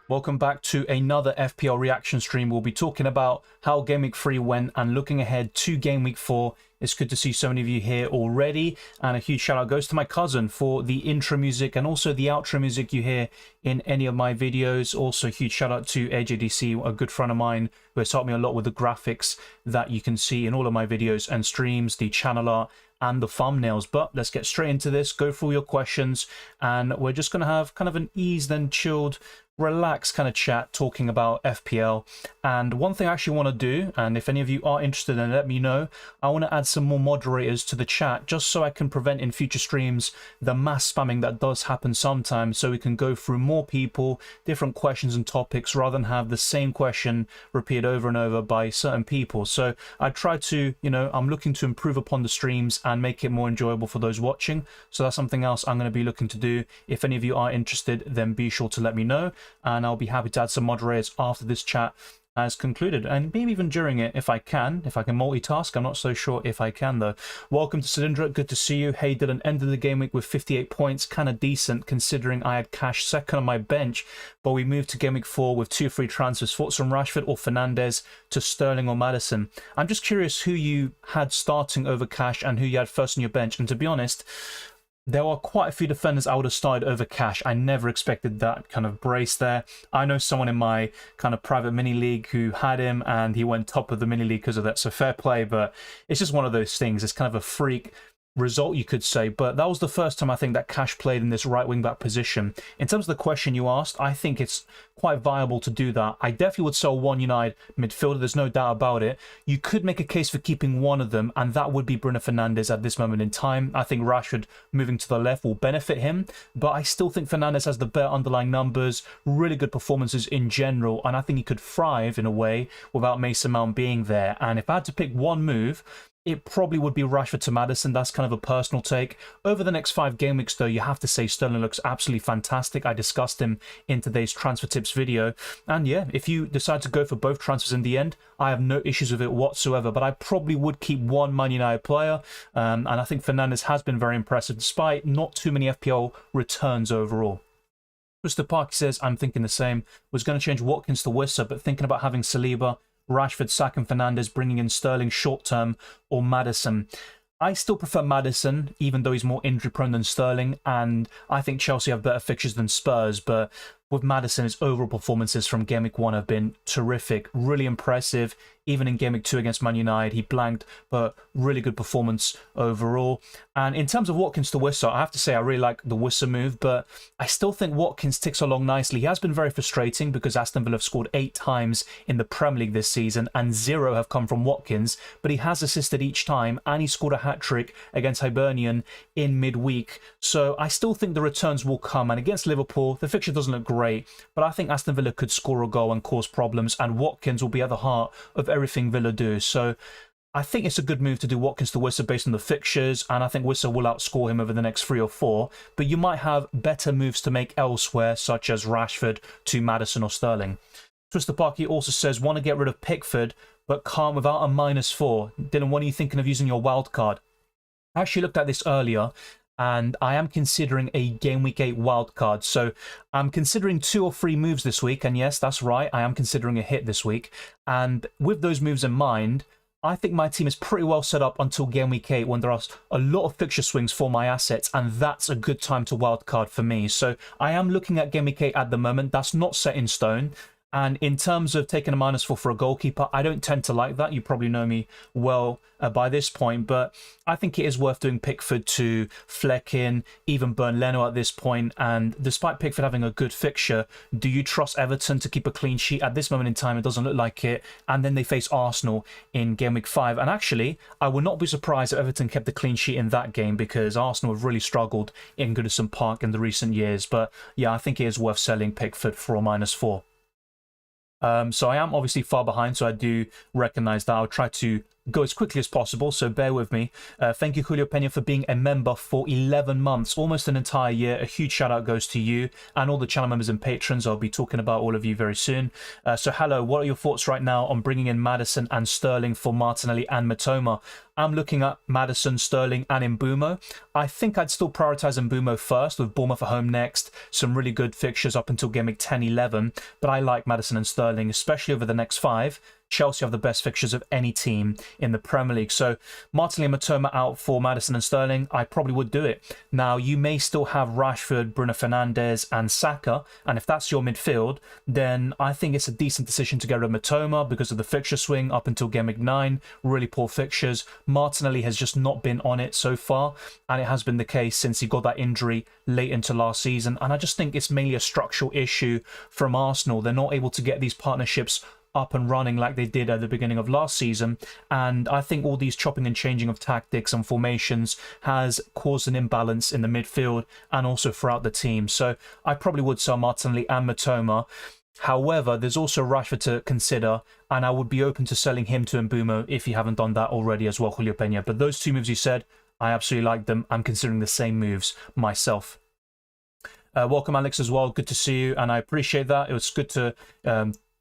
Welcome back to another FPL reaction stream. We'll be talking about how Game Week 3 went and looking ahead to Game Week 4. It's good to see so many of you here already, and a huge shout out goes to my cousin for the intro music and also the outro music you hear in any of my videos. Also a huge shout out to AJDC, a good friend of mine who has helped me a lot with the graphics that you can see in all of my videos and streams, the channel art and the thumbnails. But let's get straight into this, go through your questions, and we're just going to have kind of an eased and chilled, relaxed kind of chat talking about FPL. And one thing I actually want to do, and if any of you are interested, then let me know, I want to add some more moderators to the chat just so I can prevent in future streams the mass spamming that does happen sometimes, so we can go through more people, different questions and topics, rather than have the same question repeated over and over by certain people. So I try to, I'm looking to improve upon the streams and make it more enjoyable for those watching. So that's something else I'm going to be looking to do. If any of you are interested, then be sure to let me know, and I'll be happy to add some moderators after this chat has concluded, and maybe even during it if I can multitask. I'm not so sure if I can though. Welcome to Cylindra, good to see you. Hey Dylan, ended the game week with 58 points, kind of decent considering I had Cash second on my bench, but we moved to Game Week 4 with 2 free transfers. Thoughts from Rashford or Fernandes to Sterling or Maddison? I'm just curious who you had starting over Cash and who you had first on your bench, and to be honest, there are quite a few defenders I would have started over Cash. I never expected that kind of brace there. I know someone in my kind of private mini league who had him and he went top of the mini league because of that, so fair play, but it's just one of those things. It's kind of a freak result, you could say, but that was the first time I think that Cash played in this right wing back position. In terms of the question you asked, I think it's quite viable to do that. I definitely would sell one United midfielder, there's no doubt about it. You could make a case for keeping one of them, and that would be Bruno Fernandes at this moment in time. I think Rashford moving to the left will benefit him, but I still think Fernandes has the better underlying numbers, really good performances in general, and I think he could thrive in a way without Mason Mount being there. And if I had to pick one move, it probably would be Rashford to Maddison. That's kind of a personal take. Over the next 5 game weeks, though, you have to say Sterling looks absolutely fantastic. I discussed him in today's transfer tips video. And yeah, if you decide to go for both transfers in the end, I have no issues with it whatsoever. But I probably would keep one Man United player. And I think Fernandes has been very impressive, despite not too many FPL returns overall. Mr. Parky says, I'm thinking the same. Was going to change Watkins to Wissa, but thinking about having Saliba, Rashford, Saka and Fernandes, bringing in Sterling short term, or Maddison. I still prefer Maddison, even though he's more injury prone than Sterling, and I think Chelsea have better fixtures than Spurs, but with Maddison, his overall performances from Game Week 1 have been terrific, really impressive. Even in Game Week 2 against Man United, he blanked, but really good performance overall. And in terms of Watkins to Wissa, I have to say I really like the Wissa move, but I still think Watkins ticks along nicely. He has been very frustrating because Aston Villa have scored 8 times in the Premier League this season, and 0 have come from Watkins, but he has assisted each time, and he scored a hat-trick against Hibernian in midweek. So I still think the returns will come, and against Liverpool, the fixture doesn't look great, but I think Aston Villa could score a goal and cause problems, and Watkins will be at the heart of everything Villa do. So I think it's a good move to do Watkins to Wissa based on the fixtures, and I think Wissa will outscore him over the next 3 or 4, but you might have better moves to make elsewhere, such as Rashford to Maddison or Sterling. Twister Parky also says, want to get rid of Pickford, but can't without a -4. Dylan, when are you thinking of using your wildcard? I actually looked at this earlier, and I am considering a Game Week 8 wildcard. So I'm considering 2 or 3 moves this week, and yes, that's right, I am considering a hit this week. And with those moves in mind, I think my team is pretty well set up until Game Week 8 when there are a lot of fixture swings for my assets, and that's a good time to wildcard for me. So I am looking at Game Week 8 at the moment. That's not set in stone. And in terms of taking a -4 for a goalkeeper, I don't tend to like that. You probably know me well by this point, but I think it is worth doing Pickford to Flecken, even Burn Leno at this point. And despite Pickford having a good fixture, do you trust Everton to keep a clean sheet? At this moment in time, it doesn't look like it. And then they face Arsenal in Game Week 5. And actually, I would not be surprised if Everton kept the clean sheet in that game, because Arsenal have really struggled in Goodison Park in the recent years. But yeah, I think it is worth selling Pickford for a -4. So I am obviously far behind, so I do recognize that. I'll try to go as quickly as possible, so bear with me. Thank you, Julio Pena, for being a member for 11 months, almost an entire year. A huge shout out goes to you and all the channel members and patrons. I'll be talking about all of you very soon. So hello, what are your thoughts right now on bringing in Maddison and Sterling for Martinelli and Mitoma? I'm looking at Maddison, Sterling and Mbeumo. I think I'd still prioritise Mbeumo first, with Bournemouth at home next. Some really good fixtures up until game week 10-11. But I like Maddison and Sterling, especially over the next 5. Chelsea have the best fixtures of any team in the Premier League. So Martinelli and Mitoma out for Maddison and Sterling, I probably would do it. Now, you may still have Rashford, Bruno Fernandes and Saka. And if that's your midfield, then I think it's a decent decision to get rid of Mitoma because of the fixture swing up until game week 9. Really poor fixtures. Martinelli has just not been on it so far. And it has been the case since he got that injury late into last season. And I just think it's mainly a structural issue from Arsenal. They're not able to get these partnerships up and running like they did at the beginning of last season, and I think all these chopping and changing of tactics and formations has caused an imbalance in the midfield and also throughout the team. So I probably would sell Martinelli and Mitoma. However, there's also Rashford to consider, and I would be open to selling him to Mbeumo if you haven't done that already as well, Julio Pena. But those two moves you said, I absolutely like them. I'm considering the same moves myself. Welcome, Alex, as well. Good to see you, and I appreciate that. It was good to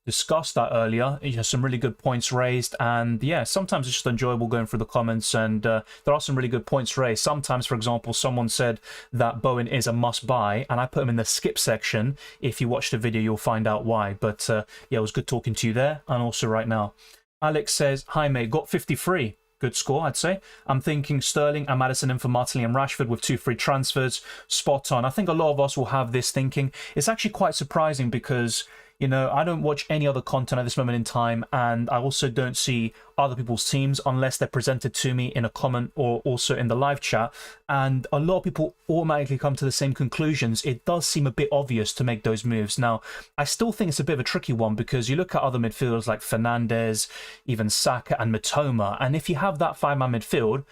discussed that earlier. You know, some really good points raised, and yeah, sometimes it's just enjoyable going through the comments, and there are some really good points raised. Sometimes, for example, someone said that Bowen is a must buy, and I put him in the skip section. If you watch the video, you'll find out why. But yeah, it was good talking to you there, and also right now. Alex says, hi mate, got 53. Good score, I'd say. I'm thinking Sterling and Maddison in for Martinelli and Rashford with 2 free transfers. Spot on. I think a lot of us will have this thinking. It's actually quite surprising because, you know, I don't watch any other content at this moment in time, and I also don't see other people's teams unless they're presented to me in a comment or also in the live chat. And a lot of people automatically come to the same conclusions. It does seem a bit obvious to make those moves. Now, I still think it's a bit of a tricky one because you look at other midfielders like Fernandes, even Saka and Mitoma, and if you have that 5-man midfield,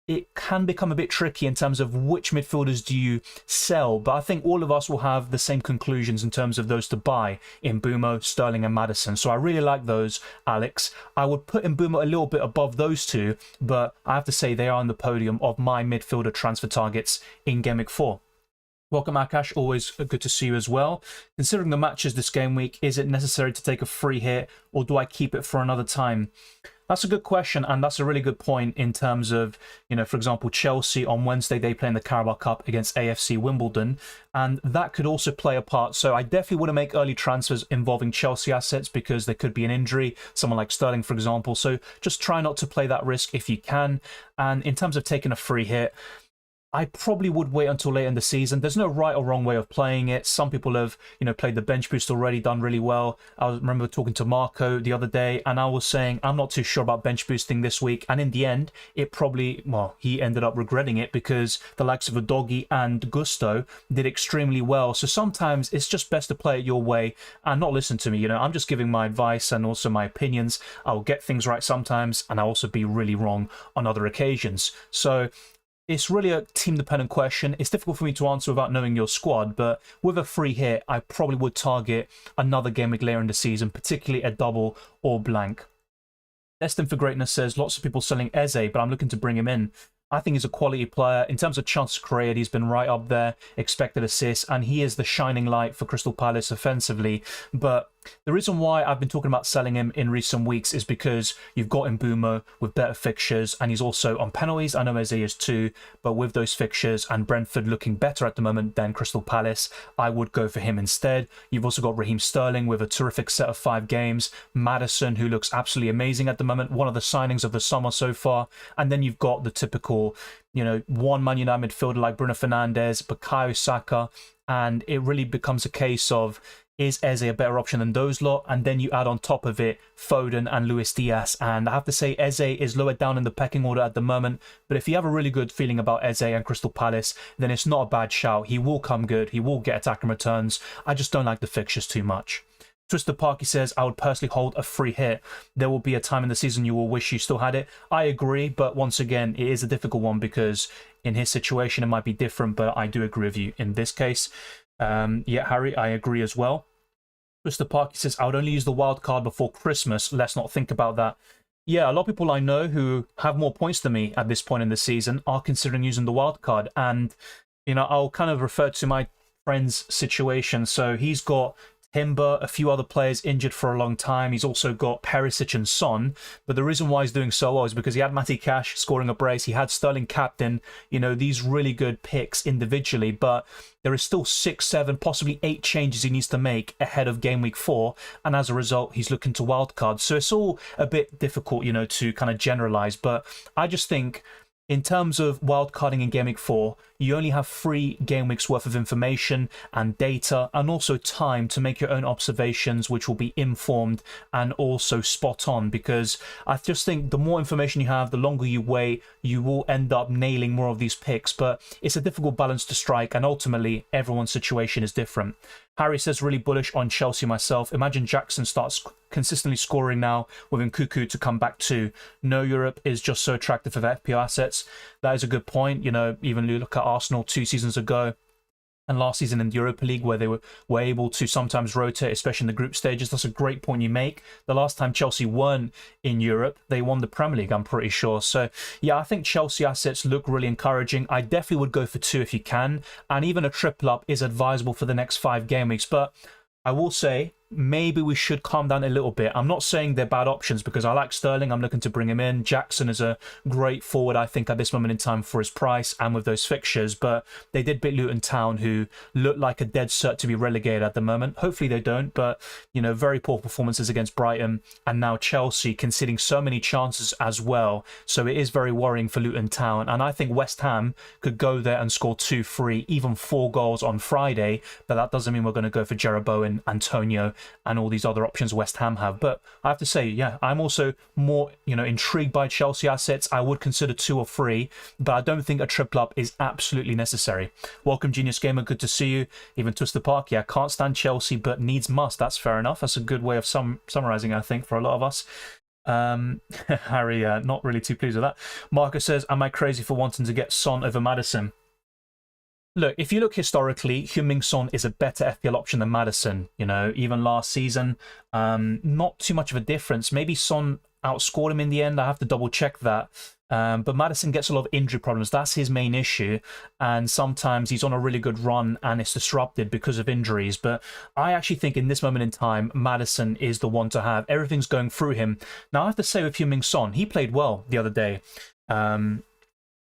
it can become a bit tricky in terms of which midfielders do you sell. But I think all of us will have the same conclusions in terms of those to buy in Mbeumo, Sterling and Maddison. So I really like those, Alex. I would put Mbeumo a little bit above those two, but I have to say they are on the podium of my midfielder transfer targets in Game Week 4. Welcome, Akash. Always good to see you as well. Considering the matches this game week, is it necessary to take a free hit or do I keep it for another time? That's a good question, and that's a really good point in terms of, you know, for example, Chelsea on Wednesday, they play in the Carabao Cup against AFC Wimbledon, and that could also play a part. So I definitely want to make early transfers involving Chelsea assets because there could be an injury, someone like Sterling, for example. So just try not to play that risk if you can. And in terms of taking a free hit, I probably would wait until late in the season. There's no right or wrong way of playing it. Some people have, you know, played the bench boost already, done really well. I remember talking to Marco the other day, and I was saying I'm not too sure about bench boosting this week. And in the end, it probably, well, he ended up regretting it because the likes of Udogie and Gusto did extremely well. So sometimes it's just best to play it your way and not listen to me. You know, I'm just giving my advice and also my opinions. I'll get things right sometimes, and I'll also be really wrong on other occasions. So it's really a team-dependent question. It's difficult for me to answer without knowing your squad, but with a free hit, I probably would target another game week later in the season, particularly a double or blank. Destined for Greatness says, lots of people selling Eze, but I'm looking to bring him in. I think he's a quality player. In terms of chances created, he's been right up there, expected assists, and he is the shining light for Crystal Palace offensively. But the reason why I've been talking about selling him in recent weeks is because you've got Mbeumo with better fixtures, and he's also on penalties. I know Eze is too, but with those fixtures and Brentford looking better at the moment than Crystal Palace, I would go for him instead. You've also got Raheem Sterling with a terrific set of 5 games. Maddison, who looks absolutely amazing at the moment, one of the signings of the summer so far. And then you've got the typical, you know, one Man United midfielder like Bruno Fernandes, Bukayo Saka, and it really becomes a case of, is Eze a better option than those lot? And then you add on top of it Foden and Luis Diaz. And I have to say Eze is lower down in the pecking order at the moment. But if you have a really good feeling about Eze and Crystal Palace, then it's not a bad shout. He will come good. He will get attacking returns. I just don't like the fixtures too much. Twister Parky says, I would personally hold a free hit. There will be a time in the season you will wish you still had it. I agree, but once again, it is a difficult one because in his situation it might be different, but I do agree with you in this case. Yeah, Harry, I agree as well. Twister Parky says, I would only use the wild card before Christmas. Let's not think about that. Yeah, a lot of people I know who have more points than me at this point in the season are considering using the wild card. And, I'll kind of refer to my friend's situation. So he's got Timber, a few other players injured for a long time. He's also got Perisic and Son. But the reason why he's doing so well is because he had Matty Cash scoring a brace. He had Sterling captain, these really good picks individually. But there is still 6, 7, possibly 8 changes he needs to make ahead of game week 4. And as a result, he's looking to wildcard. So it's all a bit difficult, to kind of generalize. But I just think in terms of wildcarding in Game Week 4, you only have 3 game weeks worth of information and data and also time to make your own observations, which will be informed and also spot on, because I just think the more information you have, the longer you wait, you will end up nailing more of these picks. But it's a difficult balance to strike, and ultimately everyone's situation is different. Harry says, really bullish on Chelsea myself. Imagine Jackson starts consistently scoring now with Nkuku to come back too. No Europe is just so attractive for the FPL assets. That is a good point. Even look at Arsenal 2 seasons ago and last season in the Europa League, where they were able to sometimes rotate, especially in the group stages. That's a great point you make. The last time Chelsea weren't in Europe, they won the Premier League, I'm pretty sure. So, yeah, I think Chelsea assets look really encouraging. I definitely would go for 2 if you can, and even a triple up is advisable for the next 5 game weeks. But I will say, maybe we should calm down a little bit. I'm not saying they're bad options, because I like Sterling. I'm looking to bring him in. Jackson is a great forward, I think, at this moment in time for his price and with those fixtures. But they did beat Luton Town, who look like a dead cert to be relegated at the moment. Hopefully they don't. But, very poor performances against Brighton, and now Chelsea conceding so many chances as well. So it is very worrying for Luton Town. And I think West Ham could go there and score 2, 3, even 4 goals on Friday. But that doesn't mean we're going to go for Jeroboam, Antonio, and all these other options West Ham have. But I have to say, yeah, I'm also more, intrigued by Chelsea assets. I would consider 2 or 3, but I don't think a triple up is absolutely necessary. Welcome, Genius Gamer. Good to see you. Even Twister Park, yeah, can't stand Chelsea, but needs must. That's fair enough. That's a good way of summarizing, I think, for a lot of us. Harry, not really too pleased with that. Marcus says, am I crazy for wanting to get Son over Maddison? Look, if you look historically, Heung-min Son is a better FPL option than Maddison. Even last season, not too much of a difference. Maybe Son outscored him in the end. I have to double check that. But Maddison gets a lot of injury problems. That's his main issue. And sometimes he's on a really good run and it's disrupted because of injuries. But I actually think in this moment in time, Maddison is the one to have. Everything's going through him. Now, I have to say with Heung-min Son, he played well the other day.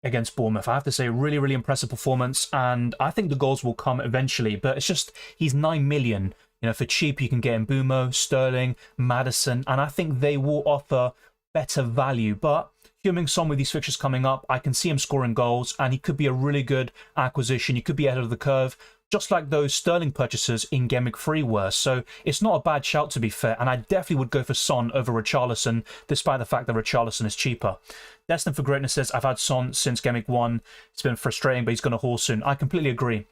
Against Bournemouth. I have to say, really, really impressive performance, and I think the goals will come eventually, but it's just, he's 9 million. For cheap, you can get Mbeumo, Sterling, Maddison, and I think they will offer better value. But Heung-min Son, with these fixtures coming up, I can see him scoring goals, and he could be a really good acquisition. He could be ahead of the curve, just like those Sterling purchases in Game Week 3 were. So it's not a bad shout, to be fair, and I definitely would go for Son over Richarlison, despite the fact that Richarlison is cheaper. Destined for Greatness says, I've had Son since Game Week 1. It's been frustrating, but he's going to haul soon. I completely agree.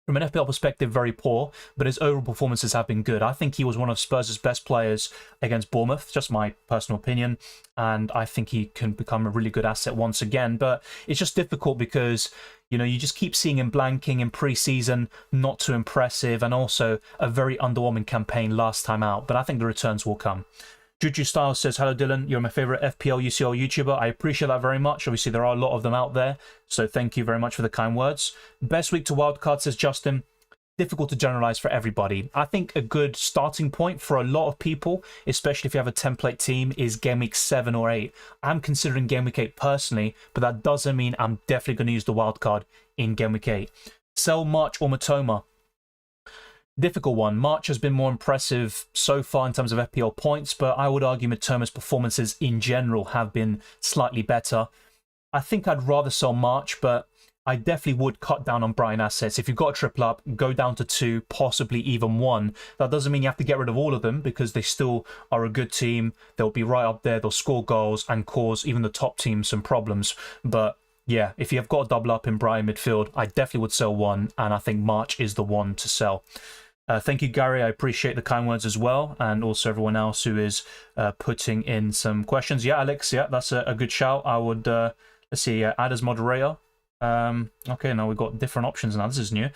From an FPL perspective, very poor, but his overall performances have been good. I think he was one of Spurs' best players against Bournemouth, just my personal opinion, and I think he can become a really good asset once again. But it's just difficult because, you just keep seeing him blanking in pre-season, not too impressive, and also a very underwhelming campaign last time out. But I think the returns will come. Juju Styles says, hello Dylan, you're my favourite FPL UCL YouTuber. I appreciate that very much. Obviously, there are a lot of them out there, so thank you very much for the kind words. Best week to wildcard, says Justin. Difficult to generalise for everybody. I think a good starting point for a lot of people, especially if you have a template team, is Game Week 7 or 8. I'm considering Game Week 8 personally, but that doesn't mean I'm definitely going to use the wildcard in Game Week 8. Sell March or Matoma? Difficult one. March has been more impressive so far in terms of FPL points, but I would argue Mitoma's performances in general have been slightly better. I think I'd rather sell March, but I definitely would cut down on Brighton assets. If you've got a triple up, go down to 2, possibly even 1. That doesn't mean you have to get rid of all of them, because they still are a good team. They'll be right up there. They'll score goals and cause even the top teams some problems. But yeah, if you've got a double up in Brighton midfield, I definitely would sell 1, and I think March is the one to sell. Thank you, Gary. I appreciate the kind words as well, and also everyone else who is putting in some questions. Yeah, Alex, yeah, that's a good shout. I would, let's see, add as moderator. Okay, now we've got different options now. This is new.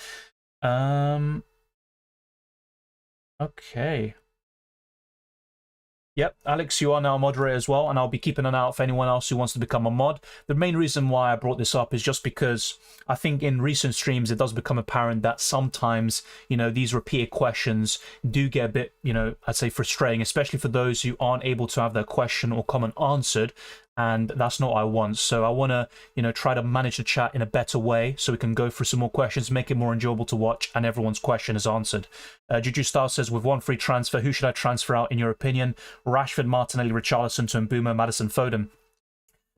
Okay. Yep, Alex, you are now a moderator as well, and I'll be keeping an eye out for anyone else who wants to become a mod. The main reason why I brought this up is just because I think in recent streams it does become apparent that sometimes, these repeated questions do get a bit, I'd say frustrating, especially for those who aren't able to have their question or comment answered. And that's not what I want. So I want to, try to manage the chat in a better way so we can go through some more questions, make it more enjoyable to watch, and everyone's question is answered. Juju Star says, with one free transfer, who should I transfer out in your opinion? Rashford, Martinelli, Richarlison to Mbeumo, Maddison, Foden.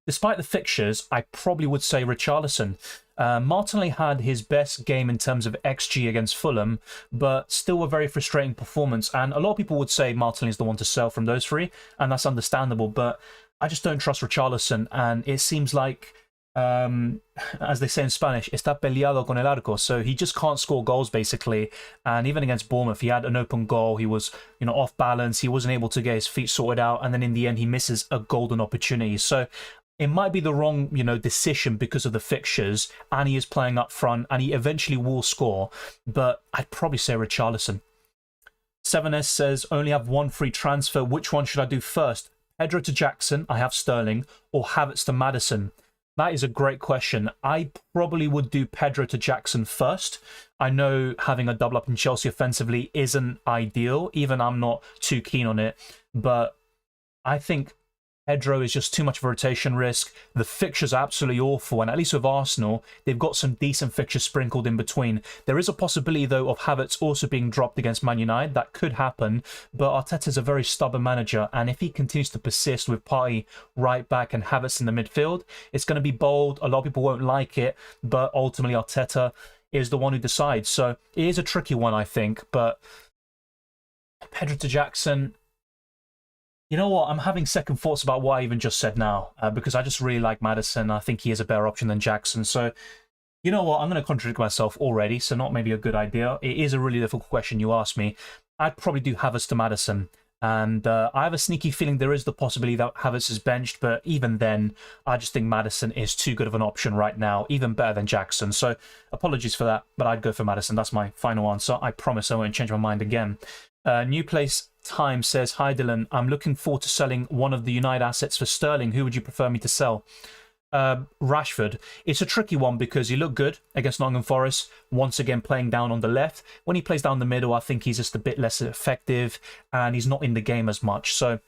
Despite the fixtures, I probably would say Richarlison. Martinelli had his best game in terms of XG against Fulham, but still a very frustrating performance. And a lot of people would say Martinelli is the one to sell from those three, and that's understandable. But I just don't trust Richarlison, and it seems like, as they say in Spanish, está peleado con el arco. So he just can't score goals, basically. And even against Bournemouth, he had an open goal. He was, off balance. He wasn't able to get his feet sorted out. And then in the end, he misses a golden opportunity. So it might be the wrong, decision because of the fixtures. And he is playing up front, and he eventually will score. But I'd probably say Richarlison. 7S says, only have one free transfer. Which one should I do first? Pedro to Jackson, I have Sterling, or Havertz to Maddison? That is a great question. I probably would do Pedro to Jackson first. I know having a double up in Chelsea offensively isn't ideal. Even I'm not too keen on it. But I think Pedro is just too much of a rotation risk. The fixtures are absolutely awful, and at least with Arsenal, they've got some decent fixtures sprinkled in between. There is a possibility, though, of Havertz also being dropped against Man United. That could happen, but Arteta's a very stubborn manager, and if he continues to persist with Partey right back and Havertz in the midfield, it's going to be bold. A lot of people won't like it, but ultimately Arteta is the one who decides. So it is a tricky one, I think, but Pedro to Jackson... You know what? I'm having second thoughts about what I even just said now, because I just really like Maddison. I think he is a better option than Jackson. So, you know what? I'm going to contradict myself already, so not maybe a good idea. It is a really difficult question you asked me. I'd probably do Havertz to Maddison. And I have a sneaky feeling there is the possibility that Havertz is benched, but even then, I just think Maddison is too good of an option right now, even better than Jackson. So, apologies for that, but I'd go for Maddison. That's my final answer. I promise I won't change my mind again. New Place Time says, hi Dylan, I'm looking forward to selling one of the United assets for Sterling. Who would you prefer me to sell? Rashford. It's a tricky one because he looked good against Nottingham Forest, once again playing down on the left. When he plays down the middle, I think he's just a bit less effective and he's not in the game as much. So,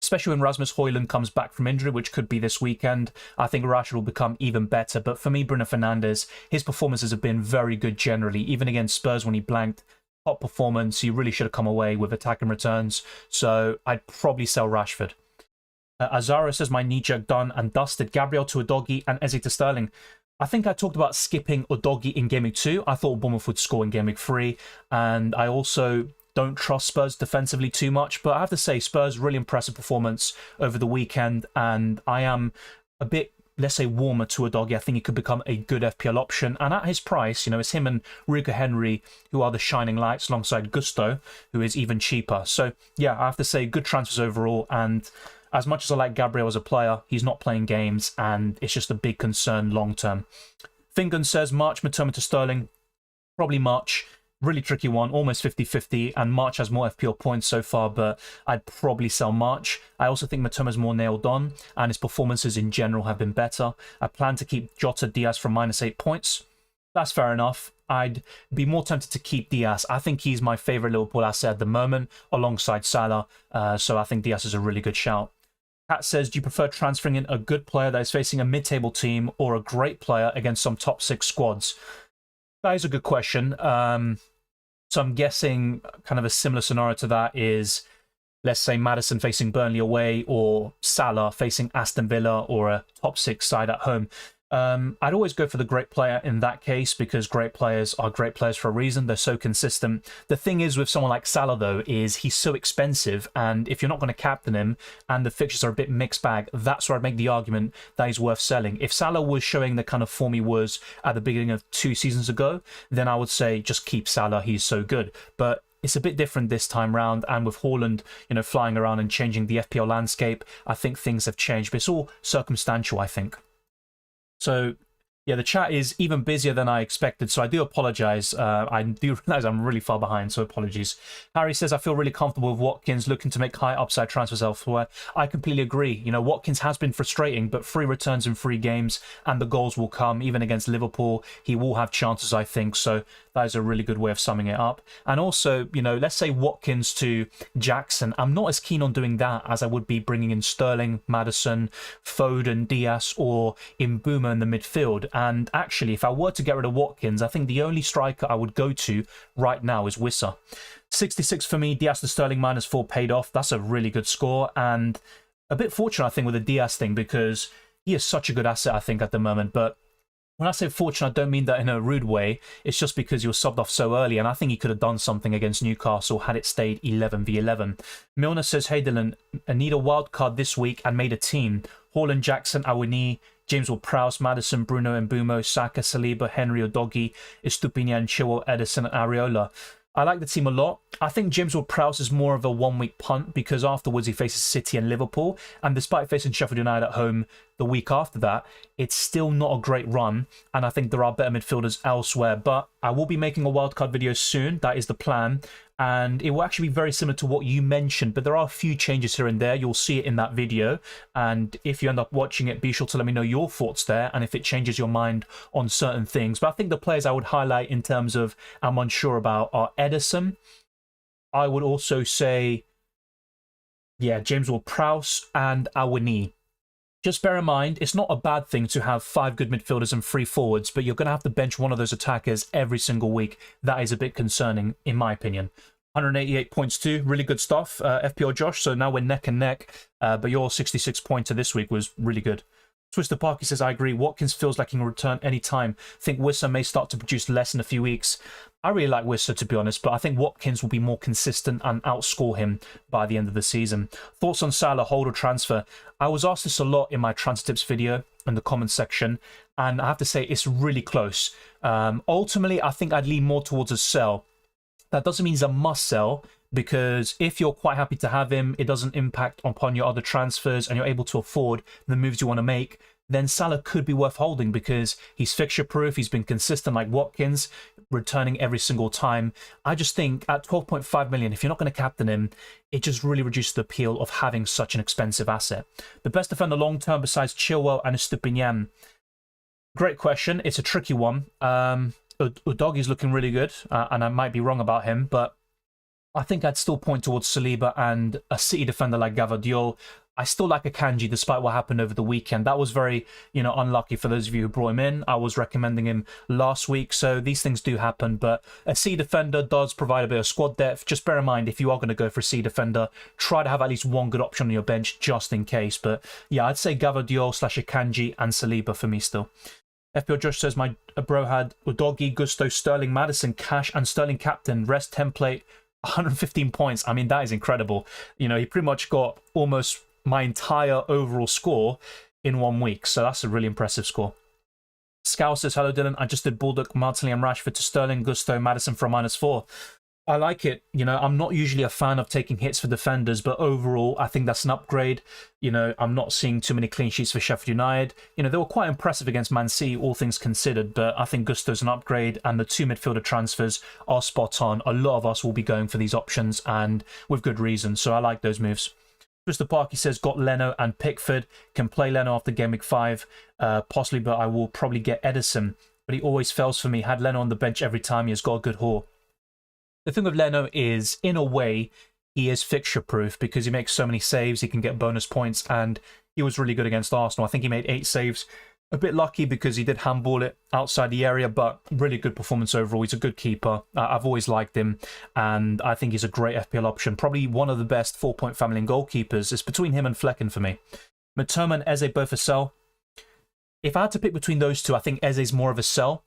especially when Rasmus Højlund comes back from injury, which could be this weekend, I think Rashford will become even better. But for me, Bruno Fernandes, his performances have been very good generally, even against Spurs when he blanked. Top performance, he really should have come away with attacking returns. So I'd probably sell Rashford. Azara says, my knee-jerk done and dusted. Gabriel to Udogie and Eze to Sterling. I think I talked about skipping Udogie in Game Week 2. I thought Bournemouth would score in Game Week 3. And I also don't trust Spurs defensively too much. But I have to say, Spurs really impressive performance over the weekend. And I am a bit, let's say, warmer to Udogie. I think he could become a good FPL option. And at his price, it's him and Rico Henry who are the shining lights alongside Gusto, who is even cheaper. So, yeah, I have to say, good transfers overall. And as much as I like Gabriel as a player, he's not playing games, and it's just a big concern long-term. Fingun says, March, Mitoma to Sterling. Probably March. Really tricky one, almost 50-50, and March has more FPL points so far, but I'd probably sell March. I also think Mitoma's more nailed on, and his performances in general have been better. I plan to keep Jota Diaz from -8 points. That's fair enough. I'd be more tempted to keep Diaz. I think he's my favourite Liverpool asset at the moment, alongside Salah, so I think Diaz is a really good shout. Pat says, do you prefer transferring in a good player that is facing a mid-table team or a great player against some top 6 squads? That is a good question. So I'm guessing kind of a similar scenario to that is, let's say, Maddison facing Burnley away or Salah facing Aston Villa or a top 6 side at home. I'd always go for the great player in that case because great players are great players for a reason. They're so consistent. The thing is with someone like Salah, though, is he's so expensive, and if you're not going to captain him and the fixtures are a bit mixed bag, that's where I'd make the argument that he's worth selling. If Salah was showing the kind of form he was at the beginning of 2 seasons ago, then I would say just keep Salah. He's so good. But it's a bit different this time round, and with Haaland, flying around and changing the FPL landscape, I think things have changed. But it's all circumstantial, I think. So, Yeah, the chat is even busier than I expected, so I do apologize. I do realize I'm really far behind, so apologies. Harry says, I feel really comfortable with Watkins looking to make high upside transfers elsewhere. I completely agree. You know, Watkins has been frustrating, but free returns in 3 games and the goals will come. Even against Liverpool, he will have chances, I think. So that is a really good way of summing it up. And also, you know, let's say Watkins to Jackson. I'm not as keen on doing that as I would be bringing in Sterling, Maddison, Foden, Diaz, or Mbeumo in the midfield. And actually, if I were to get rid of Watkins, I think the only striker I would go to right now is Wissa. 66 for me, Diaz to Sterling -4 paid off. That's a really good score. And a bit fortunate, I think, with the Diaz thing, because he is such a good asset, I think, at the moment. But when I say fortunate, I don't mean that in a rude way. It's just because he was subbed off so early, and I think he could have done something against Newcastle had it stayed 11v11. Milner says, hey Dylan, I need a wild card this week and made a team. Haaland, Jackson, Awini, James Ward-Prowse, Maddison, Bruno Mbeumo, Saka, Saliba, Henry, Udogie, Estupiñán, Chilwell, Edison, and Areola. I like the team a lot. I think James Ward-Prowse is more of a one-week punt because afterwards he faces City and Liverpool. And despite facing Sheffield United at home the week after that, it's still not a great run. And I think there are better midfielders elsewhere. But I will be making a wildcard video soon. That is the plan. And it will actually be very similar to what you mentioned. But there are a few changes here and there. You'll see it in that video. And if you end up watching it, be sure to let me know your thoughts there. And if it changes your mind on certain things. But I think the players I would highlight in terms of I'm unsure about are Edison. I would also say, yeah, James Ward-Prowse and Awini. Just bear in mind, it's not a bad thing to have 5 good midfielders and 3 forwards, but you're going to have to bench one of those attackers every single week. That is a bit concerning, in my opinion. 188 points too, really good stuff. FPL Josh, so now we're neck and neck, but your 66 pointer this week was really good. Twister Parky says, I agree. Watkins feels like he can return any time. Think Wissa may start to produce less in a few weeks. I really like Wissa, to be honest, but I think Watkins will be more consistent and outscore him by the end of the season. Thoughts on Salah, hold or transfer? I was asked this a lot in my transfer tips video in the comments section, and I have to say it's really close. Ultimately, I think I'd lean more towards a sell. That doesn't mean it's a must sell, because if you're quite happy to have him, it doesn't impact upon your other transfers and you're able to afford the moves you want to make, then Salah could be worth holding because he's fixture proof, he's been consistent like Watkins, returning every single time. I just think at 12.5 million, if you're not going to captain him, it just really reduces the appeal of having such an expensive asset. The best defender long term besides Chilwell and Estupiñán? Great question. It's a tricky one. Udogie's looking really good, and I might be wrong about him, but I think I'd still point towards Saliba and a City defender like Gvardiol. I still like Akanji despite what happened over the weekend. That was very, unlucky for those of you who brought him in. I was recommending him last week, so these things do happen. But a City defender does provide a bit of squad depth. Just bear in mind, if you are going to go for a City defender, try to have at least one good option on your bench just in case. But yeah, I'd say Gvardiol / Akanji and Saliba for me still. FPL Josh says, my bro had Udogie, Gusto, Sterling, Maddison, Cash, and Sterling captain, rest template, 115 points. I mean, that is incredible. He pretty much got almost my entire overall score in 1 week. So that's a really impressive score. Scowl says, hello Dylan, I just did Baldock, Martinelli and Rashford to Sterling, Gusto, Maddison for a -4. I like it. I'm not usually a fan of taking hits for defenders, but overall, I think that's an upgrade. I'm not seeing too many clean sheets for Sheffield United. They were quite impressive against Man City, all things considered, but I think Gusto's an upgrade, and the 2 midfielder transfers are spot on. A lot of us will be going for these options, and with good reason, so I like those moves. Mr. Parky says, got Leno and Pickford. Can play Leno after Game Week 5, possibly, but I will probably get Edison. But he always fails for me. Had Leno on the bench every time. He has got a good haul. The thing with Leno is, in a way, he is fixture-proof because he makes so many saves, he can get bonus points, and he was really good against Arsenal. I think he made 8 saves. A bit lucky because he did handball it outside the area, but really good performance overall. He's a good keeper. I've always liked him, and I think he's a great FPL option. Probably one of the best 4-point family and goalkeepers. It's between him and Flecken for me. Mitoma and Eze both a sell. If I had to pick between those two, I think Eze's more of a sell.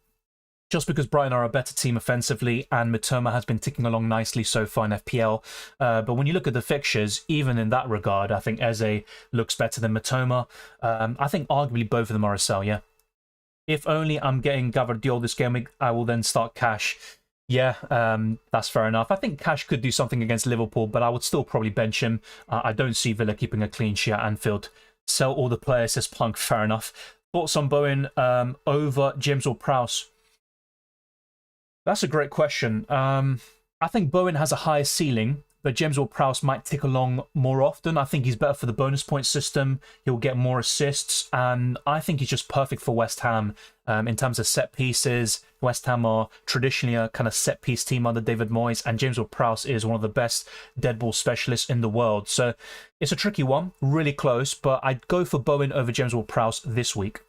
Just because Brighton are a better team offensively and Mitoma has been ticking along nicely so far in FPL. But when you look at the fixtures, even in that regard, I think Eze looks better than Mitoma. I think arguably both of them are a sell, yeah. If only I'm getting Gvardiol this game week, I will then start Cash. Yeah, that's fair enough. I think Cash could do something against Liverpool, but I would still probably bench him. I don't see Villa keeping a clean sheet at Anfield. Sell all the players, says Plunk, fair enough. Thoughts on Bowen over James or Prowse? That's a great question. I think Bowen has a higher ceiling, but James Ward-Prowse might tick along more often. I think he's better for the bonus point system. He'll get more assists, and I think he's just perfect for West Ham in terms of set pieces. West Ham are traditionally a kind of set piece team under David Moyes, and James Ward-Prowse is one of the best dead ball specialists in the world. So it's a tricky one, really close, but I'd go for Bowen over James Ward-Prowse this week.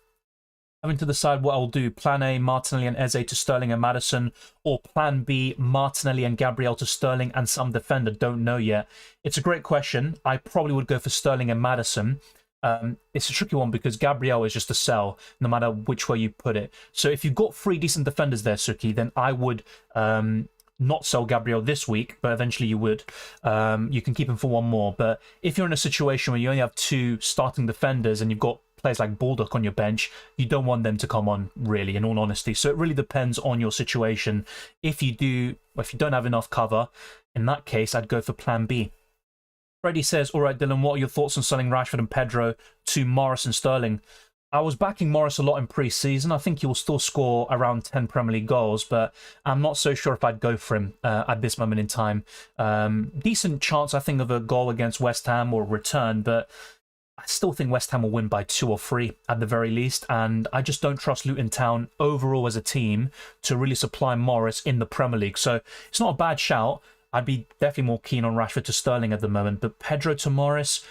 Having to decide what I'll do, plan A, Martinelli and Eze to Sterling and Maddison, or plan B, Martinelli and Gabriel to Sterling and some defender, don't know yet. It's a great question. I probably would go for Sterling and Maddison. It's a tricky one because Gabriel is just a sell, no matter which way you put it. So if you've got 3 decent defenders there, Suki, then I would not sell Gabriel this week, but eventually you would. You can keep him for 1 more. But if you're in a situation where you only have 2 starting defenders and you've got players like Baldock on your bench, you don't want them to come on, really, in all honesty. So it really depends on your situation. If you don't have enough cover, in that case, I'd go for plan B. Freddie says, all right, Dylan, what are your thoughts on selling Rashford and Pedro to Morris and Sterling? I was backing Morris a lot in pre-season. I think he will still score around 10 Premier League goals, but I'm not so sure if I'd go for him at this moment in time. Decent chance, I think, of a goal against West Ham or a return, but I still think West Ham will win by 2 or 3 at the very least, and I just don't trust Luton Town overall as a team to really supply Morris in the Premier League. So it's not a bad shout. I'd be definitely more keen on Rashford to Sterling at the moment, but Pedro to Morris,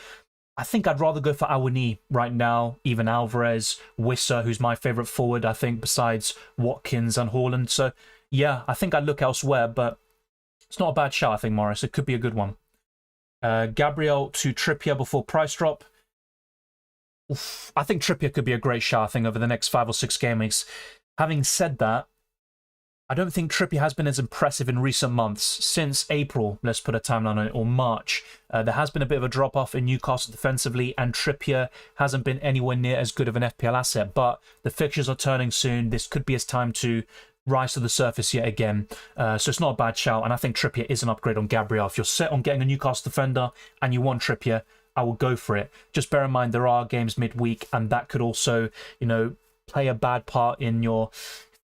I think I'd rather go for Awani right now, even Alvarez, Wissa, who's my favourite forward, I think, besides Watkins and Haaland. So yeah, I think I'd look elsewhere, but it's not a bad shout, I think, Morris. It could be a good one. Gabriel to Trippier before price drop. I think Trippier could be a great shout, I think, over the next 5 or 6 game weeks. Having said that, I don't think Trippier has been as impressive in recent months. Since April, let's put a timeline on it, or March, there has been a bit of a drop-off in Newcastle defensively, and Trippier hasn't been anywhere near as good of an FPL asset. But the fixtures are turning soon. This could be his time to rise to the surface yet again. So it's not a bad shout, and I think Trippier is an upgrade on Gabriel. If you're set on getting a Newcastle defender and you want Trippier, I will go for it. Just bear in mind there are games midweek, and that could also, play a bad part in your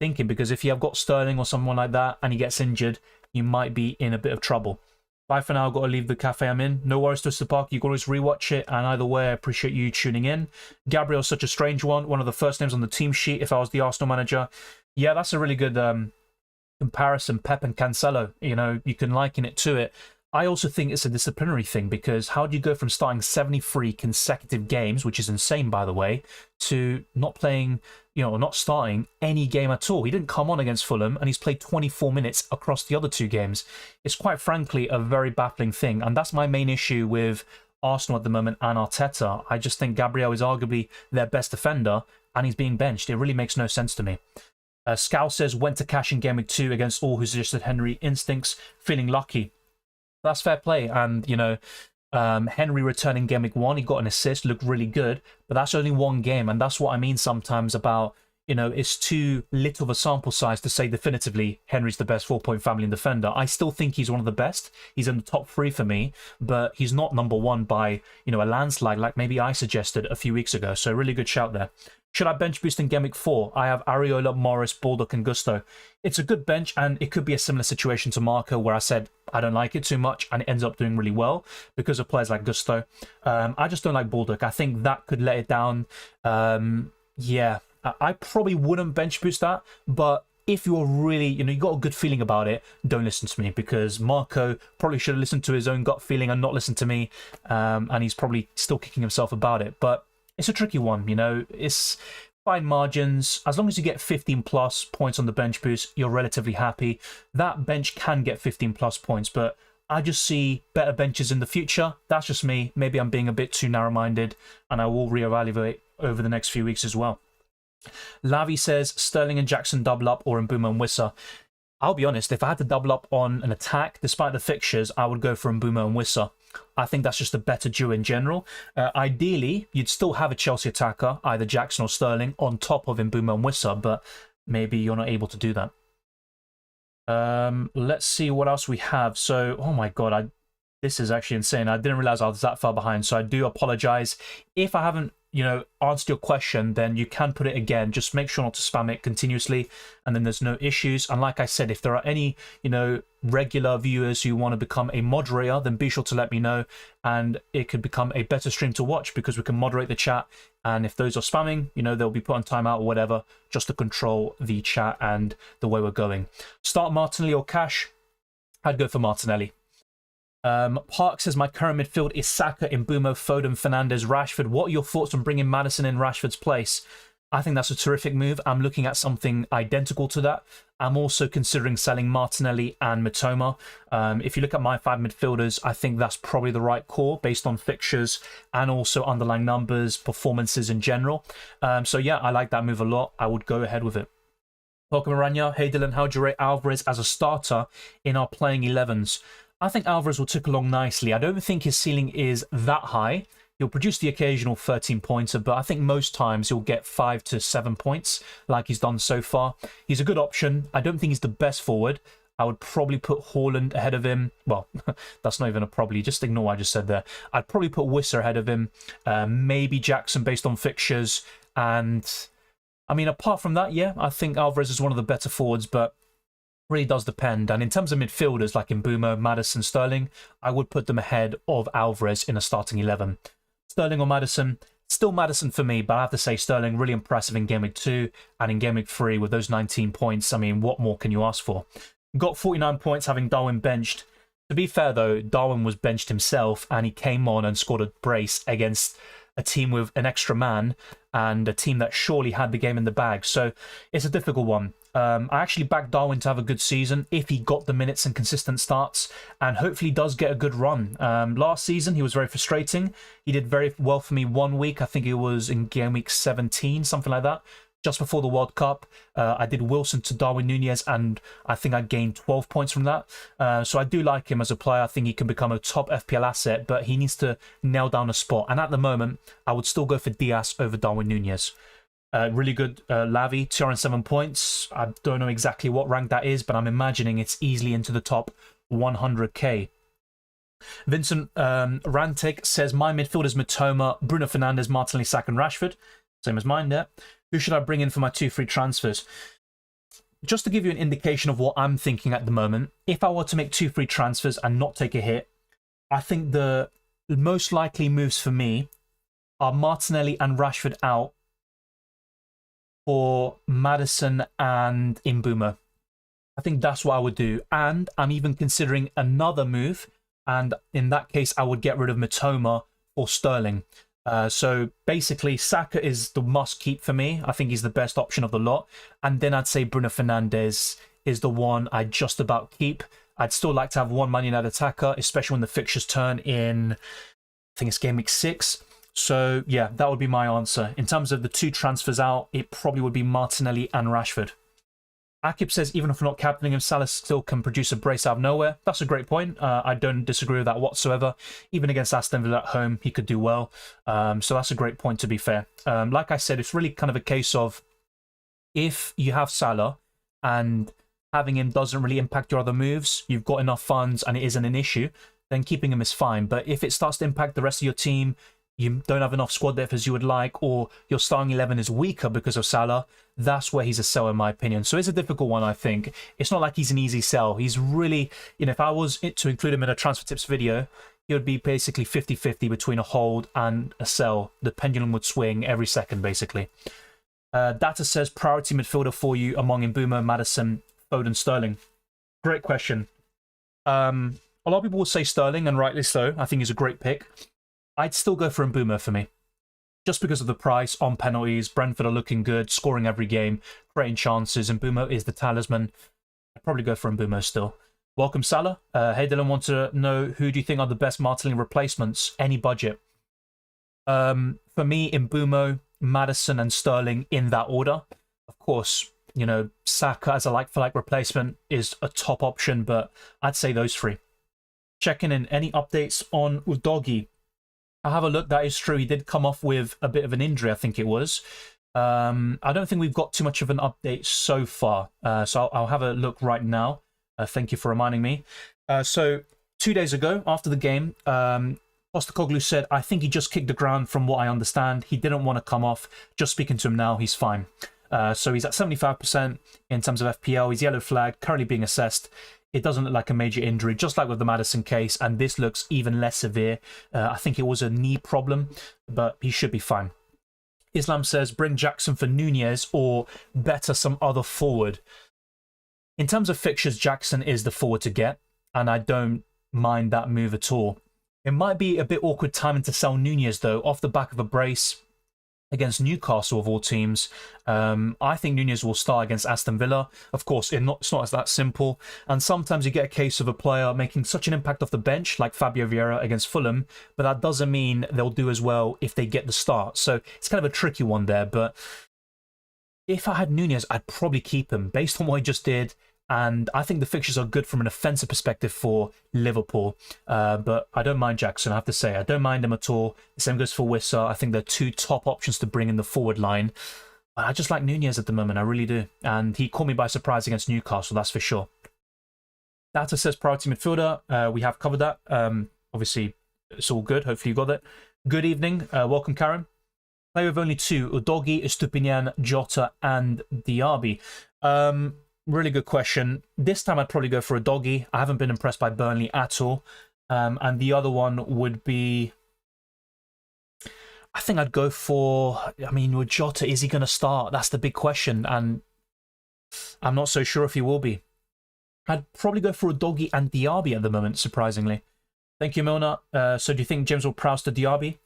thinking, because if you have got Sterling or someone like that and he gets injured, you might be in a bit of trouble. Bye for now. I've got to leave the cafe I'm in. No worries, Twisted Park. You can always rewatch it, and either way, I appreciate you tuning in. Gabriel's such a strange one of the first names on the team sheet if I was the Arsenal manager. Yeah, that's a really good comparison. Pep and Cancelo, you can liken it to it. I also think it's a disciplinary thing, because how do you go from starting 73 consecutive games, which is insane, by the way, to not playing, not starting any game at all? He didn't come on against Fulham, and he's played 24 minutes across the other 2 games. It's quite frankly a very baffling thing, and that's my main issue with Arsenal at the moment and Arteta. I just think Gabriel is arguably their best defender, and he's being benched. It really makes no sense to me. Scow says, went to cash in Game Week 2 against all who suggested Henry instincts, feeling lucky. That's fair play, and Henry returning Game Week 1, he got an assist, looked really good, but that's only 1 game, and that's what I mean sometimes about, it's too little of a sample size to say definitively Henry's the best 4-point family and defender. I still think he's one of the best. He's in the top 3 for me, but he's not number 1 by, a landslide like maybe I suggested a few weeks ago. So really good shout there. Should I bench boost in Game Week 4? I have Areola, Morris, Baldock and Gusto. It's a good bench, and it could be a similar situation to Marco, where I said I don't like it too much, and it ends up doing really well because of players like Gusto. I just don't like Baldock. I think that could let it down. Yeah, I probably wouldn't bench boost that, but if you're really, you got a good feeling about it, don't listen to me, because Marco probably should have listened to his own gut feeling and not listened to me, and he's probably still kicking himself about it. But it's a tricky one, it's fine margins. As long as you get 15 plus points on the bench boost, you're relatively happy. That bench can get 15 plus points, but I just see better benches in the future. That's just me. Maybe I'm being a bit too narrow-minded, and I will reevaluate over the next few weeks as well. Lavi says, Sterling and Jackson double up or Mbeumo and Wissa. I'll be honest, if I had to double up on an attack, despite the fixtures, I would go for Mbeumo and Wissa. I think that's just a better duo in general. Ideally, you'd still have a Chelsea attacker, either Jackson or Sterling, on top of Mbeumo and Wissa, but maybe you're not able to do that. Let's see what else we have. So, oh my god, This is actually insane. I didn't realize I was that far behind, so I do apologize. If I haven't, answered your question, then you can put it again. Just make sure not to spam it continuously, and then there's no issues. And like I said, if there are any, regular viewers who want to become a moderator, then be sure to let me know, and it could become a better stream to watch because we can moderate the chat. And if those are spamming, they'll be put on timeout or whatever, just to control the chat and the way we're going. Start Martinelli or Cash? I'd go for Martinelli. Park says, my current midfield is Saka, Mbeumo, Foden, Fernandes, Rashford. What are your thoughts on bringing Maddison in Rashford's place? I think that's a terrific move. I'm looking at something identical to that. I'm also considering selling Martinelli and Mitoma. If you look at my 5 midfielders, I think that's probably the right call based on fixtures and also underlying numbers, performances in general. So yeah, I like that move a lot. I would go ahead with it. Welcome, Aranya. Hey, Dylan, how do you rate Alvarez as a starter in our playing 11s? I think Alvarez will tick along nicely. I don't think his ceiling is that high. He'll produce the occasional 13-pointer, but I think most times he'll get 5 to 7 points like he's done so far. He's a good option. I don't think he's the best forward. I would probably put Haaland ahead of him. Well, that's not even a probably. Just ignore what I just said there. I'd probably put Wisser ahead of him. Maybe Jackson based on fixtures. And, I mean, apart from that, yeah, I think Alvarez is one of the better forwards, but really does depend. And in terms of midfielders like Mbeumo, Maddison, Sterling, I would put them ahead of Alvarez in a starting 11. Sterling or Maddison? Still Maddison for me, but I have to say Sterling really impressive in Game Week 2 and in Game Week 3 with those 19 points. I mean, what more can you ask for? Got 49 points having Darwin benched. To be fair though, Darwin was benched himself and he came on and scored a brace against a team with an extra man and a team that surely had the game in the bag. So it's a difficult one. I actually backed Darwin to have a good season if he got the minutes and consistent starts, and hopefully does get a good run. Last season, he was very frustrating. He did very well for me 1 week. I think it was in Game Week 17, something like that, just before the World Cup. I did Wilson to Darwin Nunez, and I think I gained 12 points from that. So I do like him as a player. I think he can become a top FPL asset, but he needs to nail down a spot. And at the moment, I would still go for Diaz over Darwin Nunez. Really good Lavi, 207 points. I don't know exactly what rank that is, but I'm imagining it's easily into the top 100k. Vincent Rantic says, my midfield is Mitoma, Bruno Fernandes, Martinelli, Saka and Rashford. Same as mine there. Who should I bring in for my 2 free transfers? Just to give you an indication of what I'm thinking at the moment, if I were to make 2 free transfers and not take a hit, I think the most likely moves for me are Martinelli and Rashford out for Maddison and Mbeumo. I think that's what I would do. And I'm even considering another move. And in that case, I would get rid of Mitoma or Sterling. So basically, Saka is the must keep for me. I think he's the best option of the lot. And then I'd say Bruno Fernandes is the one I'd just about keep. I'd still like to have one Man United attacker, especially when the fixtures turn in, I think it's Game Week 6. So yeah, that would be my answer. In terms of the 2 transfers out, it probably would be Martinelli and Rashford. Akib says, even if we're not captaining him, Salah still can produce a brace out of nowhere. That's a great point. I don't disagree with that whatsoever. Even against Aston Villa at home, he could do well. So that's a great point, to be fair. Like I said, it's really kind of a case of if you have Salah and having him doesn't really impact your other moves, you've got enough funds and it isn't an issue, then keeping him is fine. But if it starts to impact the rest of your team, you don't have enough squad depth as you would like, or your starting 11 is weaker because of Salah, that's where he's a sell in my opinion. So it's a difficult one, I think. It's not like he's an easy sell. He's really, if I was to include him in a transfer tips video, he would be basically 50-50 between a hold and a sell. The pendulum would swing every second, basically. Data says, priority midfielder for you among Mbeumo, Maddison, Foden, Sterling. Great question. A lot of people will say Sterling, and rightly so. I think he's a great pick. I'd still go for Mbeumo for me. Just because of the price, on penalties, Brentford are looking good, scoring every game, creating chances. Mbeumo is the talisman. I'd probably go for Mbeumo still. Welcome, Salah. Hey, Dylan, want to know who do you think are the best Martinelli replacements? Any budget? For me, Mbeumo, Maddison and Sterling in that order. Of course, Saka as a like-for-like replacement is a top option, but I'd say those 3. Checking in any updates on Udogie. I have a look. That is true. He did come off with a bit of an injury, I think it was. I don't think we've got too much of an update so far. So I'll have a look right now. Thank you for reminding me. So 2 days ago, after the game, Postecoglou said, I think he just kicked the ground from what I understand. He didn't want to come off. Just speaking to him now, he's fine. So he's at 75% in terms of FPL. He's yellow flagged, currently being assessed. It doesn't look like a major injury, just like with the Maddison case, and this looks even less severe. I think it was a knee problem, but he should be fine. Islam says, bring Jackson for Nunez or better some other forward. In terms of fixtures, Jackson is the forward to get, and I don't mind that move at all. It might be a bit awkward timing to sell Nunez, though, off the back of a brace against Newcastle, of all teams. I think Nunez will start against Aston Villa. Of course, it's not as that simple. And sometimes you get a case of a player making such an impact off the bench, like Fabio Vieira against Fulham, but that doesn't mean they'll do as well if they get the start. So it's kind of a tricky one there. But if I had Nunez, I'd probably keep him based on what he just did. And I think the fixtures are good from an offensive perspective for Liverpool. But I don't mind Jackson, I have to say. I don't mind him at all. The same goes for Wissa. I think they're two top options to bring in the forward line. But I just like Nunez at the moment, I really do. And he caught me by surprise against Newcastle, that's for sure. Data says priority midfielder. We have covered that. Obviously, it's all good. Hopefully you got it. Good evening. Welcome, Karen. Play with only two. Udogie, Estupinian, Jota, and Diaby. Really good question. This time I'd probably go for Udogie. I haven't been impressed by Burnley at all. And the other one would be... I think I'd go for... I mean, with Jota, is he going to start? That's the big question. And I'm not so sure if he will be. I'd probably go for Udogie and Diaby at the moment, surprisingly. Thank you, Milner. So do you think James will Prowse to Diaby?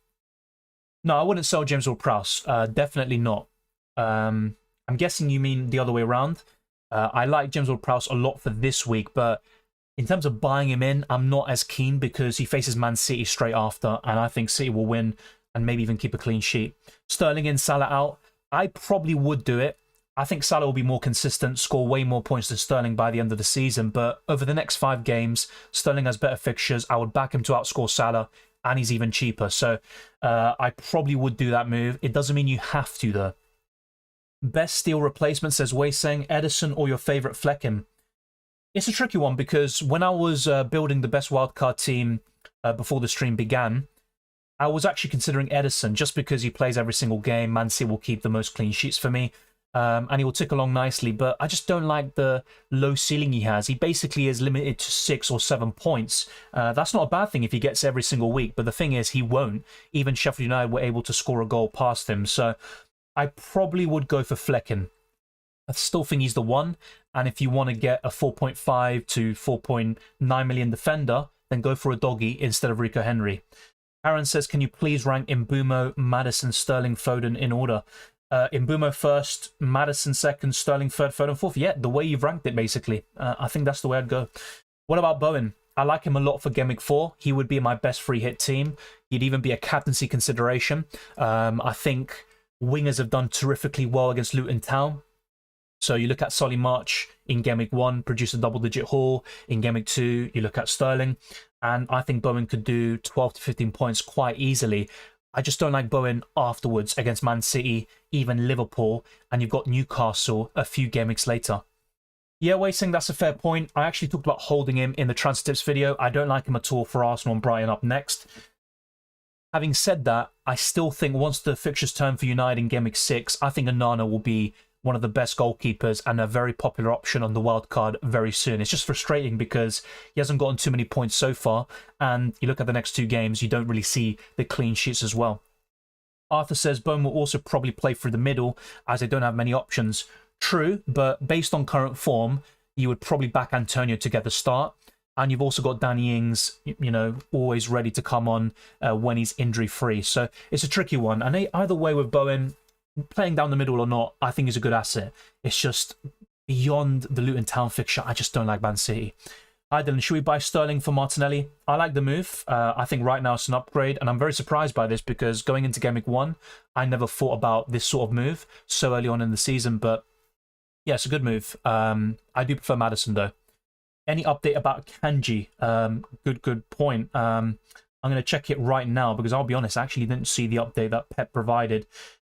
No, I wouldn't sell James will Prowse. Definitely not. I'm guessing you mean the other way around. I like James Ward-Prowse a lot for this week, but in terms of buying him in, I'm not as keen because he faces Man City straight after, and I think City will win and maybe even keep a clean sheet. Sterling in, Salah out. I probably would do it. I think Salah will be more consistent, score way more points than Sterling by the end of the season, but over the next 5 games, Sterling has better fixtures. I would back him to outscore Salah, and he's even cheaper. So I probably would do that move. It doesn't mean you have to, though. Best steal replacement, says Wei saying, Edison or your favourite Fleckham? It's a tricky one because when I was building the best wildcard team before the stream began, I was actually considering Edison just because he plays every single game. Man City will keep the most clean sheets for me. And he will tick along nicely, but I just don't like the low ceiling he has. He basically is limited to 6 or 7 points. That's not a bad thing if he gets every single week, but the thing is he won't. Even Sheffield United were able to score a goal past him, so I probably would go for Flecken. I still think he's the one, and if you want to get a 4.5 to 4.9 million defender, then go for Udogie instead of Rico Henry. Aaron says, can you please rank Mbeumo, Maddison, Sterling, Foden in order? Mbeumo first, Maddison second, Sterling third, Foden fourth. Yeah, the way you've ranked it, basically. I think that's the way I'd go. What about Bowen? I like him a lot for Gameweek 4. He would be my best free hit team. He'd even be a captaincy consideration. I think wingers have done terrifically well against Luton Town. So you look at Solly March in Gameweek 1, produced a double-digit haul. In Gameweek 2, you look at Sterling. And I think Bowen could do 12 to 15 points quite easily. I just don't like Bowen afterwards against Man City, even Liverpool, and you've got Newcastle a few game weeks later. Yeah, Wei saying that's a fair point. I actually talked about holding him in the transfer tips video. I don't like him at all for Arsenal and Brighton up next. Having said that, I still think once the fixtures turn for United in Game Week 6, I think Onana will be one of the best goalkeepers and a very popular option on the wild card very soon. It's just frustrating because he hasn't gotten too many points so far, and you look at the next 2 games, you don't really see the clean sheets as well. Arthur says Bone will also probably play through the middle as they don't have many options. True, but based on current form, you would probably back Antonio to get the start. And you've also got Danny Ings, you know, always ready to come on when he's injury-free. So it's a tricky one. And either way with Bowen, playing down the middle or not, I think he's a good asset. It's just beyond the Luton Town fixture, I just don't like Man City. Hi Dylan, should we buy Sterling for Martinelli? I like the move. I think right now it's an upgrade, and I'm very surprised by this because going into Game Week 1, I never thought about this sort of move so early on in the season, but yeah, it's a good move. I do prefer Maddison though. Any update about Kanji? Good point. I'm going to check it right now because I'll be honest, I actually didn't see the update that Pep provided.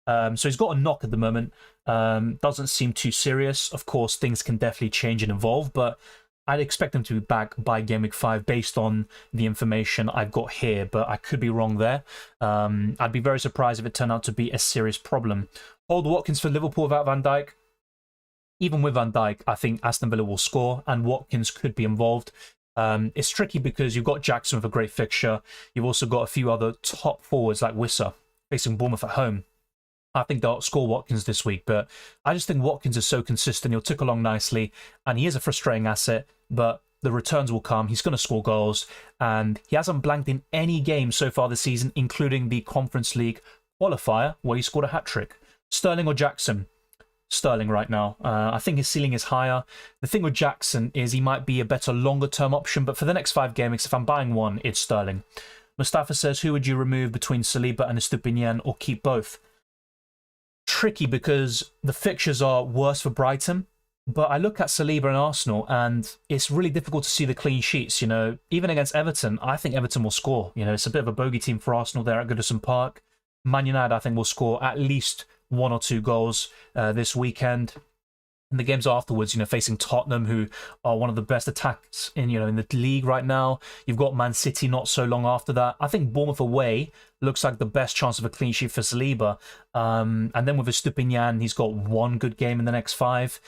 So he's got a knock at the moment. Doesn't seem too serious. Of course, things can definitely change and evolve, but I'd expect them to be back by Game Week 5 based on the information I've got here, but I could be wrong there. I'd be very surprised if it turned out to be a serious problem. Hold Watkins for Liverpool without Van Dijk. Even with Van Dijk, I think Aston Villa will score, and Watkins could be involved. It's tricky because you've got Jackson with a great fixture. You've also got a few other top forwards like Wissa facing Bournemouth at home. I think they'll score Watkins this week, but I just think Watkins is so consistent. He'll tick along nicely, and he is a frustrating asset, but the returns will come. He's going to score goals, and he hasn't blanked in any game so far this season, including the Conference League qualifier, where he scored a hat-trick. Sterling or Jackson? Sterling right now. I think his ceiling is higher. The thing with Jackson is he might be a better longer-term option, but for the next 5 games, if I'm buying one, it's Sterling. Mustafa says, who would you remove between Saliba and Estupiñán, or keep both? Tricky because the fixtures are worse for Brighton, but I look at Saliba and Arsenal and it's really difficult to see the clean sheets. You know, even against Everton, I think Everton will score. You know, it's a bit of a bogey team for Arsenal there at Goodison Park. Man United, I think, will score at least 1 or 2 goals this weekend. And the games afterwards, you know, facing Tottenham, who are one of the best attacks in the league right now. You've got Man City not so long after that. I think Bournemouth away looks like the best chance of a clean sheet for Saliba. And then with Estupiñán, he's got 1 good game in the next 5.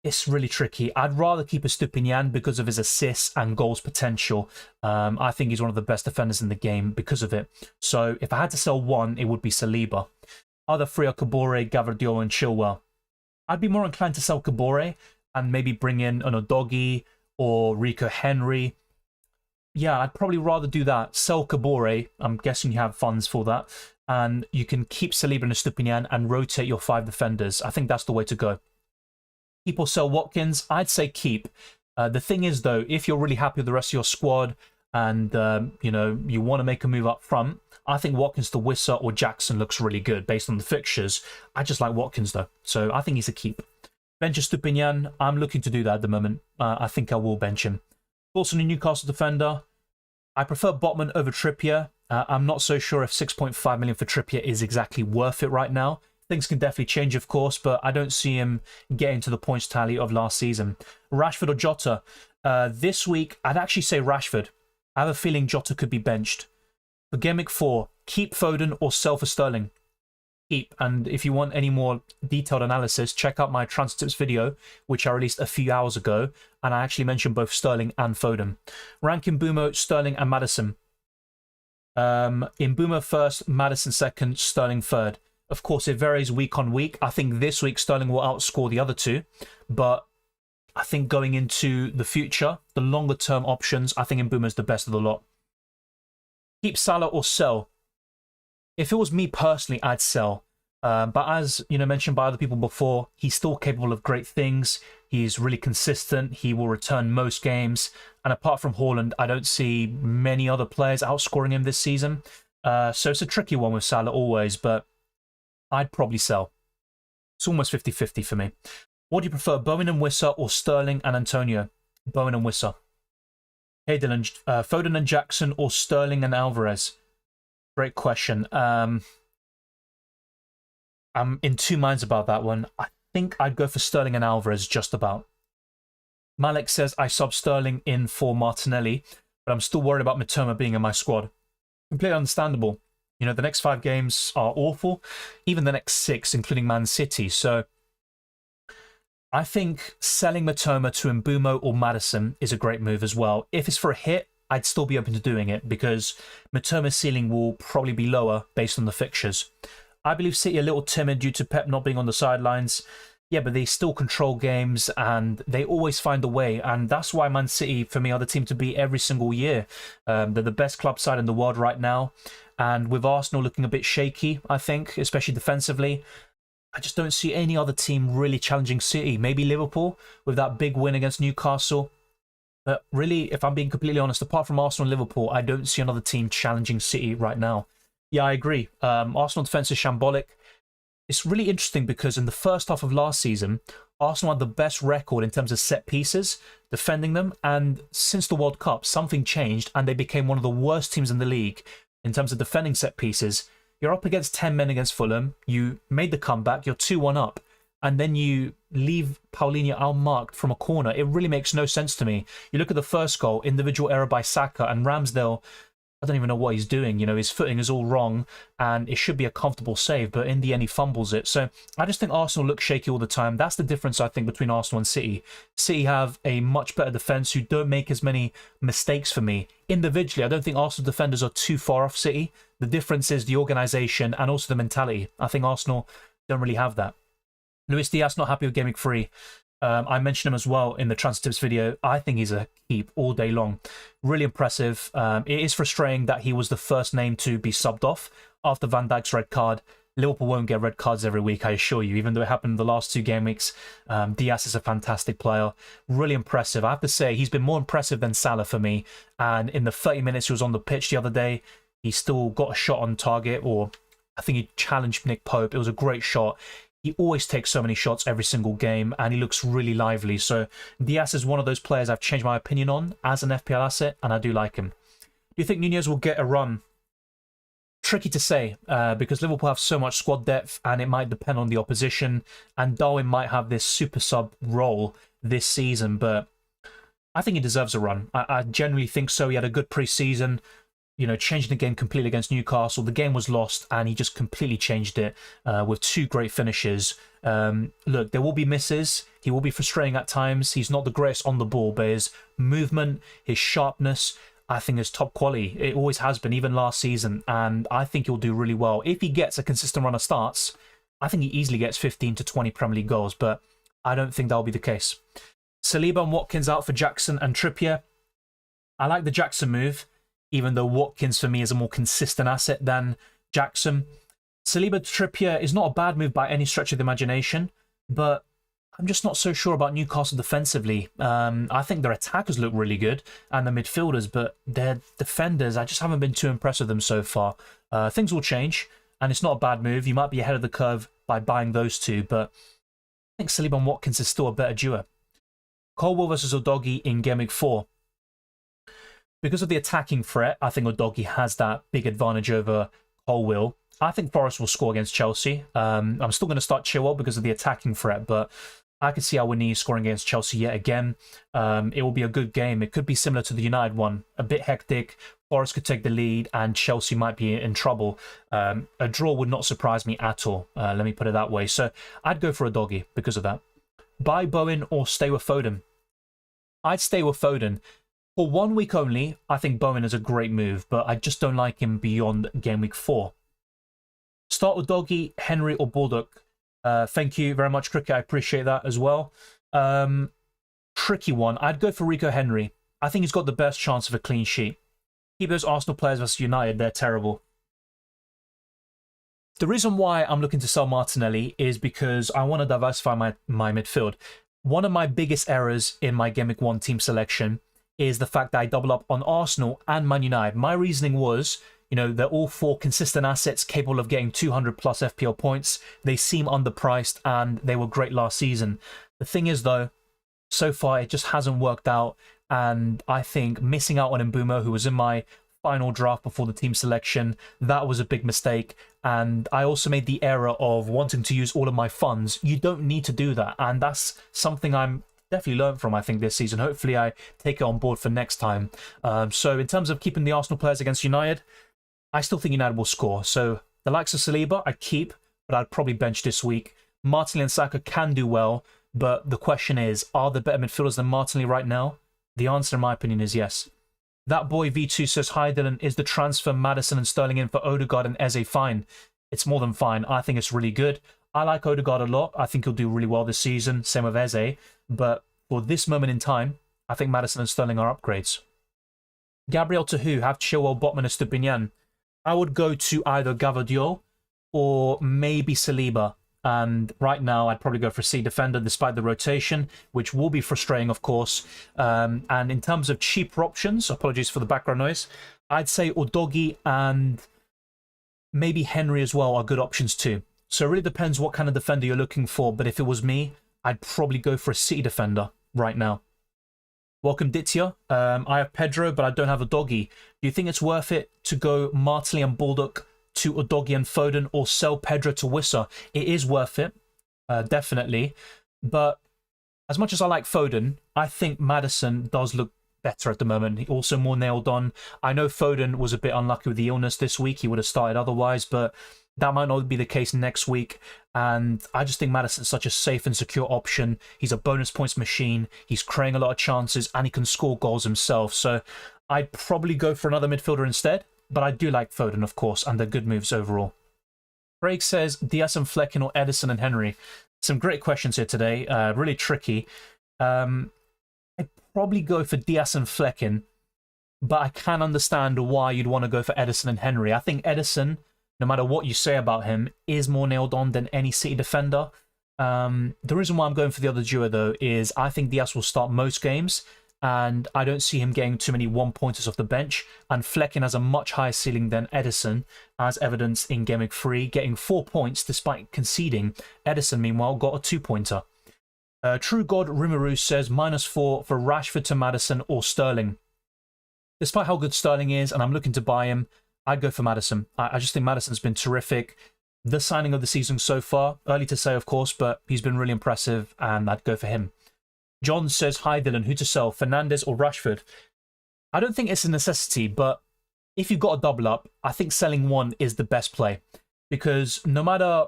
It's really tricky. I'd rather keep Estupiñán because of his assists and goals potential. I think he's one of the best defenders in the game because of it. So if I had to sell one, it would be Saliba. Other 3 are Kabore, Gvardiol and Chilwell. I'd be more inclined to sell Kabore and maybe bring in an Udogie or Rico Henry. Yeah, I'd probably rather do that. Sell Kabore. I'm guessing you have funds for that. And you can keep Saliba and Estupiñán and rotate your 5 defenders. I think that's the way to go. Keep or sell Watkins? I'd say keep. The thing is, though, if you're really happy with the rest of your squad and, you want to make a move up front, I think Watkins to Wissa or Jackson looks really good based on the fixtures. I just like Watkins, though, so I think he's a keep. Bench Estupiñán, I'm looking to do that at the moment. I think I will bench him. Also, a Newcastle defender. I prefer Botman over Trippier. I'm not so sure if 6.5 million for Trippier is exactly worth it right now. Things can definitely change, of course, but I don't see him getting to the points tally of last season. Rashford or Jota? This week, I'd actually say Rashford. I have a feeling Jota could be benched. For Game Week 4, keep Foden or sell for Sterling? Keep. And if you want any more detailed analysis, check out my transfer tips video, which I released a few hours ago, and I actually mentioned both Sterling and Foden. Rank Mbeumo, Sterling and Maddison. Mbeumo first, Maddison second, Sterling third. Of course, it varies week on week. I think this week Sterling will outscore the other 2, but I think going into the future, the longer term options, I think Mbeumo is the best of the lot. Keep Salah or sell? If it was me personally, I'd sell. But as mentioned by other people before, he's still capable of great things. He's really consistent. He will return most games. And apart from Haaland, I don't see many other players outscoring him this season. So it's a tricky one with Salah always, but I'd probably sell. It's almost 50-50 for me. What do you prefer, Bowen and Wissa or Sterling and Antonio? Bowen and Wissa. Hey Dylan, Foden and Jackson or Sterling and Alvarez? Great question. I'm in 2 minds about that one. I think I'd go for Sterling and Alvarez just about. Malek says I sub Sterling in for Martinelli, but I'm still worried about Mitoma being in my squad. Completely understandable. The next 5 games are awful. Even the next 6, including Man City. So I think selling Mitoma to Mbeumo or Maddison is a great move as well. If it's for a hit, I'd still be open to doing it because Mitoma's ceiling will probably be lower based on the fixtures. I believe City are a little timid due to Pep not being on the sidelines. Yeah, but they still control games and they always find a way. And that's why Man City, for me, are the team to beat every single year. They're the best club side in the world right now. And with Arsenal looking a bit shaky, I think, especially defensively, I just don't see any other team really challenging City. Maybe Liverpool with that big win against Newcastle. But really, if I'm being completely honest, apart from Arsenal and Liverpool, I don't see another team challenging City right now. Yeah, I agree. Arsenal defence is shambolic. It's really interesting because in the first half of last season, Arsenal had the best record in terms of set pieces, defending them. And since the World Cup, something changed and they became one of the worst teams in the league in terms of defending set pieces. You're up against 10 men against Fulham. You made the comeback. You're 2-1 up. and then you leave Paulinho unmarked from a corner. It really makes no sense to me. You look at the first goal, individual error by Saka, and Ramsdale, I don't even know what he's doing. You know, his footing is all wrong, and it should be a comfortable save, but in the end, he fumbles it. So I just think Arsenal look shaky all the time. That's the difference, I think, between Arsenal and City. City have a much better defence who don't make as many mistakes for me. Individually, I don't think Arsenal defenders are too far off City. The difference is the organisation and also the mentality. I think Arsenal don't really have that. Luis Diaz not happy with Game Week 3. I mentioned him as well in the transfer tips video. I think he's a keep all day long. Really impressive. It is frustrating that he was the first name to be subbed off after Van Dijk's red card. Liverpool won't get red cards every week, I assure you, even though it happened in the last 2 game weeks. Diaz is a fantastic player. Really impressive. I have to say, he's been more impressive than Salah for me. And in the 30 minutes he was on the pitch the other day, he still got a shot on target, or I think he challenged Nick Pope. It was a great shot. He always takes so many shots every single game, and he looks really lively. So Diaz is one of those players I've changed my opinion on as an FPL asset, and I do like him. Do you think Nunez will get a run? Tricky to say, because Liverpool have so much squad depth, and it might depend on the opposition, and Darwin might have this super sub role this season, but I think he deserves a run. I genuinely think so. He had a good pre-season. You know, changing the game completely against Newcastle. The game was lost, and he just completely changed it with 2 great finishes. Look, there will be misses. He will be frustrating at times. He's not the greatest on the ball, but his movement, his sharpness, I think is top quality. It always has been, even last season, and I think he'll do really well. If he gets a consistent run of starts, I think he easily gets 15 to 20 Premier League goals, but I don't think that'll be the case. Saliba and Watkins out for Jackson and Trippier. I like the Jackson move, even though Watkins for me is a more consistent asset than Jackson. Saliba Trippier is not a bad move by any stretch of the imagination, but I'm just not so sure about Newcastle defensively. I think their attackers look really good, and the midfielders, but their defenders, I just haven't been too impressed with them so far. Things will change, and it's not a bad move. You might be ahead of the curve by buying those 2, but I think Saliba and Watkins is still a better duo. Colwell versus Udogie in Game Week 4. Because of the attacking threat, I think Udogie has that big advantage over Colwell. I think Forest will score against Chelsea. I'm still going to start Chilwell because of the attacking threat, but I can see Awoniyi scoring against Chelsea yet again. It will be a good game. It could be similar to the United one. A bit hectic. Forest could take the lead, and Chelsea might be in trouble. A draw would not surprise me at all. Let me put it that way. So I'd go for Udogie because of that. Buy Bowen or stay with Foden? I'd stay with Foden. For 1 week only, I think Bowen is a great move, but I just don't like him beyond Game Week 4. Start Udogie, Henry, or Baldock. Thank you very much, Cricket. I appreciate that as well. Tricky one. I'd go for Rico Henry. I think he's got the best chance of a clean sheet. Keep those Arsenal players versus United. They're terrible. The reason why I'm looking to sell Martinelli is because I want to diversify my midfield. One of my biggest errors in my Game Week 1 team selection is the fact that I double up on Arsenal and Man United. My reasoning was, you know, they're all 4 consistent assets capable of getting 200 plus FPL points. They seem underpriced, and they were great last season. The thing is, though, so far it just hasn't worked out, and I think missing out on Mbeumo, who was in my final draft before the team selection, that was a big mistake. And I also made the error of wanting to use all of my funds. You don't need to do that, and that's something I'm definitely learned from, I think, this season. Hopefully I take it on board for next time. So in terms of keeping the Arsenal players against United, I still think United will score. So the likes of Saliba I'd keep, but I'd probably bench this week. Martinelli and Saka can do well, but the question is, are there better midfielders than Martinelli right now? The answer, in my opinion, is yes. That boy V2 says, hi Dylan, is the transfer Maddison and Sterling in for Odegaard and Eze fine? It's more than fine. I think it's really good. I like Odegaard a lot. I think he'll do really well this season. Same with Eze. But for this moment in time, I think Maddison and Sterling are upgrades. Gabriel to who? Have Chilwell, Botman, and Stupinian. I would go to either Gavadio or maybe Saliba. And right now, I'd probably go for C defender despite the rotation, which will be frustrating, of course. And in terms of cheaper options, apologies for the background noise, I'd say Udogie and maybe Henry as well are good options too. So it really depends what kind of defender you're looking for. But if it was me, I'd probably go for a City defender right now. Welcome, Ditya. I have Pedro, but I don't have Udogie. Do you think it's worth it to go Martinelli and Baldock to Udogie and Foden, or sell Pedro to Wissa? It is worth it. definitely. But as much as I like Foden, I think Maddison does look better at the moment. He also more nailed on. I know Foden was a bit unlucky with the illness this week. He would have started otherwise, but that might not be the case next week. And I just think Maddison's such a safe and secure option. He's a bonus points machine. He's creating a lot of chances and he can score goals himself. So I'd probably go for another midfielder instead. But I do like Foden, of course, and they're good moves overall. Craig says Diaz and Flecken or Edison and Henry. Some great questions here today. Really tricky. I'd probably go for Diaz and Flecken, but I can understand why you'd want to go for Edison and Henry. I think Edison, no matter what you say about him, is more nailed on than any City defender. The reason why I'm going for the other duo, though, is I think Diaz will start most games, and I don't see him getting too many one-pointers off the bench. And Flecken has a much higher ceiling than Edison, as evidenced in Game Week 3, getting 4 points despite conceding. Edison, meanwhile, got a 2-pointer. True God Rimuru says -4 for Rashford to Maddison or Sterling. Despite how good Sterling is, and I'm looking to buy him, I'd go for Maddison. I just think Maddison's been terrific. The signing of the season so far, early to say, of course, but he's been really impressive, and I'd go for him. John says, hi Dylan, who to sell, Fernandes or Rashford? I don't think it's a necessity, but if you've got a double up, I think selling one is the best play. Because no matter,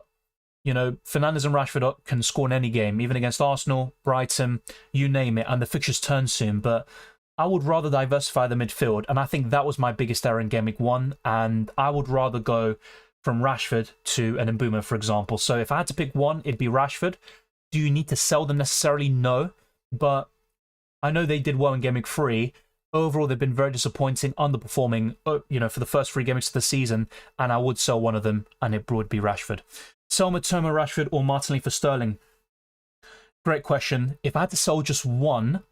Fernandes and Rashford can score in any game, even against Arsenal, Brighton, you name it, and the fixtures turn soon. But I would rather diversify the midfield, and I think that was my biggest error in Game Week 1, and I would rather go from Rashford to an Mbeumo, for example. So if I had to pick one, it'd be Rashford. Do you need to sell them necessarily? No. But I know they did well in Game Week 3. Overall, they've been very disappointing, underperforming, for the first 3 games of the season, and I would sell one of them, and it would be Rashford. Sell Mitoma, Rashford, or Martinelli for Sterling? Great question. If I had to sell just one,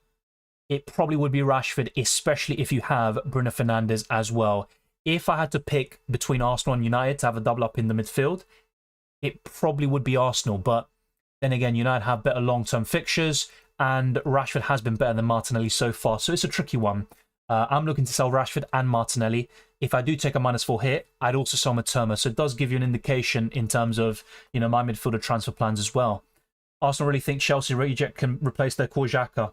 it probably would be Rashford, especially if you have Bruno Fernandes as well. If I had to pick between Arsenal and United to have a double up in the midfield, it probably would be Arsenal, but then again, United have better long-term fixtures, and Rashford has been better than Martinelli so far, so it's a tricky one. I'm looking to sell Rashford and Martinelli. If I do take a -4 hit, I'd also sell Mitoma, so it does give you an indication in terms of, my midfielder transfer plans as well. Arsenal really think Chelsea reject can replace their core Xhaka.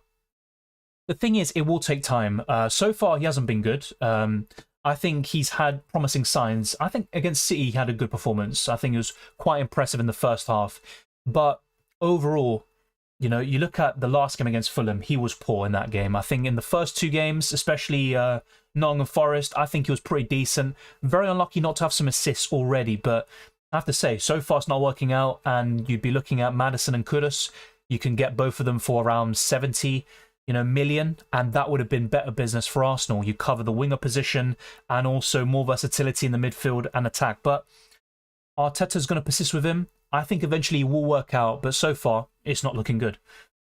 The thing is, it will take time. So far, he hasn't been good. I think he's had promising signs. I think against City, he had a good performance. I think it was quite impressive in the first half. But overall, you look at the last game against Fulham, he was poor in that game. I think in the first 2 games, especially Nottingham Forest, I think he was pretty decent. Very unlucky not to have some assists already, but I have to say, so far it's not working out, and you'd be looking at Maddison and Kudus. You can get both of them for around 70 million, and that would have been better business for Arsenal. You cover the winger position and also more versatility in the midfield and attack. But Arteta's going to persist with him. I think eventually he will work out, but so far it's not looking good.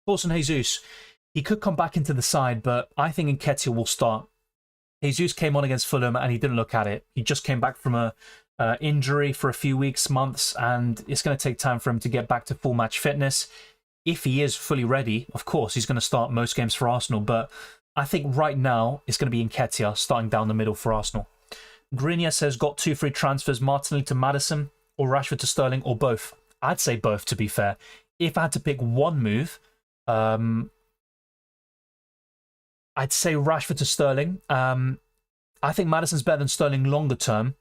Thoughts on Jesus? He could come back into the side, but I think Nketiah will start. Jesus came on against Fulham and he didn't look at it. He just came back from a injury for a few weeks, months, and it's going to take time for him to get back to full match fitness. If he is fully ready, of course, he's going to start most games for Arsenal, but I think right now it's going to be Nketiah starting down the middle for Arsenal. Grinia says, got 2 free transfers, Martinelli to Maddison, or Rashford to Sterling, or both. I'd say both, to be fair. If I had to pick one move, I'd say Rashford to Sterling. I think Maddison's better than Sterling longer term,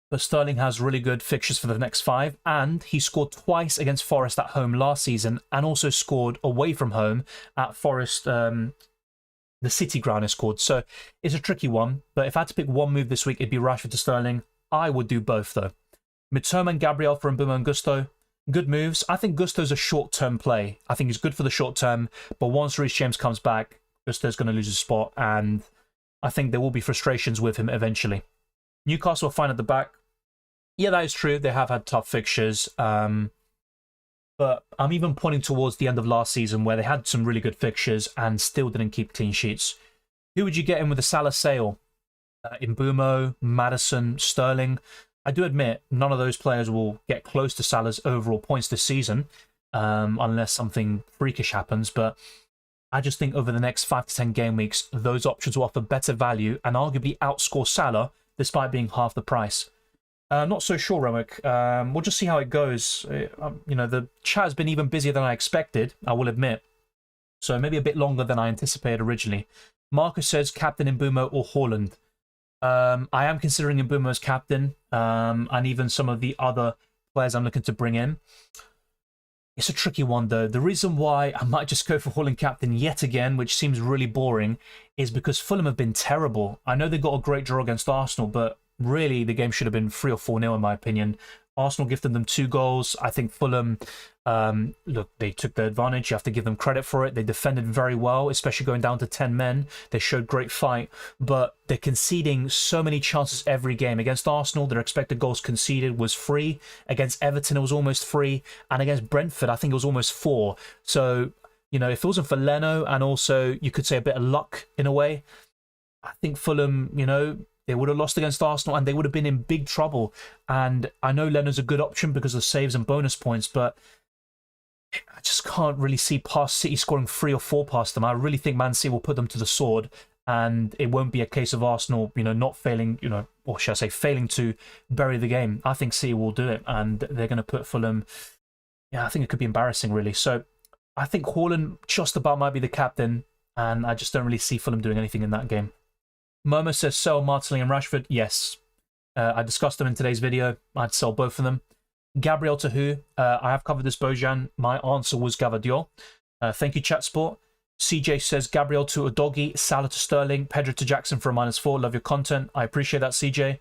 but Sterling has really good fixtures for the next 5, and he scored twice against Forest at home last season, and also scored away from home at Forest, the City ground is scored. So it's a tricky one, but if I had to pick one move this week, it'd be Rashford to Sterling. I would do both, though. Mitoma and Gabriel for Mbeumo and Gusto. Good moves. I think Gusto's a short-term play. I think he's good for the short term, but once Reece James comes back, Gusto's going to lose his spot, and I think there will be frustrations with him eventually. Newcastle are fine at the back. Yeah, that is true. They have had tough fixtures, but I'm even pointing towards the end of last season where they had some really good fixtures and still didn't keep clean sheets. Who would you get in with a Salah sale? Mbeumo, Maddison, Sterling. I do admit none of those players will get close to Salah's overall points this season, unless something freakish happens, but I just think over the next 5 to 10 game weeks, those options will offer better value and arguably outscore Salah despite being half the price. Not so sure, Romick. We'll just see how it goes. You know, the chat has been even busier than I expected, I will admit. So maybe a bit longer than I anticipated originally. Marcus says captain Mbeumo or Haaland. I am considering Mbeumo as captain, and even some of the other players I'm looking to bring in. It's a tricky one, though. The reason why I might just go for Haaland captain yet again, which seems really boring, is because Fulham have been terrible. I know they got a great draw against Arsenal, but really the game should have been 3 or 4-0 in my opinion. Arsenal gifted them 2 goals. I think Fulham, look, they took the advantage. You have to give them credit for it. They defended very well, especially going down to 10 men. They showed great fight, but they're conceding so many chances every game. Against Arsenal, their expected goals conceded was 3. Against Everton, it was almost 3. And against Brentford, I think it was almost 4. So, you know, if it wasn't for Leno and also you could say a bit of luck in a way, I think Fulham, you know, they would have lost against Arsenal and they would have been in big trouble. And I know Leno's a good option because of saves and bonus points, but I just can't really see past City scoring 3 or 4 past them. I really think Man City will put them to the sword, and it won't be a case of Arsenal, you know, not failing, you know, or shall I say, failing to bury the game. I think City will do it, and they're going to put Fulham. Yeah, I think it could be embarrassing, really. So I think Haaland just about might be the captain, and I just don't really see Fulham doing anything in that game. Momo says sell Martinelli and Rashford. Yes, I discussed them in today's video. I'd sell both of them. Gabriel to who? I have covered this, Bojan. My answer was Gavadio. Thank you, Chatsport. CJ says Gabriel to Udogie, Salah to Sterling, Pedro to Jackson for a -4. Love your content. I appreciate that, CJ.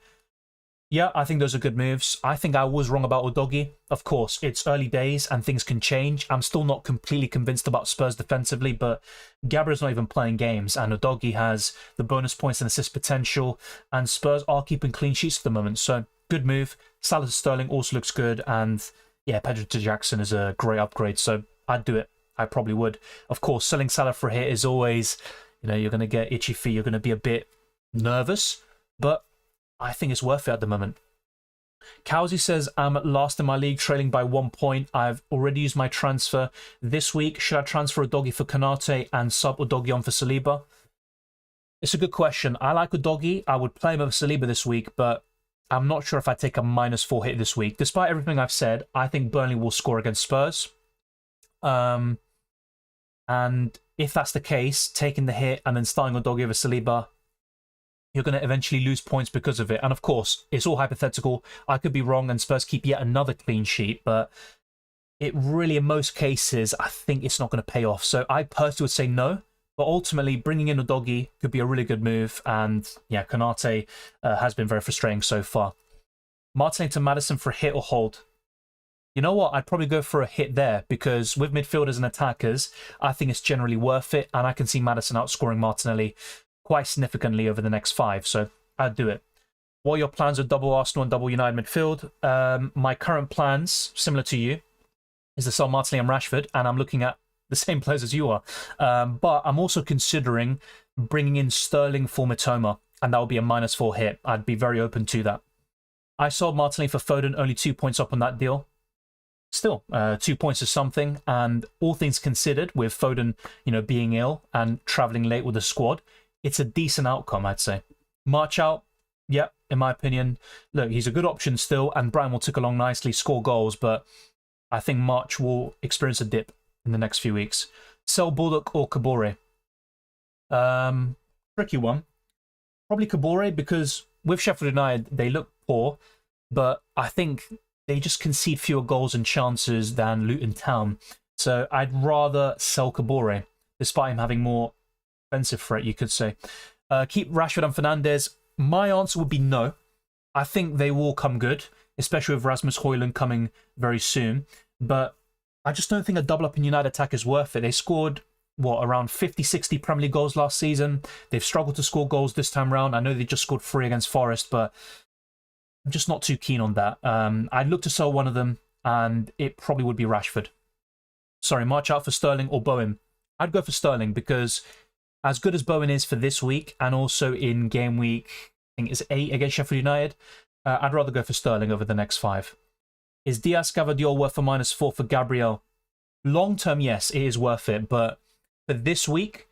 Yeah, I think those are good moves. I think I was wrong about Udogie. Of course, it's early days and things can change. I'm still not completely convinced about Spurs defensively, but Gabriel's not even playing games, and Udogie has the bonus points and assist potential, and Spurs are keeping clean sheets at the moment, so good move. Salah to Sterling also looks good, and yeah, Pedro to Jackson is a great upgrade, so I'd do it. I probably would. Of course, selling Salah for a hit is always, you know, you're going to get itchy feet, you're going to be a bit nervous, but I think it's worth it at the moment. Cowsey says, I'm last in my league, trailing by 1 point. I've already used my transfer this week. Should I transfer Udogie for Konate and sub Udogie on for Saliba? It's a good question. I like Udogie. I would play him over Saliba this week, but I'm not sure if I'd take a -4 hit this week. Despite everything I've said, I think Burnley will score against Spurs. And if that's the case, taking the hit and then starting Udogie over Saliba, you're going to eventually lose points because of it. And of course, it's all hypothetical. I could be wrong and Spurs keep yet another clean sheet, but it really, in most cases, I think it's not going to pay off. So I personally would say no, but ultimately bringing in Udogie could be a really good move. And yeah, Konate has been very frustrating so far. Martinelli to Maddison for a hit or hold. You know what? I'd probably go for a hit there because with midfielders and attackers, I think it's generally worth it. And I can see Maddison outscoring Martinelli quite significantly over the next 5, so I'd do it. What are your plans with double Arsenal and double United midfield? My current plans, similar to you, is to sell Martinelli and Rashford, and I'm looking at the same players as you are. But I'm also considering bringing in Sterling for Mitoma, and that would be a -4 hit. I'd be very open to that. I sold Martinelli for Foden, only 2 points up on that deal. Still, 2 points is something, and all things considered, with Foden, you know, being ill and travelling late with the squad, it's a decent outcome, I'd say. March out, yeah, in my opinion. Look, he's a good option still, and Brighton will tick along nicely, score goals, but I think March will experience a dip in the next few weeks. Sell Bullock or Kabore? Tricky one. Probably Kabore, because with Sheffield United, they look poor, but I think they just concede fewer goals and chances than Luton Town. So I'd rather sell Kabore, despite him having more offensive threat, you could say. Keep Rashford and Fernandes. My answer would be no. I think they will come good, especially with Rasmus Højlund coming very soon. But I just don't think a double up in United attack is worth it. They scored, what, around 50, 60 Premier League goals last season. They've struggled to score goals this time round. I know they just scored 3 against Forest, but I'm just not too keen on that. I'd look to sell one of them, and it probably would be Rashford. Sorry, march out for Sterling or Bowen. I'd go for Sterling because as good as Bowen is for this week, and also in game week, I think it's 8 against Sheffield United, I'd rather go for Sterling over the next 5. Is Diaz Gavadio worth a -4 for Gabriel? Long term, yes, it is worth it, but for this week,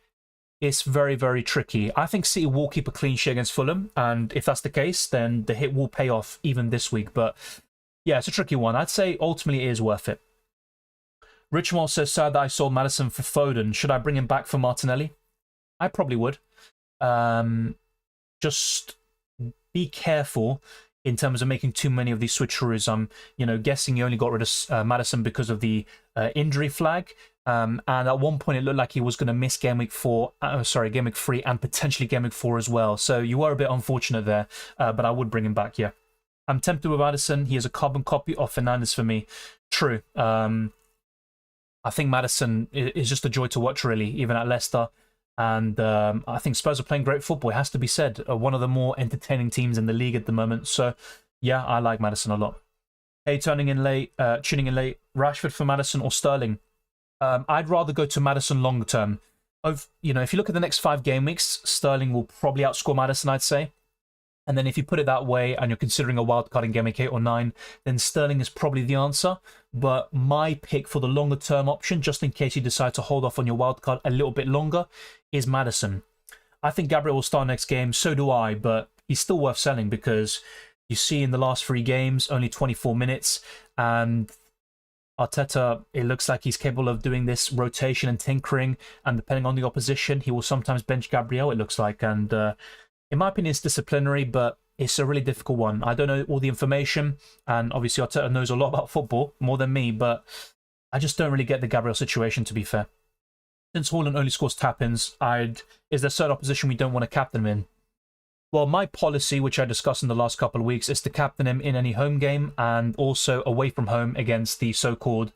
it's very, very tricky. I think City will keep a clean sheet against Fulham, and if that's the case, then the hit will pay off even this week. But yeah, it's a tricky one. I'd say ultimately it is worth it. Richmond says, sad that I sold Maddison for Foden. Should I bring him back for Martinelli? I probably would. Just be careful in terms of making too many of these switcheroos. I'm, guessing you only got rid of Maddison because of the injury flag. And at one point, it looked like he was going to miss Game Week 3 and potentially Game Week 4 as well. So you were a bit unfortunate there, but I would bring him back, yeah. I'm tempted with Maddison. He is a carbon copy of Fernandes for me. True. I think Maddison is just a joy to watch, really, even at Leicester. And I think Spurs are playing great football, it has to be said. One of the more entertaining teams in the league at the moment. So, yeah, I like Maddison a lot. Hey, tuning in late. Rashford for Maddison or Sterling? I'd rather go to Maddison long term. If you look at the next 5 game weeks, Sterling will probably outscore Maddison, I'd say. And then if you put it that way and you're considering a wildcard in game week 8 or 9, then Sterling is probably the answer. But my pick for the longer term option, just in case you decide to hold off on your wildcard a little bit longer, is Maddison. I think Gabriel will start next game, so do I, but he's still worth selling because you see in the last 3 games, only 24 minutes, and Arteta, it looks like he's capable of doing this rotation and tinkering, and depending on the opposition, he will sometimes bench Gabriel, it looks like. And in my opinion, it's disciplinary, but it's a really difficult one. I don't know all the information, and obviously Arteta knows a lot about football, more than me, but I just don't really get the Gabriel situation, to be fair. Since Haaland only scores tap-ins, is there a certain opposition we don't want to captain him in? Well, my policy, which I discussed in the last couple of weeks, is to captain him in any home game and also away from home against the so-called,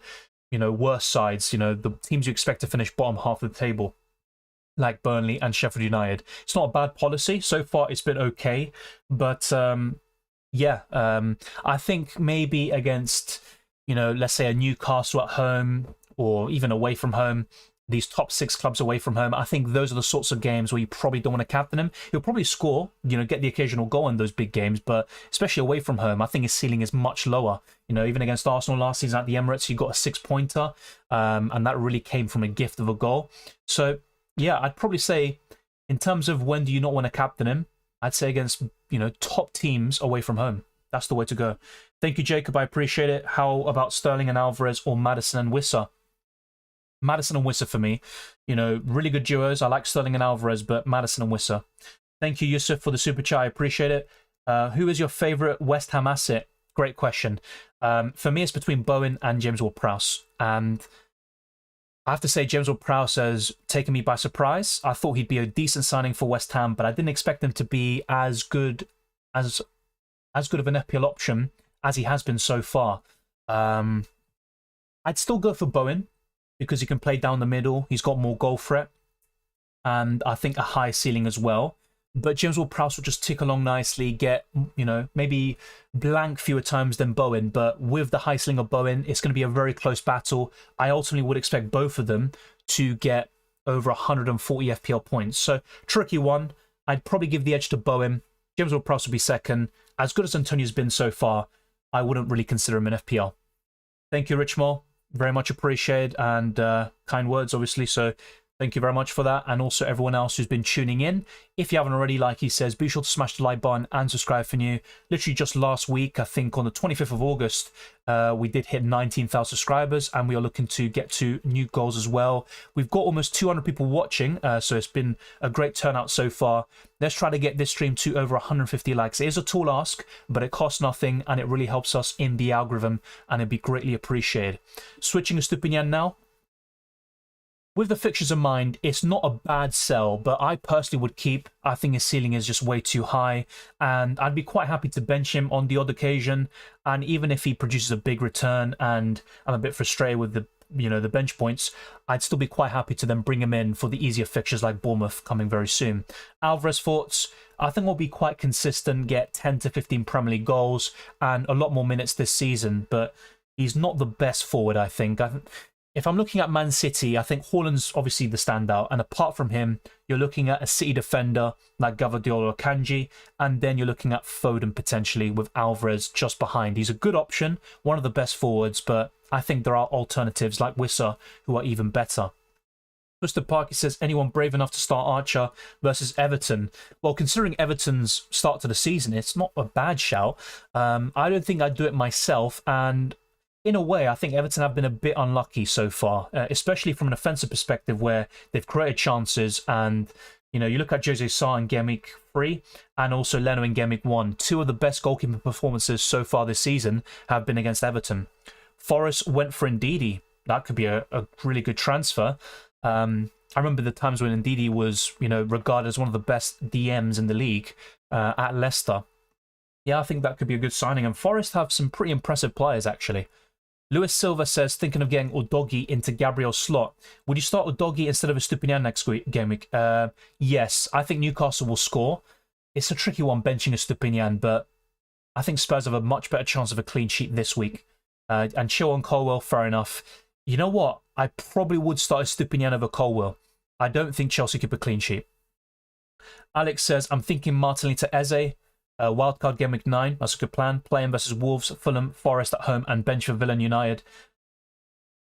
worst sides, the teams you expect to finish bottom half of the table, like Burnley and Sheffield United. It's not a bad policy. So far, it's been okay. But, I think maybe against, let's say a Newcastle at home or even away from home, these top 6 clubs away from home, I think those are the sorts of games where you probably don't want to captain him. He'll probably score, get the occasional goal in those big games, but especially away from home, I think his ceiling is much lower. Even against Arsenal last season at the Emirates, he got a 6-pointer, and that really came from a gift of a goal. So, yeah, I'd probably say, in terms of when do you not want to captain him, I'd say against, top teams away from home. That's the way to go. Thank you, Jacob. I appreciate it. How about Sterling and Alvarez or Maddison and Wissa? Maddison and Wissa for me. Really good duos. I like Sterling and Alvarez, but Maddison and Wissa. Thank you, Yusuf, for the super chat. I appreciate it. Who is your favourite West Ham asset? Great question. For me, it's between Bowen and James Ward-Prowse. And I have to say, James Ward-Prowse has taken me by surprise. I thought he'd be a decent signing for West Ham, but I didn't expect him to be as good of an FPL option as he has been so far. I'd still go for Bowen, because he can play down the middle. He's got more goal threat, and I think a high ceiling as well. But James Ward-Prowse will just tick along nicely, get, maybe blank fewer times than Bowen, but with the high ceiling of Bowen, it's going to be a very close battle. I ultimately would expect both of them to get over 140 FPL points. So, tricky one. I'd probably give the edge to Bowen. James Ward-Prowse will be second. As good as Antonio's been so far, I wouldn't really consider him an FPL. Thank you, Richmore. Very much appreciated, and kind words, obviously. So thank you very much for that, and also everyone else who's been tuning in. If you haven't already, like he says, be sure to smash the like button and subscribe for new. Literally just last week, I think on the 25th of August, we did hit 19,000 subscribers, and we are looking to get to new goals as well. We've got almost 200 people watching, so it's been a great turnout so far. Let's try to get this stream to over 150 likes. It is a tall ask, but it costs nothing, and it really helps us in the algorithm, and it'd be greatly appreciated. Switching to Stupinian now. With the fixtures in mind, it's not a bad sell, but I personally would keep. I think his ceiling is just way too high, and I'd be quite happy to bench him on the odd occasion. And even if he produces a big return and I'm a bit frustrated with the bench points, I'd still be quite happy to then bring him in for the easier fixtures like Bournemouth coming very soon. Alvarez thoughts, I think will be quite consistent, get 10 to 15 Premier League goals and a lot more minutes this season, but he's not the best forward, I think. If I'm looking at Man City, I think Haaland's obviously the standout. And apart from him, you're looking at a City defender like Gvardiol or Kanji. And then you're looking at Foden potentially with Alvarez just behind. He's a good option, one of the best forwards. But I think there are alternatives like Wissa who are even better. Mr. Parky says, anyone brave enough to start Archer versus Everton? Well, considering Everton's start to the season, it's not a bad shout. I don't think I'd do it myself, and in a way, I think Everton have been a bit unlucky so far, especially from an offensive perspective where they've created chances. And, you know, you look at Jose Sarr in Game Week 3 and also Leno in Game Week 1. Two of the best goalkeeper performances so far this season have been against Everton. Forest went for Ndidi. That could be a really good transfer. I remember the times when Ndidi was, you know, regarded as one of the best DMs in the league at Leicester. Yeah, I think that could be a good signing. And Forest have some pretty impressive players, actually. Lewis Silva says, thinking of getting Udogie into Gabriel's slot. Would you start Udogie instead of Estupinian next game week? Yes, I think Newcastle will score. It's a tricky one benching Estupinian, but I think Spurs have a much better chance of a clean sheet this week. And Chilwell Colwell, fair enough. You know what? I probably would start Estupinian over Colwell. I don't think Chelsea keep a clean sheet. Alex says, I'm thinking Martinelli to Eze. Wildcard Game Week 9, that's a good plan. Play him versus Wolves, Fulham, Forest at home, and bench for Villa and United.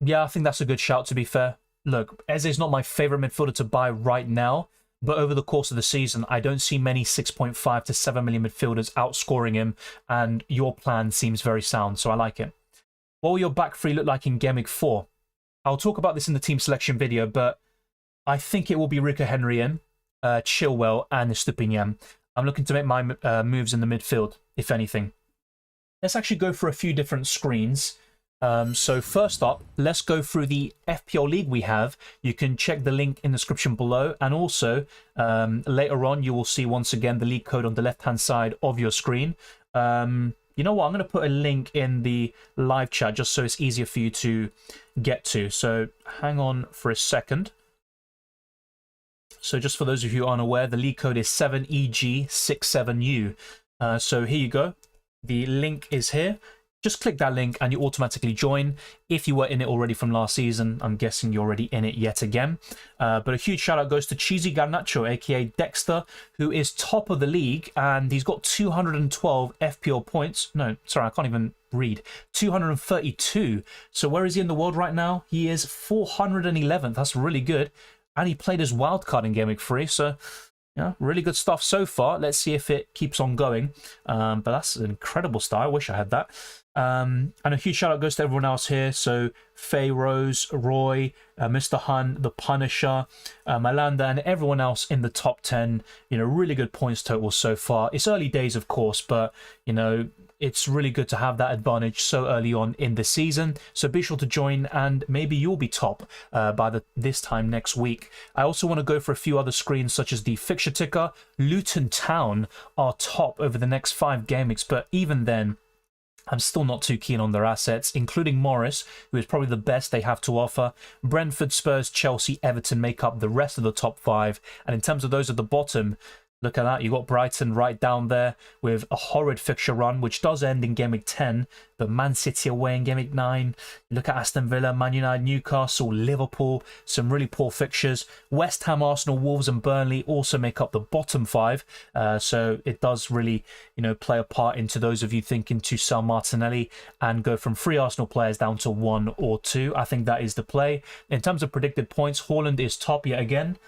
Yeah, I think that's a good shout, to be fair. Look, Eze is not my favourite midfielder to buy right now, but over the course of the season, I don't see many 6.5 to 7 million midfielders outscoring him, and your plan seems very sound, so I like it. What will your back three look like in Game Week 4? I'll talk about this in the team selection video, but I think it will be Rico Henry in, Chilwell, and Estupinian. I'm looking to make my moves in the midfield, if anything. Let's actually go for a few different screens. So first up, let's go through the FPL League we have. You can check the link in the description below. And also, later on, you will see once again the league code on the left-hand side of your screen. You know what? I'm going to put a link in the live chat just so it's easier for you to get to. So hang on for a second. So just for those of you unaware, the league code is 7EG67U. So here you go. The link is here. Just click that link and you automatically join. If you were in it already from last season, I'm guessing you're already in it yet again. But a huge shout out goes to Cheesy Garnacho, aka Dexter, who is top of the league, and he's got 212 FPL points. No, sorry, I can't even read. 232. So where is he in the world right now? He is 411th. That's really good. And he played his wildcard in Game Week 3, so yeah, really good stuff so far. Let's see if it keeps on going. But that's an incredible start. I wish I had that. And a huge shout out goes to everyone else here. So Faye Rose, Roy, Mr. Hun, The Punisher, Malanda, and everyone else in the top 10. You know, really good points total so far. It's early days, of course, but you know, it's really good to have that advantage so early on in the season. So be sure to join and maybe you'll be top by this time next week. I also want to go for a few other screens such as the fixture ticker. Luton Town are top over the next 5 game weeks, but even then, I'm still not too keen on their assets, including Morris, who is probably the best they have to offer. Brentford, Spurs, Chelsea, Everton make up the rest of the top 5. And in terms of those at the bottom, look at that. You got Brighton right down there with a horrid fixture run, which does end in Game Week 10. But Man City away in Game Week 9. Look at Aston Villa, Man United, Newcastle, Liverpool. Some really poor fixtures. West Ham, Arsenal, Wolves and Burnley also make up the bottom 5. So it does really, you know, play a part into those of you thinking to sell Martinelli and go from 3 Arsenal players down to 1 or 2. I think that is the play. In terms of predicted points, Haaland is top yet again.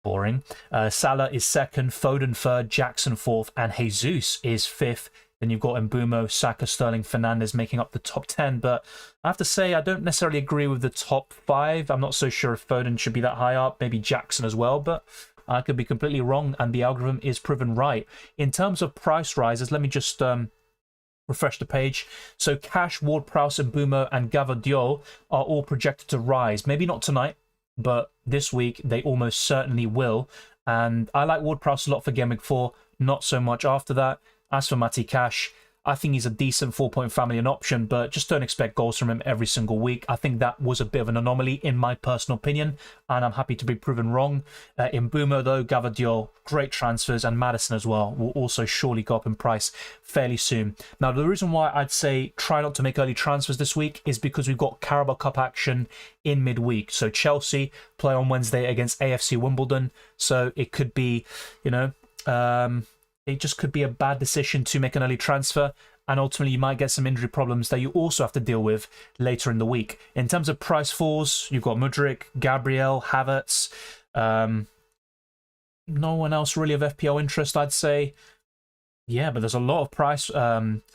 Boring. Salah is 2nd, Foden 3rd, Jackson 4th, and Jesus is 5th. Then you've got Mbumo, Saka, Sterling, Fernandes making up the top 10. But I have to say, I don't necessarily agree with the top 5. I'm not so sure if Foden should be that high up. Maybe Jackson as well, but I could be completely wrong, and the algorithm is proven right. In terms of price rises, let me just refresh the page. So Cash, Ward-Prowse, Mbumo, and Gvardiol are all projected to rise. Maybe not tonight, but this week they almost certainly will. And I like Ward-Prowse a lot for Game Week 4, not so much after that. As for Matty Cash, I think he's a decent 4.5 million option, but just don't expect goals from him every single week. I think that was a bit of an anomaly in my personal opinion, and I'm happy to be proven wrong. In Mbumo though, Gvardiol, great transfers, and Maddison as well will also surely go up in price fairly soon. Now, the reason why I'd say try not to make early transfers this week is because we've got Carabao Cup action in midweek. So Chelsea play on Wednesday against AFC Wimbledon, so it could be, you know, it just could be a bad decision to make an early transfer. and ultimately you might get some injury problems that you also have to deal with later in the week. In terms of price falls, you've got Mudryk, Gabriel, Havertz, no one else really of FPL interest, I'd say. Yeah, but there's a lot of price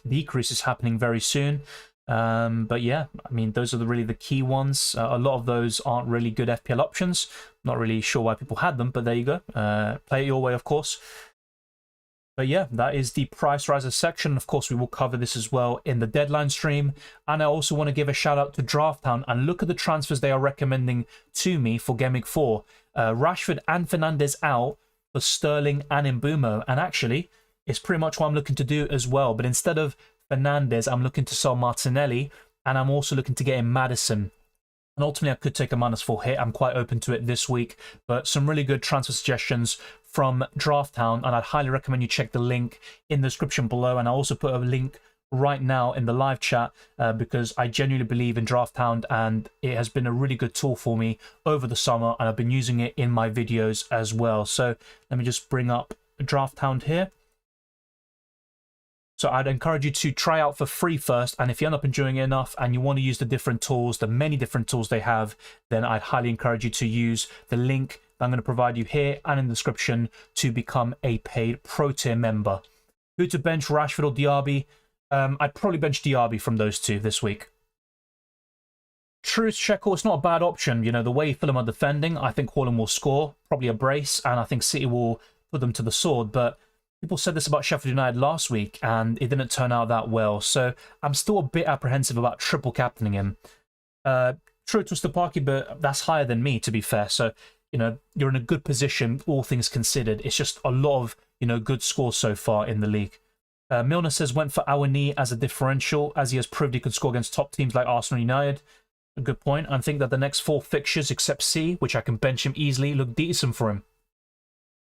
decreases happening very soon. But yeah, I mean, those are really the key ones. A lot of those aren't really good FPL options. Not really sure why people had them, but there you go. Play it your way, of course. But yeah, that is the price riser section. Of course, we will cover this as well in the deadline stream. And I also want to give a shout out to Drafttown and look at the transfers they are recommending to me for Gameweek 4. Rashford and Fernandes out for Sterling and Mbeumo. And actually, it's pretty much what I'm looking to do as well. But instead of Fernandes, I'm looking to sell Martinelli, and I'm also looking to get in Maddison. And ultimately, I could take a -4 hit. I'm quite open to it this week. But some really good transfer suggestions from Drafttown, and I'd highly recommend you check the link in the description below. And I also put a link right now in the live chat because I genuinely believe in Drafttown, and it has been a really good tool for me over the summer, and I've been using it in my videos as well. So let me just bring up Drafttown here. So I'd encourage you to try out for free first, and if you end up enjoying it enough and you want to use the different tools, the many different tools they have, then I'd highly encourage you to use the link that I'm going to provide you here and in the description to become a paid Pro Tier member. Who to bench, Rashford or Diaby? I'd probably bench Diaby from those two this week. Truth Checker, it's not a bad option. You know, the way Fulham are defending, I think Haaland will score, probably a brace, and I think City will put them to the sword, but people said this about Sheffield United last week, and it didn't turn out that well. So I'm still a bit apprehensive about triple captaining him. True, it was Topaki, but that's higher than me, to be fair. So, you know, you're in a good position, all things considered. It's just a lot of, you know, good scores so far in the league. Milner says, went for Awani as a differential, as he has proved he could score against top teams like Arsenal and United. A good point. I think that the next 4 fixtures, except C, which I can bench him easily, look decent for him.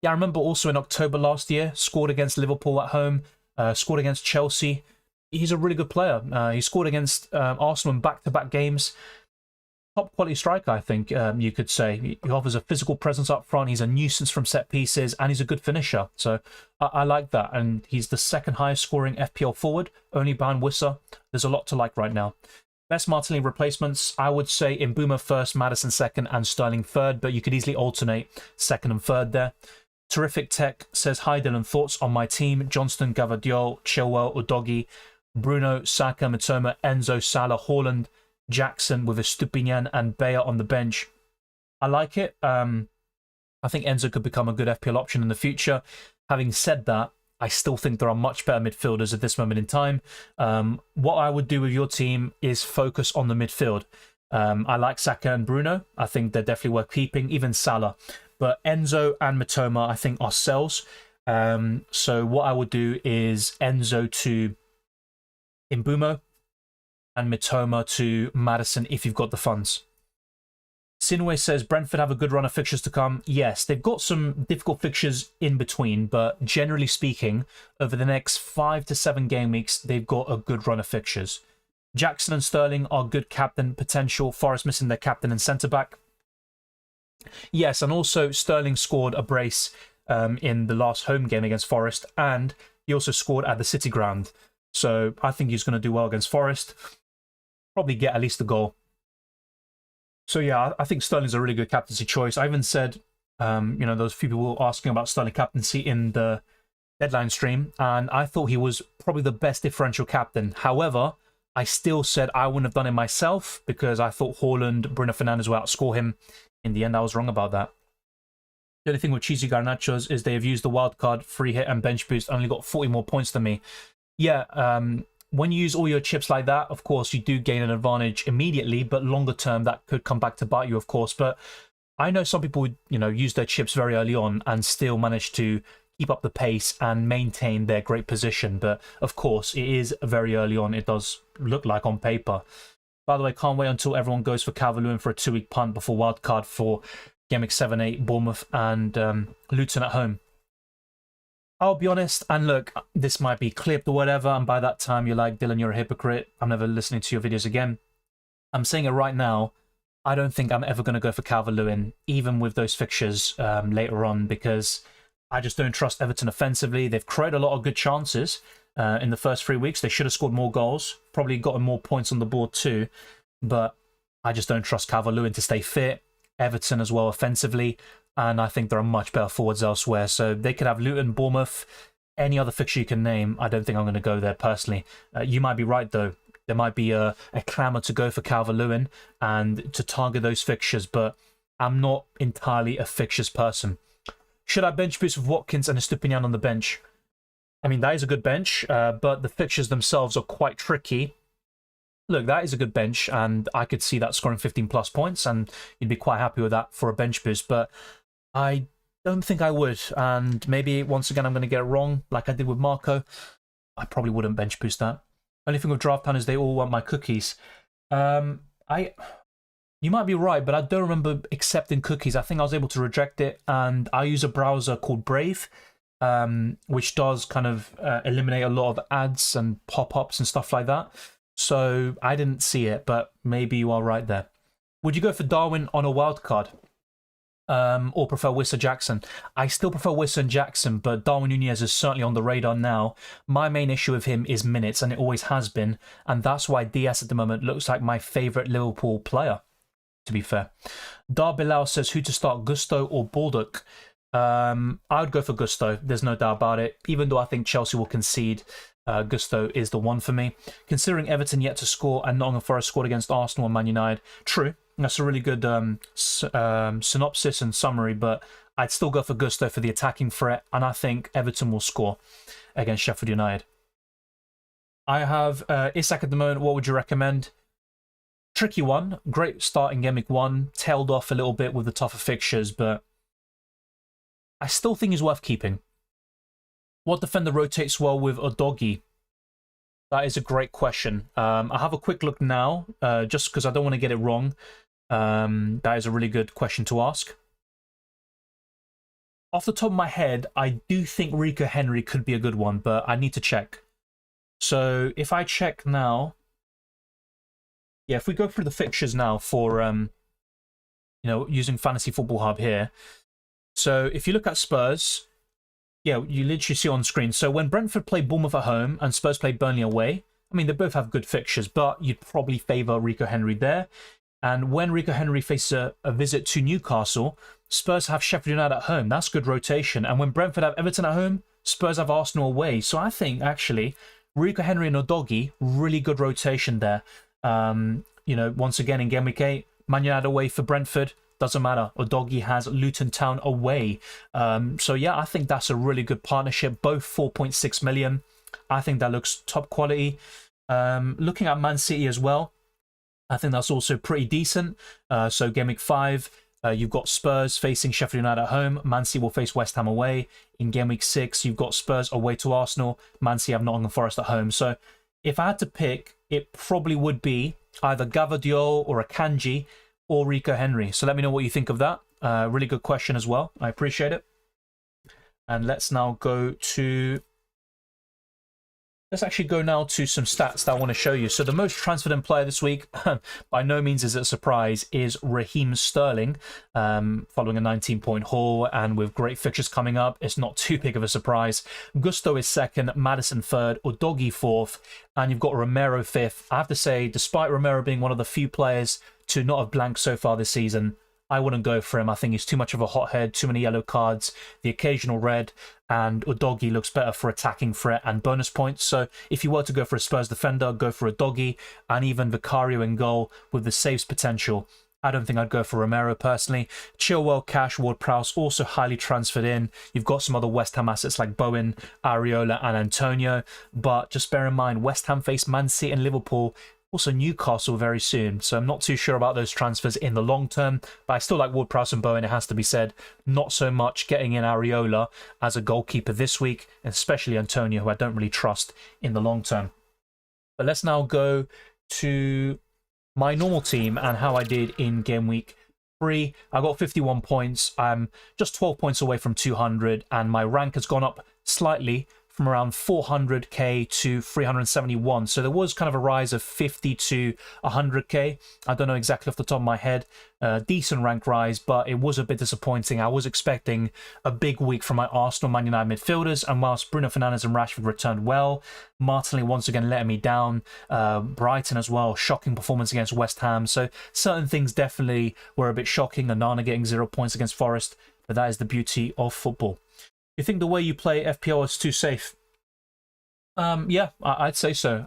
Yeah, I remember also in October last year, scored against Liverpool at home, scored against Chelsea. He's a really good player. He scored against Arsenal in back-to-back games. Top quality striker, I think you could say. He offers a physical presence up front. He's a nuisance from set pieces, and he's a good finisher. So I like that. And he's the second highest scoring FPL forward, only behind Wissa. There's a lot to like right now. Best Martinelli replacements, I would say Mbeumo first, Maddison second, and Sterling third, but you could easily alternate second and third there. Terrific Tech says, hi Dylan, thoughts on my team: Johnston, Gvardiol, Chilwell, Udogie, Bruno, Saka, Mitoma, Enzo, Salah, Haaland, Jackson with Estupinian and Bayer on the bench. I like it. I think Enzo could become a good FPL option in the future. Having said that, I still think there are much better midfielders at this moment in time. What I would do with your team is focus on the midfield. I like Saka and Bruno. I think they're definitely worth keeping, even Salah. But Enzo and Mitoma, I think, are sells. So what I would do is Enzo to Mbeumo and Mitoma to Maddison if you've got the funds. Sinway says, Brentford have a good run of fixtures to come. Yes, they've got some difficult fixtures in between, but generally speaking, over the next 5 to 7 game weeks, they've got a good run of fixtures. Jackson and Sterling are good captain potential. Forest missing their captain and centre-back. Yes, and also Sterling scored a brace in the last home game against Forest, and he also scored at the City ground. So I think he's going to do well against Forest. Probably get at least a goal. So yeah, I think Sterling's a really good captaincy choice. I even said, you know, there was a few people asking about Sterling captaincy in the deadline stream, and I thought he was probably the best differential captain. However, I still said I wouldn't have done it myself because I thought Haaland, Bruno Fernandes will outscore him. In the end, I was wrong about that. The only thing with Cheesy Garnachos is they have used the wildcard, free hit, and bench boost, only got 40 more points than me. Yeah, when you use all your chips like that, of course, you do gain an advantage immediately, but longer term, that could come back to bite you, of course. But I know some people would, you know, use their chips very early on and still manage to keep up the pace and maintain their great position. But of course, it is very early on. It does look like on paper. By the way, can't wait until everyone goes for Calvert-Lewin for a 2-week punt before wildcard for Gameweek 7-8, Bournemouth and Luton at home. I'll be honest, and look, this might be clipped or whatever, and by that time you're like, Dylan, you're a hypocrite. I'm never listening to your videos again. I'm saying it right now. I don't think I'm ever going to go for Calvert-Lewin, even with those fixtures later on, because I just don't trust Everton offensively. They've created a lot of good chances, in the first 3 weeks. They should have scored more goals, probably gotten more points on the board too, but I just don't trust Calvert-Lewin to stay fit. Everton as well offensively, and I think there are much better forwards elsewhere. So they could have Luton, Bournemouth, any other fixture you can name. I don't think I'm going to go there personally. You might be right though. There might be a clamour to go for Calvert-Lewin and to target those fixtures, but I'm not entirely a fixtures person. Should I bench boost with Watkins and Estupinian on the bench? I mean, that is a good bench, but the fixtures themselves are quite tricky. Look, that is a good bench, and I could see that scoring 15 plus points, and you'd be quite happy with that for a bench boost, but I don't think I would, and maybe once again I'm going to get it wrong, like I did with Marco. I probably wouldn't bench boost that. Only thing with draft plan is they all want my cookies. You might be right, but I don't remember accepting cookies. I think I was able to reject it, and I use a browser called Brave, which does kind of eliminate a lot of ads and pop-ups and stuff like that. So I didn't see it, but maybe you are right there. Would you go for Darwin on a wild card? Or prefer Wissa Jackson? I still prefer Wissa and Jackson, but Darwin Nunez is certainly on the radar now. My main issue with him is minutes, and it always has been, and that's why Diaz at the moment looks like my favourite Liverpool player, to be fair. Dar Bilal says who to start, Gusto or Baldock? I would go for Gusto, there's no doubt about it. Even though I think Chelsea will concede, Gusto is the one for me. Considering Everton yet to score and Nottingham Forest scored against Arsenal and Man United, true. That's a really good synopsis and summary, but I'd still go for Gusto for the attacking threat, and I think Everton will score against Sheffield United. I have Isak at the moment. What would you recommend? Tricky one. Great start in Game Week 1. Tailed off a little bit with the tougher fixtures, but I still think he's worth keeping. What defender rotates well with Udogie? That is a great question. I'll have a quick look now, just because I don't want to get it wrong. That is a really good question to ask. Off the top of my head, I do think Rico Henry could be a good one, but I need to check. So if I check now, yeah, if we go through the fixtures now for, using Fantasy Football Hub here. So if you look at Spurs, yeah, you literally see on screen. So when Brentford play Bournemouth at home and Spurs play Burnley away, I mean, they both have good fixtures, but you'd probably favour Rico Henry there. And when Rico Henry faces a visit to Newcastle, Spurs have Sheffield United at home. That's good rotation. And when Brentford have Everton at home, Spurs have Arsenal away. So I think, actually, Rico Henry and Udogie, really good rotation there. Once again, in Game Week 8, Man United away for Brentford. Doesn't matter. Udogie has Luton Town away. So yeah, I think that's a really good partnership. Both 4.6 million. I think that looks top quality. Looking at Man City as well, I think that's also pretty decent. So Game Week 5, you've got Spurs facing Sheffield United at home. Man City will face West Ham away. In Game Week 6, you've got Spurs away to Arsenal. Man City have Nottingham Forest at home. So if I had to pick, it probably would be either Gavadio or Akanji or Rico Henry. So let me know what you think of that. Really good question as well. I appreciate it. And let's now go to... Let's actually go now to some stats that I want to show you. So the most transferred in player this week, by no means is it a surprise, is Raheem Sterling, following a 19-point haul, and with great fixtures coming up, it's not too big of a surprise. Gusto is second, Maddison third, Udogie fourth, and you've got Romero fifth. I have to say, despite Romero being one of the few players to not have blanked so far this season, I wouldn't go for him. I think he's too much of a hothead, too many yellow cards, the occasional red, and Udogie looks better for attacking threat and bonus points. So if you were to go for a Spurs defender, go for Udogie, and even Vicario in goal with the saves potential. I don't think I'd go for Romero personally. Chilwell, Cash, Ward-Prowse also highly transferred in. You've got some other West Ham assets like Bowen, Areola and Antonio, but just bear in mind, West Ham face Man City and Liverpool, also Newcastle very soon, so I'm not too sure about those transfers in the long term, but I still like Ward-Prowse and Bowen, it has to be said. Not so much getting in Areola as a goalkeeper this week, especially Antonio, who I don't really trust in the long term. But let's now go to my normal team and how I did in Game Week 3. I got 51 points, I'm just 12 points away from 200, and my rank has gone up slightly from around 400k to 371. So there was kind of a rise of 50 to 100k. I don't know exactly off the top of my head. Decent rank rise, but it was a bit disappointing. I was expecting a big week from my Arsenal, Man United midfielders, and whilst Bruno Fernandes and Rashford returned well, Martinelli once again letting me down. Brighton as well, shocking performance against West Ham. So certain things definitely were a bit shocking. Anana getting 0 points against Forest, but that is the beauty of football. You think the way you play FPL is too safe? Yeah, I'd say so.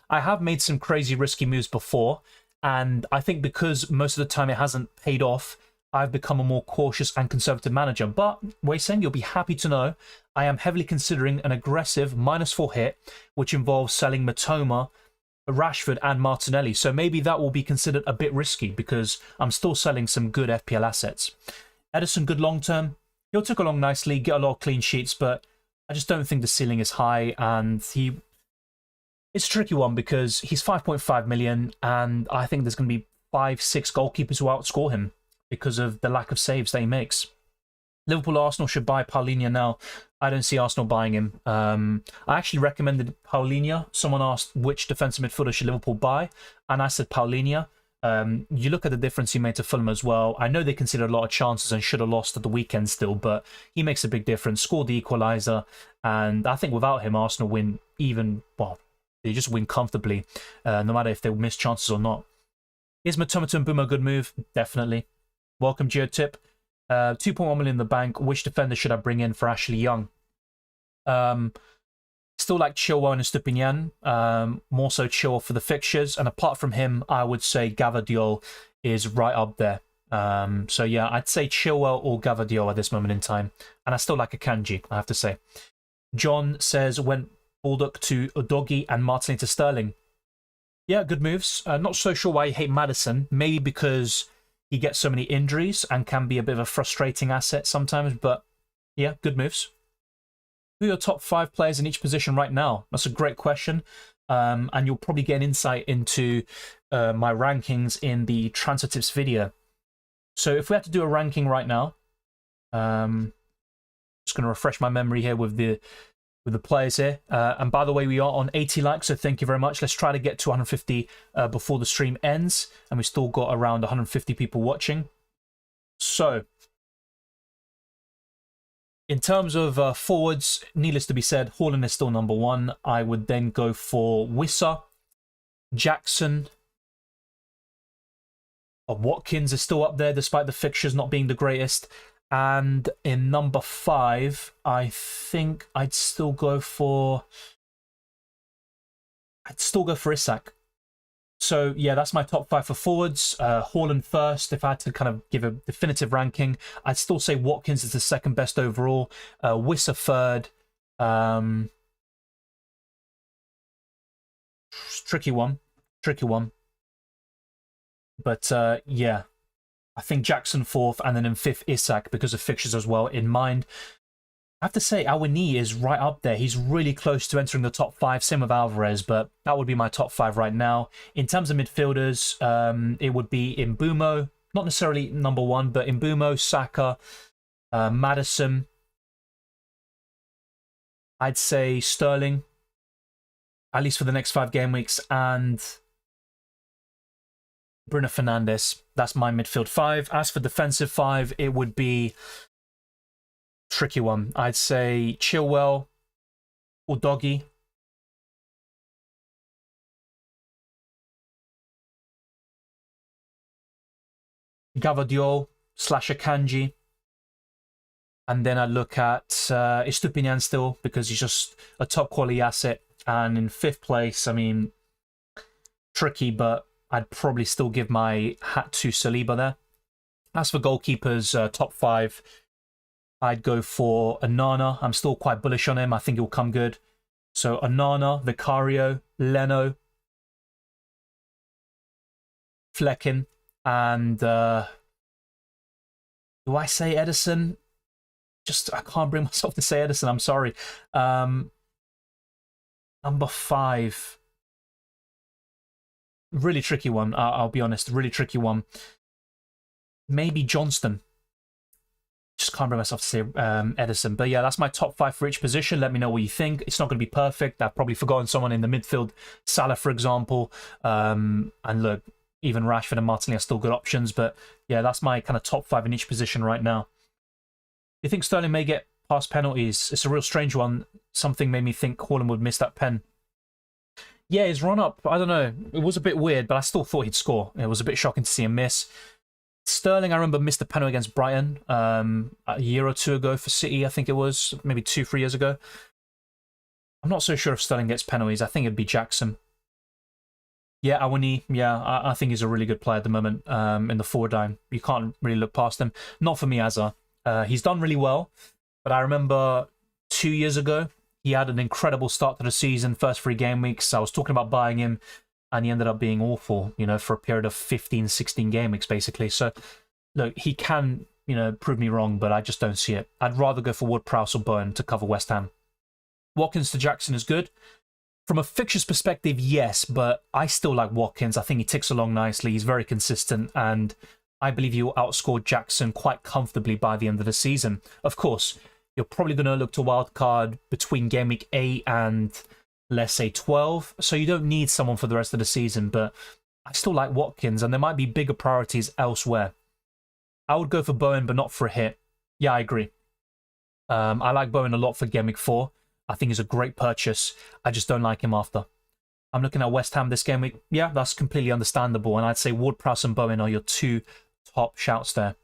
I have made some crazy risky moves before, and I think because most of the time it hasn't paid off, I've become a more cautious and conservative manager. But Wei-Seng, you'll be happy to know I am heavily considering an aggressive -4 hit, which involves selling Matoma, Rashford and Martinelli. So maybe that will be considered a bit risky because I'm still selling some good FPL assets. Ederson, good long term. He'll tick along nicely, get a lot of clean sheets, but I just don't think the ceiling is high, and it's a tricky one because he's 5.5 million, and I think there's going to be 5-6 goalkeepers who outscore him because of the lack of saves that he makes. Liverpool Arsenal should buy Paulinho now. I don't see Arsenal buying him. I actually recommended Paulinho. Someone asked which defensive midfielder should Liverpool buy, and I said Paulinho. You look at the difference he made to Fulham as well. I know they considered a lot of chances and should have lost at the weekend still, but he makes a big difference. Scored the equaliser, and I think without him, Arsenal win they just win comfortably, no matter if they miss chances or not. Is Matoma and Mbeumo a good move? Definitely. Welcome, Geotip. 2.1 million in the bank. Which defender should I bring in for Ashley Young? Still like Chilwell and Estupiñán, more so Chilwell for the fixtures. And apart from him, I would say Gvardiol is right up there. So yeah, I'd say Chilwell or Gvardiol at this moment in time. And I still like Akanji, I have to say. John says, went Baldock to Udogie and Martinelli to Sterling. Yeah, good moves. Not so sure why you hate Maddison. Maybe because he gets so many injuries and can be a bit of a frustrating asset sometimes. But yeah, good moves. Who are your top 5 players in each position right now? That's a great question. And you'll probably get an insight into my rankings in the transfer tips video. So if we had to do a ranking right now, just going to refresh my memory here with the players here. And by the way, we are on 80 likes, so thank you very much. Let's try to get to 150 before the stream ends. And we've still got around 150 people watching. So in terms of forwards, needless to be said, Haaland is still number 1. I would then go for Wissa, Jackson. Watkins is still up there despite the fixtures not being the greatest. And in number 5, I think I'd still go for Isak. So yeah, that's my top 5 for forwards. Haaland first. If I had to kind of give a definitive ranking, I'd still say Watkins is the second best overall. Wissa third. Tricky one. But yeah, I think Jackson 4th, and then in 5th Isak because of fixtures as well in mind. I have to say, Awani is right up there. He's really close to entering the top 5, same with Alvarez, but that would be my top 5 right now. In terms of midfielders, it would be Mbeumo, not necessarily number 1, but Mbeumo, Saka, Maddison. I'd say Sterling, at least for the next 5 game weeks, and Bruno Fernandes. That's my midfield 5. As for defensive 5, it would be tricky one. I'd say Chilwell, Udogie, Gvardiol / Akanji, and then I'd look at Estupiñán still because he's just a top quality asset. And in 5th place, I mean, tricky, but I'd probably still give my hat to Saliba there. As for goalkeepers, top 5, I'd go for Onana. I'm still quite bullish on him. I think he'll come good. So Onana, Vicario, Leno, Flecken, and do I say Ederson? I can't bring myself to say Ederson. I'm sorry. Number 5. Really tricky one. I'll be honest. Really tricky one. Maybe Johnston. just can't bring myself to say Edison. But yeah, that's my top 5 for each position. Let me know what you think. It's not going to be perfect. I've probably forgotten someone in the midfield, Salah, for example. And look, even Rashford and Martinelli are still good options. But yeah, that's my kind of top 5 in each position right now. You think Sterling may get past penalties? It's a real strange one. Something made me think Haaland would miss that pen. Yeah, his run-up, I don't know. It was a bit weird, but I still thought he'd score. It was a bit shocking to see him miss. Sterling, I remember, missed a penalty against Brighton a year or 2 ago for City, I think it was. Maybe 2-3 years ago. I'm not so sure if Sterling gets penalties. I think it'd be Jackson. Yeah, Awani, yeah, I think he's a really good player at the moment in the forward line. You can't really look past him. Not for me, Azar. He's done really well, but I remember 2 years ago, he had an incredible start to the season, first 3 game weeks. I was talking about buying him, and he ended up being awful, you know, for a period of 15, 16 game weeks, basically. So, look, he can, you know, prove me wrong, but I just don't see it. I'd rather go for Ward-Prowse or Bowen to cover West Ham. Watkins to Jackson is good. From a fixtures perspective, yes, but I still like Watkins. I think he ticks along nicely. He's very consistent, and I believe he will outscore Jackson quite comfortably by the end of the season. Of course, you're probably going to look to wildcard between game week 8 and, let's say, 12. So you don't need someone for the rest of the season, but I still like Watkins, and there might be bigger priorities elsewhere. I would go for Bowen, but not for a hit. Yeah, I agree. I like Bowen a lot for game week 4. I think he's a great purchase. I just don't like him after. I'm looking at West Ham this game week. Yeah, that's completely understandable, and I'd say Ward-Prowse and Bowen are your 2 top shouts there.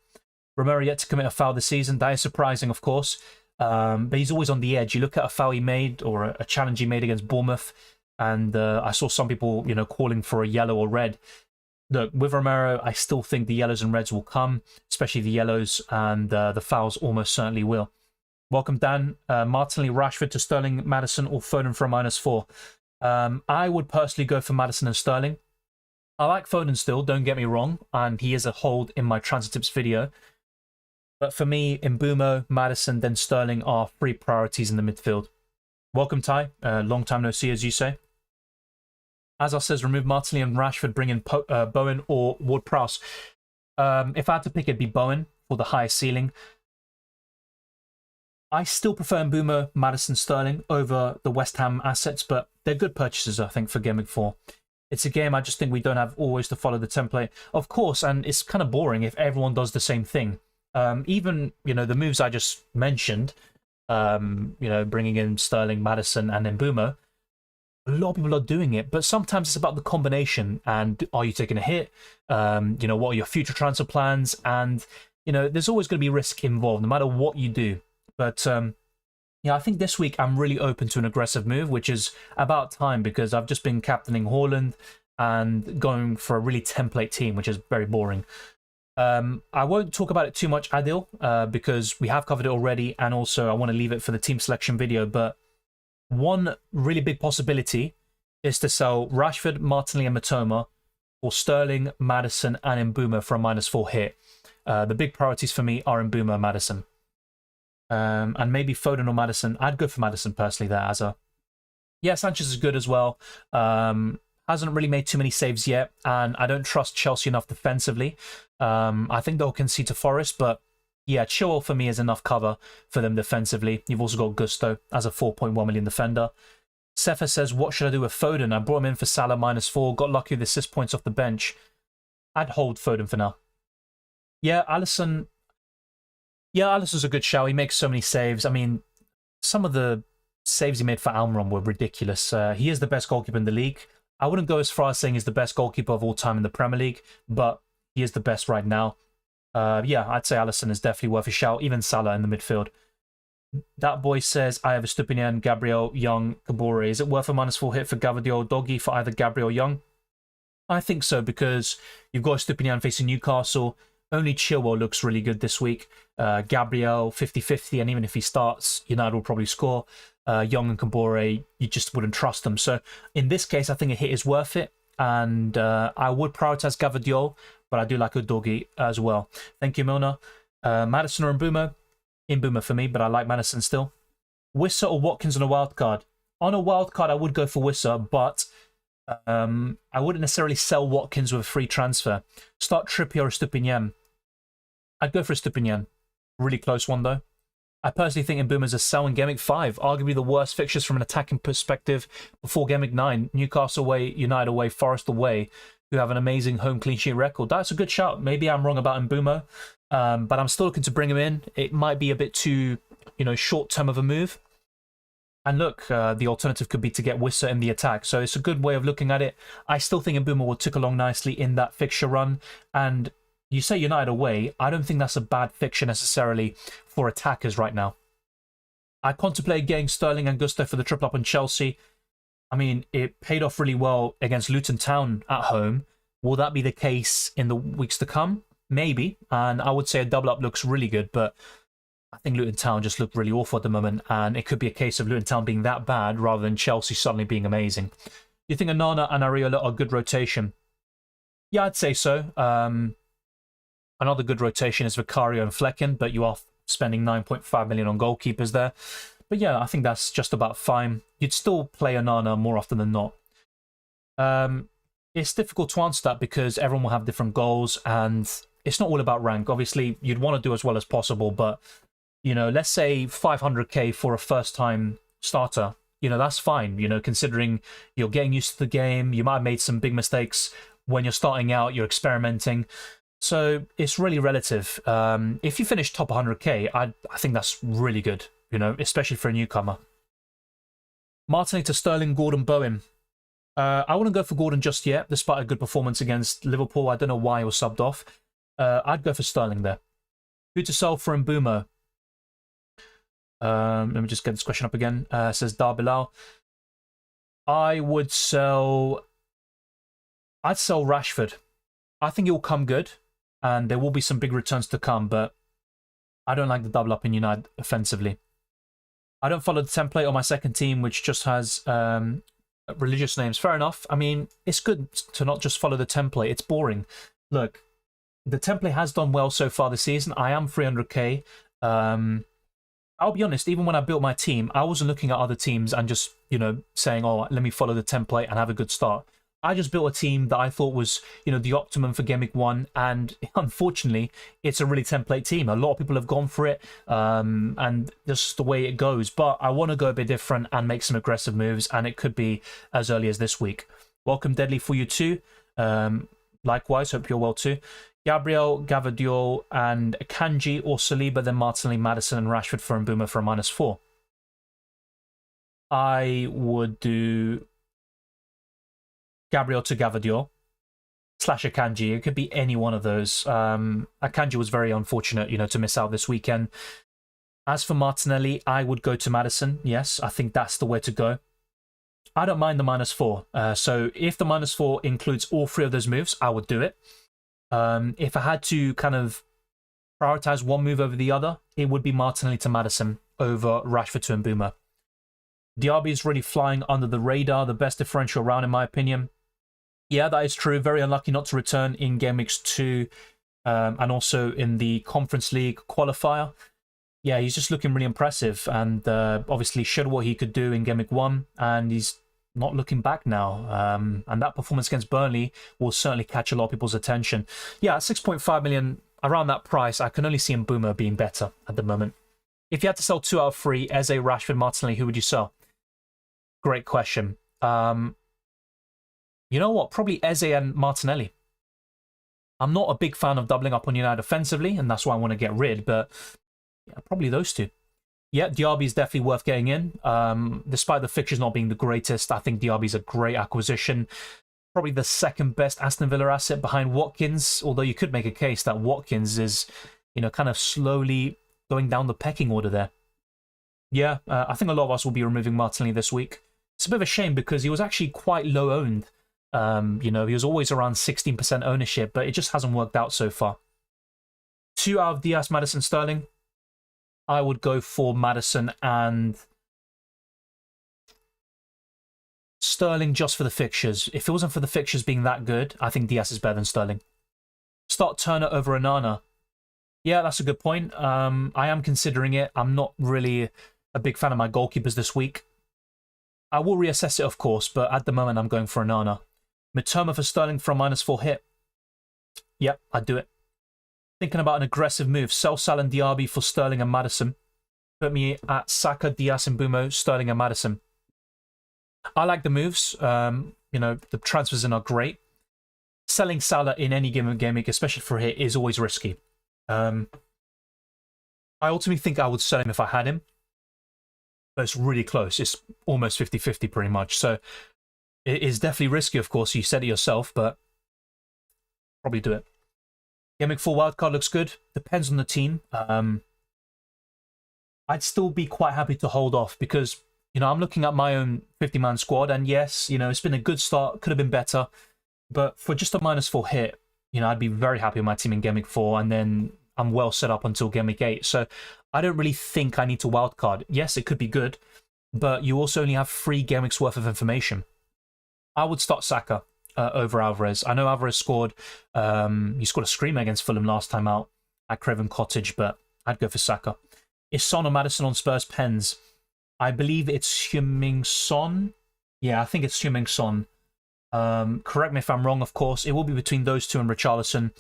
Romero yet to commit a foul this season. That is surprising, of course. But he's always on the edge. You look at a foul he made or a challenge he made against Bournemouth, and I saw some people, you know, calling for a yellow or red. Look, with Romero, I still think the yellows and reds will come, especially the yellows, and the fouls almost certainly will. Welcome, Dan. Martinelli, Rashford to Sterling, Maddison, or Foden for a -4. I would personally go for Maddison and Sterling. I like Foden still, don't get me wrong, and he is a hold in my transfer tips video. But for me, Mbeumo, Maddison, then Sterling are 3 priorities in the midfield. Welcome, Ty. Long time no see, as you say. Azar says, remove Martinelli and Rashford, bring in Bowen or Ward-Prowse. If I had to pick, it'd be Bowen for the highest ceiling. I still prefer Mbeumo, Maddison, Sterling over the West Ham assets, but they're good purchases, I think, for Game Week 4. It's a game I just think we don't have always to follow the template. Of course, and it's kind of boring if everyone does the same thing. Even, you know, the moves I just mentioned, you know, bringing in Sterling, Maddison, and Mbeumo, a lot of people are doing it, but sometimes it's about the combination, and are you taking a hit? You know, what are your future transfer plans? And, you know, there's always going to be risk involved, no matter what you do. But, yeah, I think this week I'm really open to an aggressive move, which is about time, because I've just been captaining Haaland and going for a really template team, which is very boring. I won't talk about it too much, Adil, because we have covered it already, and also I want to leave it for the team selection video. But one really big possibility is to sell Rashford, Martinelli, and Matoma for Sterling, Maddison, and Mbeumo for a -4 hit. The big priorities for me are Mbeumo and Maddison. And maybe Foden or Maddison. I'd go for Maddison personally there, Azar. Yeah, Sanchez is good as well. Hasn't really made too many saves yet, and I don't trust Chelsea enough defensively. I think they'll concede to Forest, but yeah, Chilwell for me is enough cover for them defensively. You've also got Gusto as a 4.1 million defender. Sefa says, what should I do with Foden? I brought him in for Salah -4, got lucky with the assist points off the bench. I'd hold Foden for now. Yeah, Alisson. Yeah, Alisson's a good shout. He makes so many saves. I mean, some of the saves he made for Almiron were ridiculous. He is the best goalkeeper in the league. I wouldn't go as far as saying he's the best goalkeeper of all time in the Premier League, but he is the best right now. Yeah, I'd say Alisson is definitely worth a shout. Even Salah in the midfield. That boy says, I have a Stupinian, Gabriel, Young, Kabore. Is it worth a -4 hit for Gavadio or Doggy for either Gabriel or Young? I think so, because you've got Stupinian facing Newcastle. Only Chilwell looks really good this week. Gabriel, 50-50, and even if he starts, United will probably score. Young and Kabore, you just wouldn't trust them. So in this case, I think a hit is worth it. And I would prioritize Gavadio, but I do like Udogi as well. Thank you, Milner. Maddison or Mbeumo? Mbeumo for me, but I like Maddison still. Wissa or Watkins on a wild card? On a wild card, I would go for Wissa, but I wouldn't necessarily sell Watkins with a free transfer. Start Trippier or Stupinian. I'd go for Stupinian. Really close one, though. I personally think Mbeumo's a sell in Game Week 5, arguably the worst fixtures from an attacking perspective before Game Week 9. Newcastle away, United away, Forest away, who have an amazing home clean sheet record. That's a good shout. Maybe I'm wrong about Mbeumo, but I'm still looking to bring him in. It might be a bit too, short-term of a move. And look, the alternative could be to get Wissa in the attack. So it's a good way of looking at it. I still think Mbeumo will tick along nicely in that fixture run. And you say United away, I don't think that's a bad fixture necessarily for attackers right now. I contemplate getting Sterling and Gusto for the triple up on Chelsea. I mean, it paid off really well against Luton Town at home. Will that be the case in the weeks to come? Maybe. And I would say a double up looks really good, but I think Luton Town just look really awful at the moment, and it could be a case of Luton Town being that bad rather than Chelsea suddenly being amazing. Do you think Onana and Areola are good rotation? Yeah, I'd say so. Another good rotation is Vicario and Flecken, but you are spending 9.5 million on goalkeepers there. But yeah, I think that's just about fine. You'd still play Onana more often than not. It's difficult to answer that because everyone will have different goals, and it's not all about rank. Obviously, you'd want to do as well as possible, but let's say 500k for a first-time starter. That's fine, considering you're getting used to the game. You might have made some big mistakes when you're starting out, you're experimenting. So it's really relative. If you finish top 100k, I think that's really good, especially for a newcomer. Martinelli to Sterling, Gordon, Bowen. I wouldn't go for Gordon just yet, despite a good performance against Liverpool. I don't know why he was subbed off. I'd go for Sterling there. Who to sell for Mbeumo? Let me just get this question up again. Says Dar Bilal. I'd sell Rashford. I think it will come good, and there will be some big returns to come, but I don't like the double up in United offensively. I don't follow the template on my second team, which just has religious names. Fair enough. I mean, it's good to not just follow the template. It's boring. Look, the template has done well so far this season. I am 300k. I'll be honest, even when I built my team, I wasn't looking at other teams and just, saying, oh, let me follow the template and have a good start. I just built a team that I thought was, the optimum for Game Week 1, and unfortunately, it's a really template team. A lot of people have gone for it, and that's just the way it goes. But I want to go a bit different and make some aggressive moves, and it could be as early as this week. Welcome, Deadly, for you too. Likewise, hope you're well too. Gabriel, Gavadiol, and Akanji or Saliba, then Martinelli, Maddison, and Rashford for Mbeumo for a -4. I would do Gabriel to Gavadiol / Akanji. It could be any one of those. Akanji was very unfortunate, to miss out this weekend. As for Martinelli, I would go to Maddison. Yes, I think that's the way to go. I don't mind the -4. So if the -4 includes all three of those moves, I would do it. If I had to kind of prioritize one move over the other, it would be Martinelli to Maddison over Rashford to Mbeumo. Diaby is really flying under the radar, the best differential round in my opinion. Yeah, that is true. Very unlucky not to return in Game Weeks 2 and also in the Conference League qualifier. Yeah, he's just looking really impressive, and obviously showed what he could do in Game Week 1, and he's not looking back now. And that performance against Burnley will certainly catch a lot of people's attention. Yeah, 6.5 million, around that price, I can only see Mbeumo being better at the moment. If you had to sell 2 out of 3, Eze, Rashford, Martinelli, who would you sell? Great question. You know what? Probably Eze and Martinelli. I'm not a big fan of doubling up on United offensively, and that's why I want to get rid, but yeah, probably those two. Yeah, Diaby is definitely worth getting in. Despite the fixtures not being the greatest, I think Diaby's a great acquisition. Probably the second best Aston Villa asset behind Watkins, although you could make a case that Watkins is, kind of slowly going down the pecking order there. Yeah, I think a lot of us will be removing Martinelli this week. It's a bit of a shame because he was actually quite low owned. He was always around 16% ownership, but it just hasn't worked out so far. 2 out of Diaz, Maddison, Sterling. I would go for Maddison and Sterling just for the fixtures. If it wasn't for the fixtures being that good, I think Diaz is better than Sterling. Start Turner over Onana. Yeah, that's a good point. I am considering it. I'm not really a big fan of my goalkeepers this week. I will reassess it, of course, but at the moment I'm going for Onana. Mitoma for Sterling for a -4 hit. Yep, I'd do it. Thinking about an aggressive move. Sell Salah and Diaby for Sterling and Maddison. Put me at Saka, Diaz and Mbumo, Sterling and Maddison. I like the moves. You know, the transfers in are great. Selling Salah in any given game week, especially for here, is always risky. I ultimately think I would sell him if I had him. But it's really close. It's almost 50-50 pretty much. So it is definitely risky, of course. You said it yourself, but probably do it. Game week 4 wildcard looks good. Depends on the team. I'd still be quite happy to hold off because, you know, I'm looking at my own 50-man squad, and yes, you know, it's been a good start, could have been better, but for just a -4 hit, you know, I'd be very happy with my team in Game Week 4, and then I'm well set up until Game Week 8, so I don't really think I need to wildcard. Yes, it could be good, but you also only have 3 game weeks worth of information. I would start Saka over Alvarez. I know Alvarez scored, he scored a screamer against Fulham last time out at Craven Cottage, but I'd go for Saka. Is Son or Maddison on Spurs pens? I believe it's Heung-min Son. Yeah, I think it's Heung-min Son. Correct me if I'm wrong, of course. It will be between those two and Richarlison,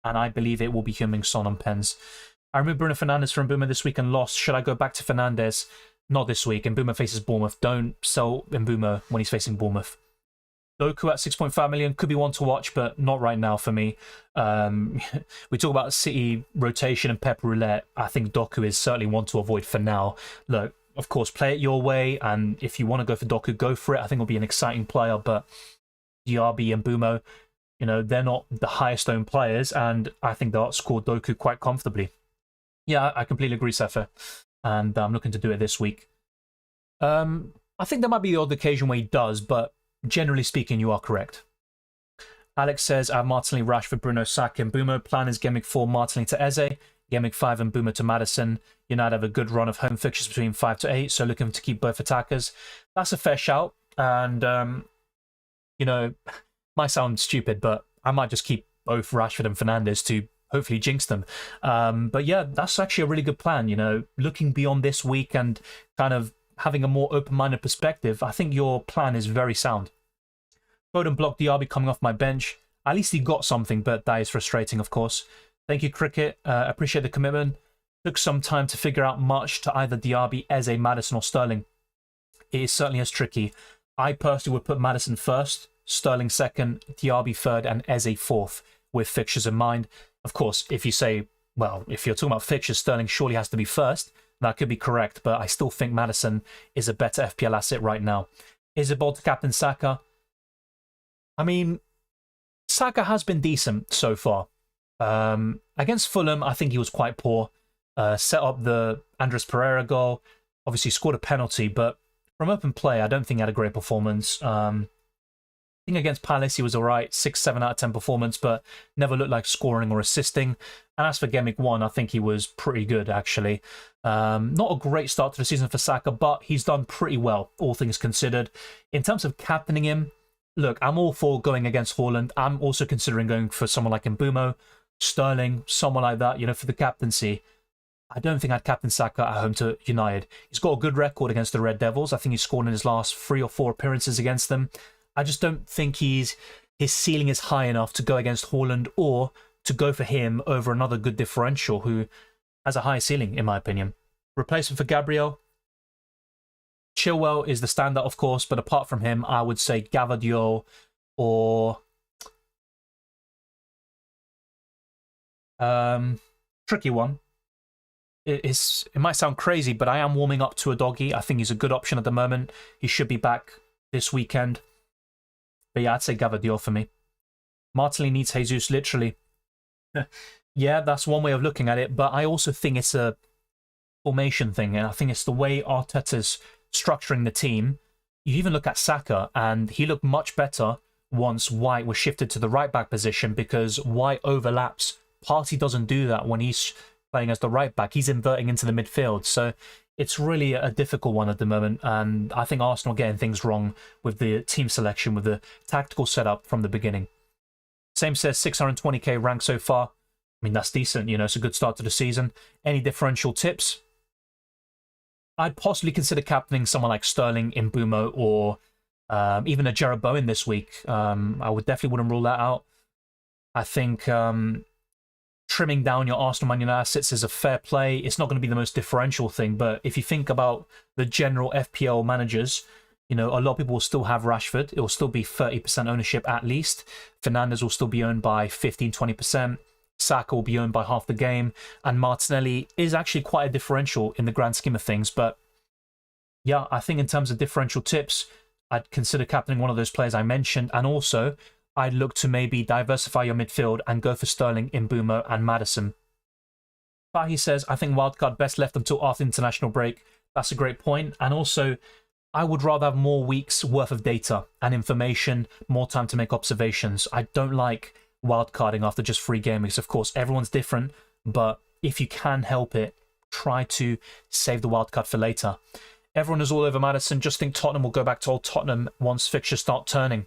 and I believe it will be Heung-min Son on pens. I removed Bruno Fernandes from Mbeumo this week and lost. Should I go back to Fernandes? Not this week. Mbeumo faces Bournemouth. Don't sell Mbeumo when he's facing Bournemouth. Doku at 6.5 million could be one to watch, but not right now for me. We talk about City rotation and Pep Roulette. I think Doku is certainly one to avoid for now. Look, of course, play it your way, and if you want to go for Doku, go for it. I think it'll be an exciting player, but Diaby and Mbumo, you know, they're not the highest owned players, and I think they'll outscore Doku quite comfortably. Yeah, I completely agree, Sefer, and I'm looking to do it this week. I think there might be the odd occasion where he does, but generally speaking, you are correct. Alex says, I have Martinelli, Rashford, Bruno, Saka, and Mbumo. Plan is Game Week 4, Martinelli to Eze. Game Week 5, and Mbumo to Maddison. United have a good run of home fixtures between 5 to 8, so looking to keep both attackers. That's a fair shout, and, you know, might sound stupid, but I might just keep both Rashford and Fernandes to hopefully jinx them. But yeah, that's actually a really good plan, you know, looking beyond this week and kind of having a more open-minded perspective. I think your plan is very sound. Foden blocked Diaby coming off my bench. At least he got something, but that is frustrating, of course. Thank you, Cricket. Appreciate the commitment. Took some time to figure out much to either Diaby, Eze, Maddison, or Sterling. It is certainly as tricky. I personally would put Maddison first, Sterling second, Diaby third, and Eze fourth, with fixtures in mind. Of course, if you say, well, if you're talking about fixtures, Sterling surely has to be first. That could be correct, but I still think Maddison is a better FPL asset right now. Is it bold to captain Saka? I mean, Saka has been decent so far. Against Fulham, I think he was quite poor. Set up the Andres Pereira goal. Obviously scored a penalty, but from open play, I don't think he had a great performance. I think against Palace, he was alright. 6-7 out of 10 performance, but never looked like scoring or assisting. And as for Game Week 1, I think he was pretty good, actually. Not a great start to the season for Saka, but he's done pretty well, all things considered. In terms of captaining him, look, I'm all for going against Haaland. I'm also considering going for someone like Mbumo, Sterling, someone like that, you know, for the captaincy. I don't think I'd captain Saka at home to United. He's got a good record against the Red Devils. I think he's scored in his last 3 or 4 appearances against them. I just don't think his ceiling is high enough to go against Haaland or to go for him over another good differential who has a high ceiling, in my opinion. Replacement for Gabriel. Chilwell is the standout, of course, but apart from him, I would say Gavadio or tricky one. It might sound crazy, but I am warming up to a doggy. I think he's a good option at the moment. He should be back this weekend. But yeah, I'd say Gavadio for me. Martinelli needs Jesus, literally. Yeah, that's one way of looking at it, but I also think it's a formation thing, and I think it's the way Arteta's structuring the team. You even look at Saka, and he looked much better once White was shifted to the right-back position because White overlaps. Partey doesn't do that when he's playing as the right-back. He's inverting into the midfield, so it's really a difficult one at the moment, and I think Arsenal are getting things wrong with the team selection, with the tactical setup from the beginning. Same says 620k rank so far. I mean, that's decent, you know, it's a good start to the season. Any differential tips? I'd possibly consider captaining someone like Sterling, Mbumo, or even a Jarrod Bowen this week. I would definitely wouldn't rule that out. I think trimming down your Arsenal Man United assets is a fair play. It's not going to be the most differential thing, but if you think about the general FPL managers, you know, a lot of people will still have Rashford. It will still be 30% ownership at least. Fernandes will still be owned by 15-20%. Saka will be owned by half the game. And Martinelli is actually quite a differential in the grand scheme of things. But yeah, I think in terms of differential tips, I'd consider captaining one of those players I mentioned. And also, I'd look to maybe diversify your midfield and go for Sterling, Mbeumo and Maddison. Fahi says, I think Wildcard best left until after international break. That's a great point. And also, I would rather have more weeks worth of data and information, more time to make observations. I don't like wildcarding after just 3 game weeks. Of course, everyone's different, but if you can help it, try to save the wildcard for later. Everyone is all over Maddison. Just think Tottenham will go back to old Tottenham once fixtures start turning.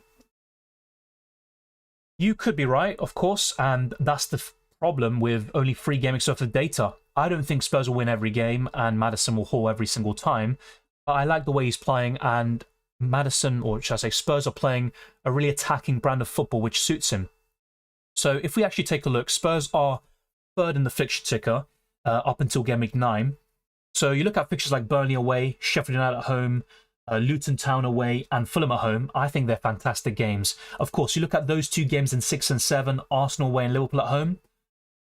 You could be right, of course, and that's the problem with only 3 game weeks worth of data. I don't think Spurs will win every game and Maddison will haul every single time. But I like the way he's playing, and Maddison, or should I say Spurs, are playing a really attacking brand of football which suits him. So if we actually take a look, Spurs are 3rd in the fixture ticker up until game week 9. So you look at fixtures like Burnley away, Sheffield United at home, Luton Town away, and Fulham at home. I think they're fantastic games. Of course, you look at those 2 games in 6 and 7, Arsenal away and Liverpool at home.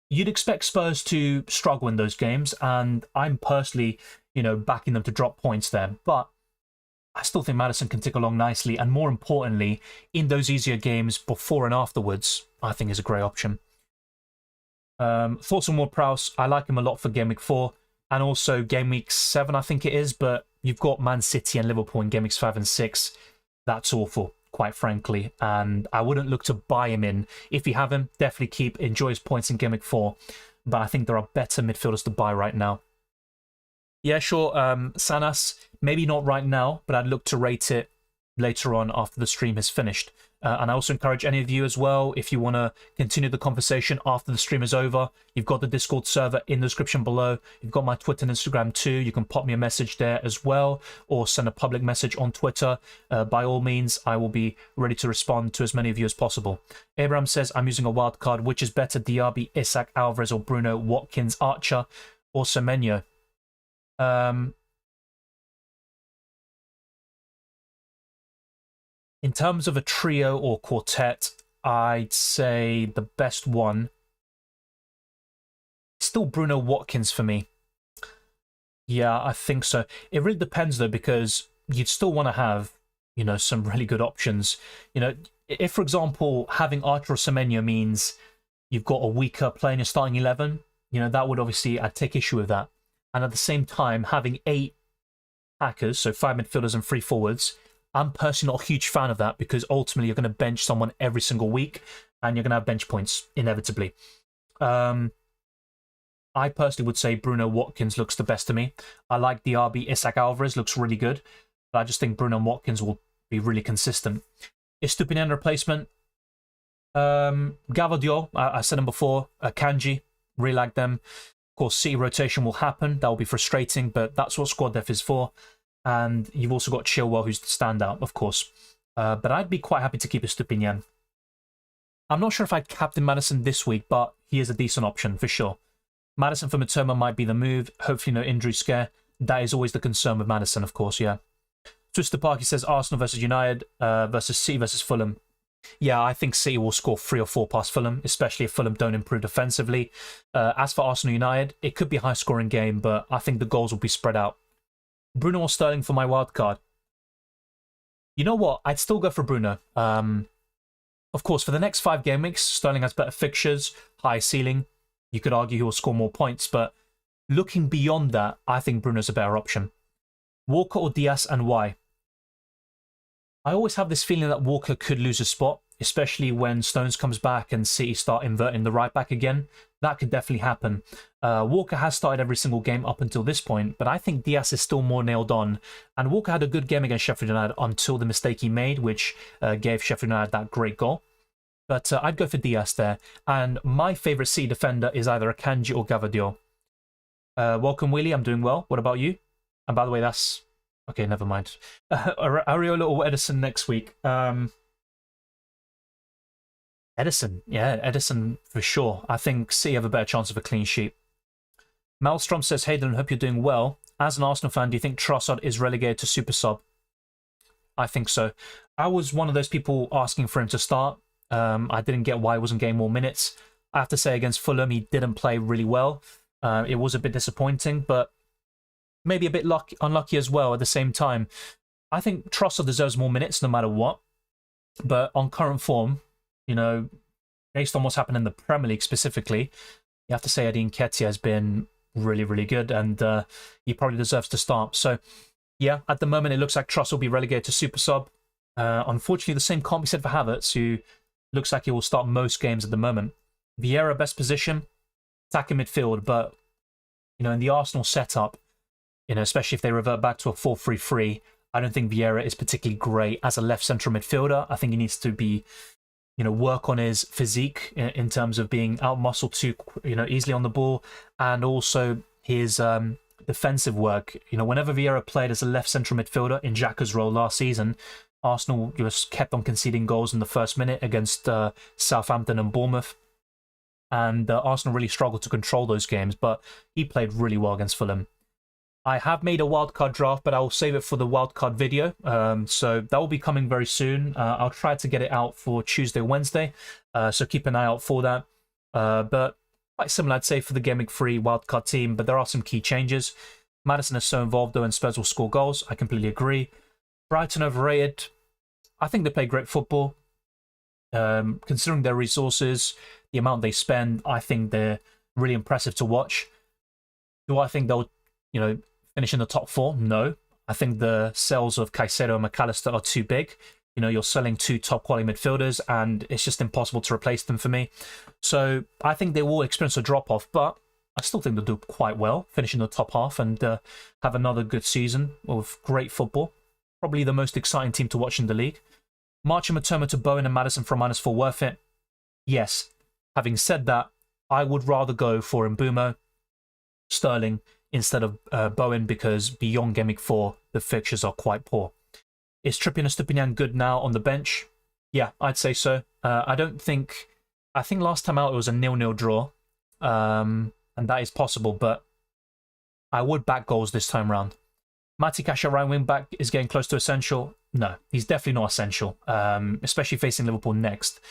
You'd expect Spurs to struggle in those games, and I'm personally, you know, backing them to drop points there. But I still think Maddison can tick along nicely, and more importantly, in those easier games before and afterwards, I think is a great option. Thoughts on Ward-Prowse? I like him a lot for game week 4, and also game week 7, I think it is, but you've got Man City and Liverpool in game weeks 5 and 6. That's awful, quite frankly, and I wouldn't look to buy him in. If you have him, definitely enjoy his points in game week 4, but I think there are better midfielders to buy right now. Yeah, sure, Sanas, maybe not right now, but I'd look to rate it later on after the stream has finished. And I also encourage any of you as well, if you want to continue the conversation after the stream is over, you've got the Discord server in the description below. You've got my Twitter and Instagram too. You can pop me a message there as well, or send a public message on Twitter. By all means, I will be ready to respond to as many of you as possible. Abraham says, I'm using a wild card. Which is better, Diaby, Isak, Alvarez, or Bruno, Watkins, Archer, or Semenyo? In terms of a trio or quartet, I'd say the best one is still Bruno Watkins for me. Yeah, I think so. It really depends though, because you'd still want to have, you know, some really good options. You know, if for example having Archer or Semenyo means you've got a weaker player in your starting 11, you know, that would obviously, I'd take issue with that. And at the same time, having 8 hackers, so 5 midfielders and 3 forwards, I'm personally not a huge fan of that, because ultimately you're going to bench someone every single week and you're going to have bench points, inevitably. I personally would say Bruno Watkins looks the best to me. I like Diaby, Isak, Alvarez looks really good, but I just think Bruno Watkins will be really consistent. Is Stupinian replacement? Gavadio, I said him before, Kanji, really like them. Of course, City rotation will happen. That will be frustrating, but that's what squad depth is for. And you've also got Chilwell, who's the standout, of course. But I'd be quite happy to keep a Stupinian. I'm not sure if I'd captain Maddison this week, but he is a decent option for sure. Maddison for Matoma might be the move. Hopefully no injury scare. That is always the concern with Maddison, of course, yeah. Twister Parky says Arsenal versus United versus City versus Fulham. Yeah, I think City will score 3 or 4 past Fulham, especially if Fulham don't improve defensively. As for Arsenal United, it could be a high-scoring game, but I think the goals will be spread out. Bruno or Sterling for my wild card? You know what? I'd still go for Bruno. Of course, for the next 5 game weeks, Sterling has better fixtures, high ceiling. You could argue he will score more points, but looking beyond that, I think Bruno's a better option. Walker or Diaz, and why? I always have this feeling that Walker could lose a spot, especially when Stones comes back and City start inverting the right back again. That could definitely happen. Walker has started every single game up until this point, but I think Diaz is still more nailed on. And Walker had a good game against Sheffield United until the mistake he made, which gave Sheffield United that great goal. But I'd go for Diaz there. And my favourite City defender is either Akanji or Gavadio. Welcome, Willie. I'm doing well. What about you? And by the way, that's... Okay, never mind. Areola or Edison next week. Edison, yeah, Edison for sure. I think City have a better chance of a clean sheet. Maelstrom says, "Hey, Dylan, hope you're doing well. As an Arsenal fan, do you think Trossard is relegated to super sub?" I think so. I was one of those people asking for him to start. I didn't get why he wasn't getting more minutes. I have to say, against Fulham, he didn't play really well. It was a bit disappointing, but maybe a bit unlucky as well at the same time. I think Trossard deserves more minutes no matter what. But on current form, you know, based on what's happened in the Premier League specifically, you have to say Eddie Nketiah has been really, really good, and he probably deserves to start. So, yeah, at the moment, it looks like Trossard will be relegated to super sub. Unfortunately, the same can't be said for Havertz, who looks like he will start most games at the moment. Vieira, best position, attacking midfield, but, you know, in the Arsenal setup, you know, especially if they revert back to a 4-3-3, I don't think Vieira is particularly great as a left central midfielder. I think he needs to be, you know, work on his physique in terms of being out-muscled too, you know, easily on the ball, and also his defensive work. You know, whenever Vieira played as a left central midfielder in Xhaka's role last season, Arsenal just kept on conceding goals in the first minute against Southampton and Bournemouth. And Arsenal really struggled to control those games, but he played really well against Fulham. I have made a wildcard draft, but I will save it for the wildcard video. So that will be coming very soon. I'll try to get it out for Tuesday, Wednesday. So keep an eye out for that. But quite similar, I'd say, for the Game Week 3 wildcard team, but there are some key changes. Maddison is so involved, though, and Spurs will score goals. I completely agree. Brighton overrated. I think they play great football. Considering their resources, the amount they spend, I think they're really impressive to watch. Do I think they'll, you know, finish in the top 4? No. I think the sales of Caicedo and McAllister are too big. You know, you're selling 2 top quality midfielders, and it's just impossible to replace them for me. So I think they will experience a drop off, but I still think they'll do quite well, finish in the top half and have another good season of great football. Probably the most exciting team to watch in the league. March and Matoma to Bowen and Maddison for -4 worth it. Yes. Having said that, I would rather go for Mbumo, Sterling, instead of Bowen, because beyond Game Week 4, the fixtures are quite poor. Is Trippier and Stupinian good now on the bench? Yeah, I'd say so. I think last time out it was a 0-0 draw, and that is possible, but I would back goals this time round. Matty Cash at right wing back is getting close to essential. No, he's definitely not essential, especially facing Liverpool next.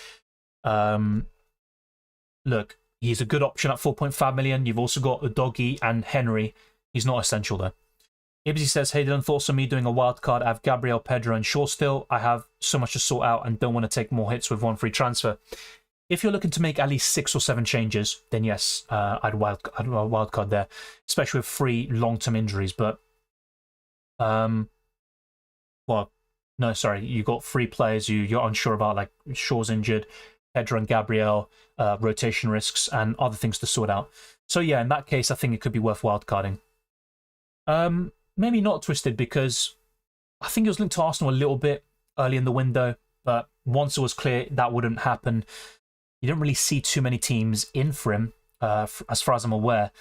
Look, he's a good option at 4.5 million. You've also got Udogie and Henry. He's not essential, though. Ibsy says, "Hey, Dylan, thoughts on me doing a wild card? I have Gabriel, Pedro, and Shaw still. I have so much to sort out and don't want to take more hits with one free transfer." If you're looking to make at least 6 or 7 changes, then yes, I'd wild card there, especially with 3 long-term injuries. But, well, no, sorry, you got 3 players you're unsure about, like Shaw's injured, Pedro and Gabriel, rotation risks, and other things to sort out. So yeah, in that case, I think it could be worth wildcarding. Maybe not Twisted, because I think it was linked to Arsenal a little bit early in the window, but once it was clear that wouldn't happen, you didn't really see too many teams in for him, as far as I'm aware.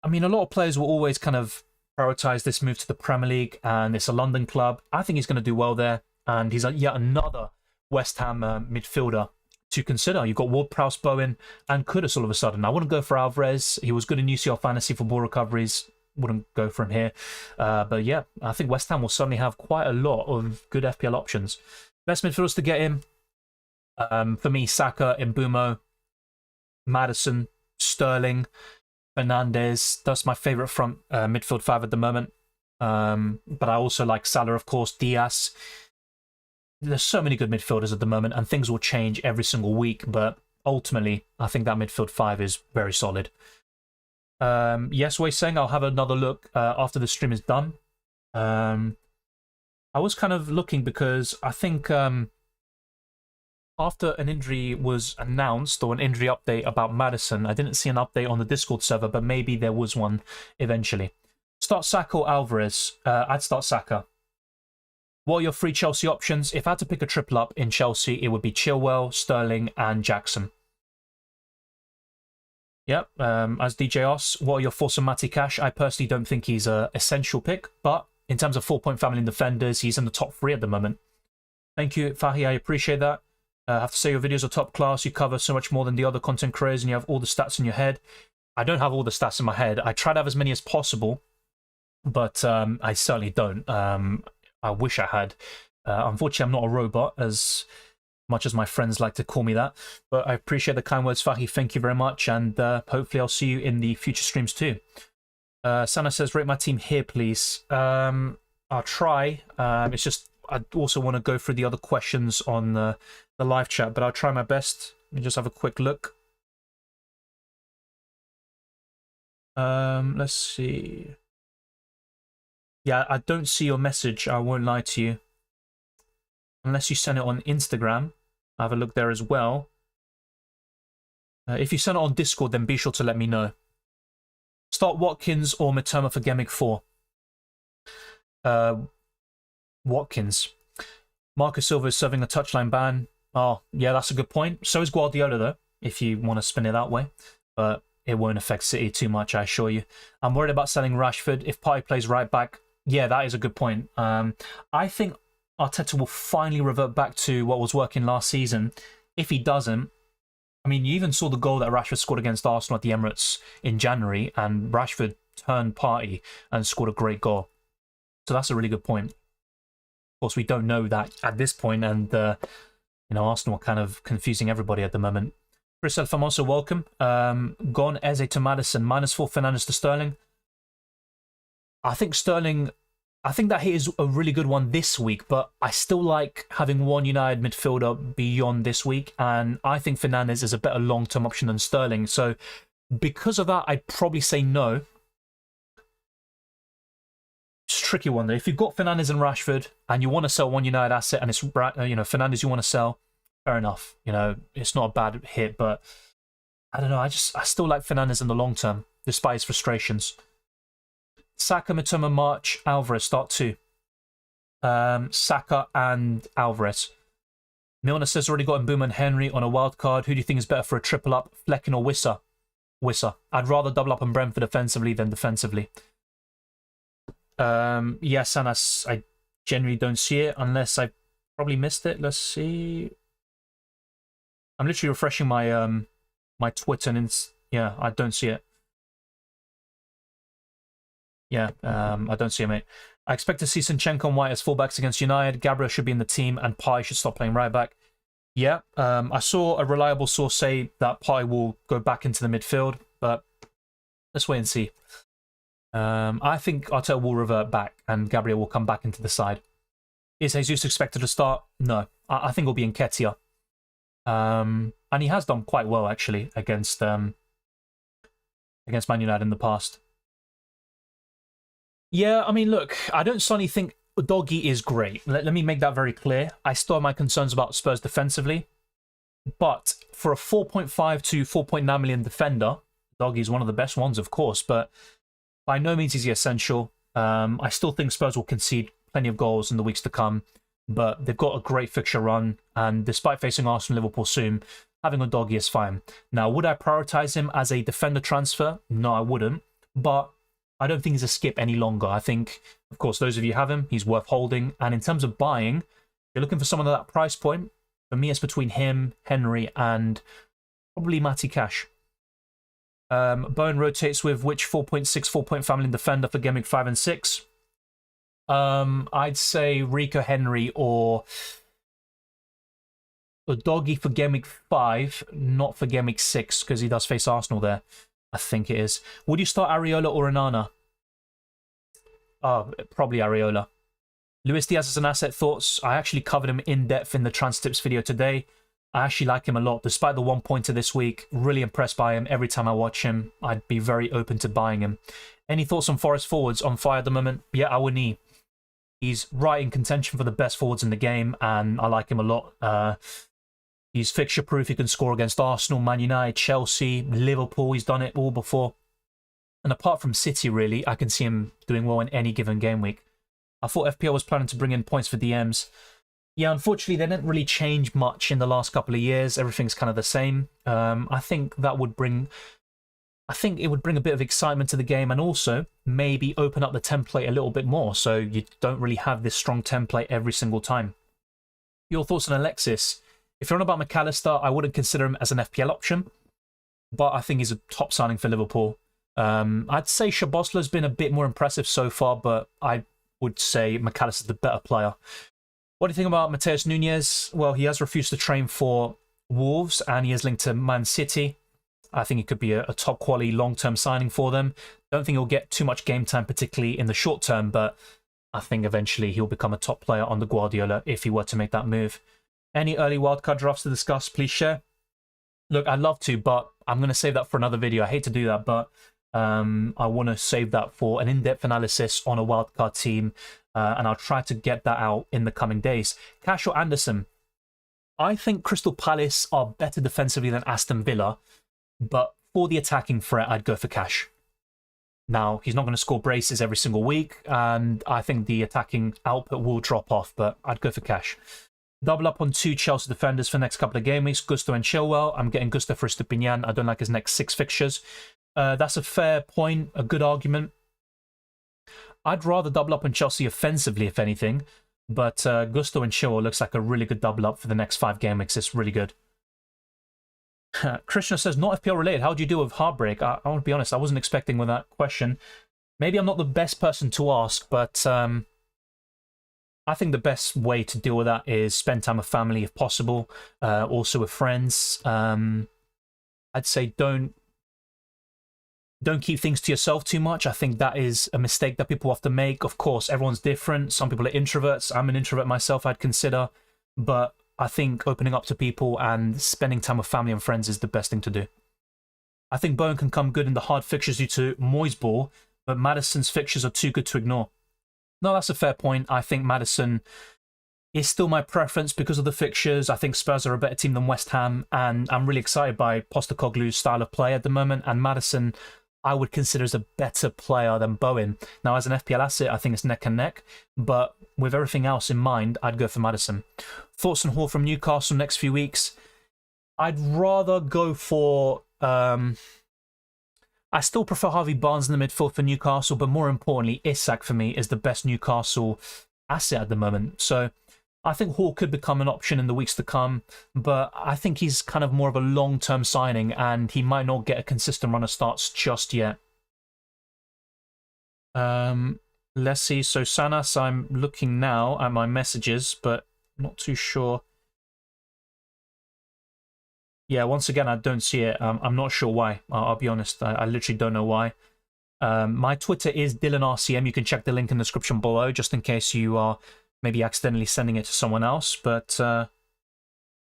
I mean, a lot of players will always kind of prioritise this move to the Premier League, and it's a London club. I think he's going to do well there, and he's yet another West Ham midfielder to consider. You've got Ward-Prowse, Bowen, and Kudus all of a sudden. I wouldn't go for Alvarez. He was good in UCL Fantasy for ball recoveries. Wouldn't go for him here. But yeah, I think West Ham will suddenly have quite a lot of good FPL options. Best midfielders to get in. For me, Saka, Mbumo, Maddison, Sterling, Fernandes. That's my favourite front midfield 5 at the moment. But I also like Salah, of course, Diaz. There's so many good midfielders at the moment, and things will change every single week. But ultimately, I think that midfield 5 is very solid. Yes, we're saying I'll have another look after the stream is done. I was kind of looking because I think after an injury was announced, or an injury update about Maddison, I didn't see an update on the Discord server, but maybe there was one eventually. Start Saka or Alvarez? I'd start Saka. What are your 3 Chelsea options? If I had to pick a triple up in Chelsea, it would be Chilwell, Sterling, and Jackson. Yep, as DJ asks, what are your thoughts on Matty Cash? I personally don't think he's an essential pick, but in terms of 4.5 million defenders, he's in the top 3 at the moment. Thank you, Fahi, I appreciate that. I have to say your videos are top class. You cover so much more than the other content creators and you have all the stats in your head. I don't have all the stats in my head. I try to have as many as possible, but I certainly don't. I wish I had. Unfortunately, I'm not a robot, as much as my friends like to call me that. But I appreciate the kind words, Fahi. Thank you very much, and hopefully I'll see you in the future streams too. Sana says, rate my team here, please. I'll try. It's just I also want to go through the other questions on the live chat, but I'll try my best. Let me just have a quick look. Let's see. Yeah, I don't see your message. I won't lie to you. Unless you send it on Instagram. I'll have a look there as well. If you send it on Discord, then be sure to let me know. Start Watkins or Mitoma for Gameweek 4. Watkins. Marcus Silva is serving a touchline ban. Oh, yeah, that's a good point. So is Guardiola, though, if you want to spin it that way. But it won't affect City too much, I assure you. I'm worried about selling Rashford. If Partey plays right back, yeah, that is a good point. I think Arteta will finally revert back to what was working last season. If he doesn't, I mean, you even saw the goal that Rashford scored against Arsenal at the Emirates in January, and Rashford turned Partey and scored a great goal. So that's a really good point. Of course, we don't know that at this point, and Arsenal are kind of confusing everybody at the moment. Chris El Famoso, welcome. Gone Eze to Maddison, -4 Fernandes to Sterling. I think that hit is a really good one this week, but I still like having one United midfielder beyond this week, and I think Fernandes is a better long-term option than Sterling. So because of that, I'd probably say no. It's a tricky one though. If you've got Fernandes and Rashford and you want to sell one United asset and it's Fernandes you want to sell, fair enough. It's not a bad hit, but I don't know. I still like Fernandes in the long term, despite his frustrations. Saka, Mitoma, March, Alvarez start 2. Saka and Alvarez. Milner says already got Mbeumo and Henry on a wild card. Who do you think is better for a triple up, Flecken or Wissa? Wissa. I'd rather double up on Brentford offensively than defensively. Yes, and I generally don't see it unless I probably missed it. Let's see. I'm literally refreshing my my Twitter and yeah, I don't see it. Yeah, I don't see it, mate. I expect to see Zinchenko and White as fullbacks against United. Gabriel should be in the team, and Partey should stop playing right back. Yeah, I saw a reliable source say that Partey will go back into the midfield, but let's wait and see. I think Arteta will revert back, and Gabriel will come back into the side. Is Jesus expected to start? No, I think it'll be Nketiah. And he has done quite well actually against Man United in the past. Yeah, I mean, look, I don't suddenly think Doggy is great. Let me make that very clear. I still have my concerns about Spurs defensively, but for a 4.5 to 4.9 million defender, Doggy is one of the best ones, of course, but by no means is he essential. I still think Spurs will concede plenty of goals in the weeks to come, but they've got a great fixture run, and despite facing Arsenal and Liverpool soon, having a Doggy is fine. Now, would I prioritize him as a defender transfer? No, I wouldn't, but I don't think he's a skip any longer. I think, of course, those of you have him, he's worth holding. And in terms of buying, if you're looking for someone at that price point, for me, it's between him, Henry, and probably Matty Cash. Bowen rotates with which 4.6, 4-point family defender for Gameweek 5 and 6? I'd say Rico Henry or a Doggy for Gameweek 5, not for Gameweek 6, because he does face Arsenal there. I think it is. Would you start Areola or Onana? Probably Areola. Luis Diaz as an asset, thoughts? I actually covered him in depth in the Trans Tips video today. I actually like him a lot, despite the 1 pointer this week. Really impressed by him. Every time I watch him, I'd be very open to buying him. Any thoughts on Forest forwards on fire at the moment? Yeah, Awani. He's right in contention for the best forwards in the game, and I like him a lot. He's fixture-proof. He can score against Arsenal, Man United, Chelsea, Liverpool. He's done it all before. And apart from City, really, I can see him doing well in any given game week. I thought FPL was planning to bring in points for DMs. Yeah, unfortunately, they didn't really change much in the last couple of years. Everything's kind of the same. I think it would bring a bit of excitement to the game, and also maybe open up the template a little bit more, so you don't really have this strong template every single time. Your thoughts on Alexis? If you're on about McAllister, I wouldn't consider him as an FPL option, but I think he's a top signing for Liverpool. I'd say Szoboszlai's been a bit more impressive so far, but I would say McAllister's the better player. What do you think about Mateus Nunes? Well, he has refused to train for Wolves, and he is linked to Man City. I think he could be a top quality long-term signing for them. Don't think he'll get too much game time, particularly in the short term, but I think eventually he'll become a top player on the Guardiola if he were to make that move. Any early wildcard drafts to discuss, please share. Look, I'd love to, but I'm going to save that for another video. I hate to do that, but I want to save that for an in-depth analysis on a wildcard team, and I'll try to get that out in the coming days. Cash or Anderson? I think Crystal Palace are better defensively than Aston Villa, but for the attacking threat, I'd go for Cash. Now, he's not going to score braces every single week, and I think the attacking output will drop off, but I'd go for Cash. Double up on 2 Chelsea defenders for the next couple of game weeks, Gusto and Chilwell. I'm getting Gusto for Estupinian. I don't like his next 6 fixtures. That's a fair point, a good argument. I'd rather double up on Chelsea offensively, if anything, but Gusto and Chilwell looks like a really good double up for the next 5 game weeks. It's really good. Krishna says, not FPL related. How do you deal with heartbreak? I want to be honest, I wasn't expecting with that question. Maybe I'm not the best person to ask, but I think the best way to deal with that is spend time with family if possible, also with friends. I'd say don't keep things to yourself too much. I think that is a mistake that people often make. Of course, everyone's different. Some people are introverts. I'm an introvert myself, I'd consider, but I think opening up to people and spending time with family and friends is the best thing to do. I think Bowen can come good in the hard fixtures due to Moyes' ball, but Maddison's fixtures are too good to ignore. No, that's a fair point. I think Maddison is still my preference because of the fixtures. I think Spurs are a better team than West Ham, and I'm really excited by Postecoglou's style of play at the moment, and Maddison I would consider as a better player than Bowen. Now, as an FPL asset, I think it's neck and neck, but with everything else in mind, I'd go for Maddison. Thoughts on Hall from Newcastle next few weeks? I'd rather go for... I still prefer Harvey Barnes in the midfield for Newcastle, but more importantly, Isak for me is the best Newcastle asset at the moment. So I think Hall could become an option in the weeks to come, but I think he's kind of more of a long-term signing, and he might not get a consistent run of starts just yet. Let's see. So Sanas, I'm looking now at my messages, but not too sure. Yeah, once again, I don't see it. I'm not sure why. I'll be honest. I literally don't know why. My Twitter is DylanRCM. You can check the link in the description below, just in case you are maybe accidentally sending it to someone else. But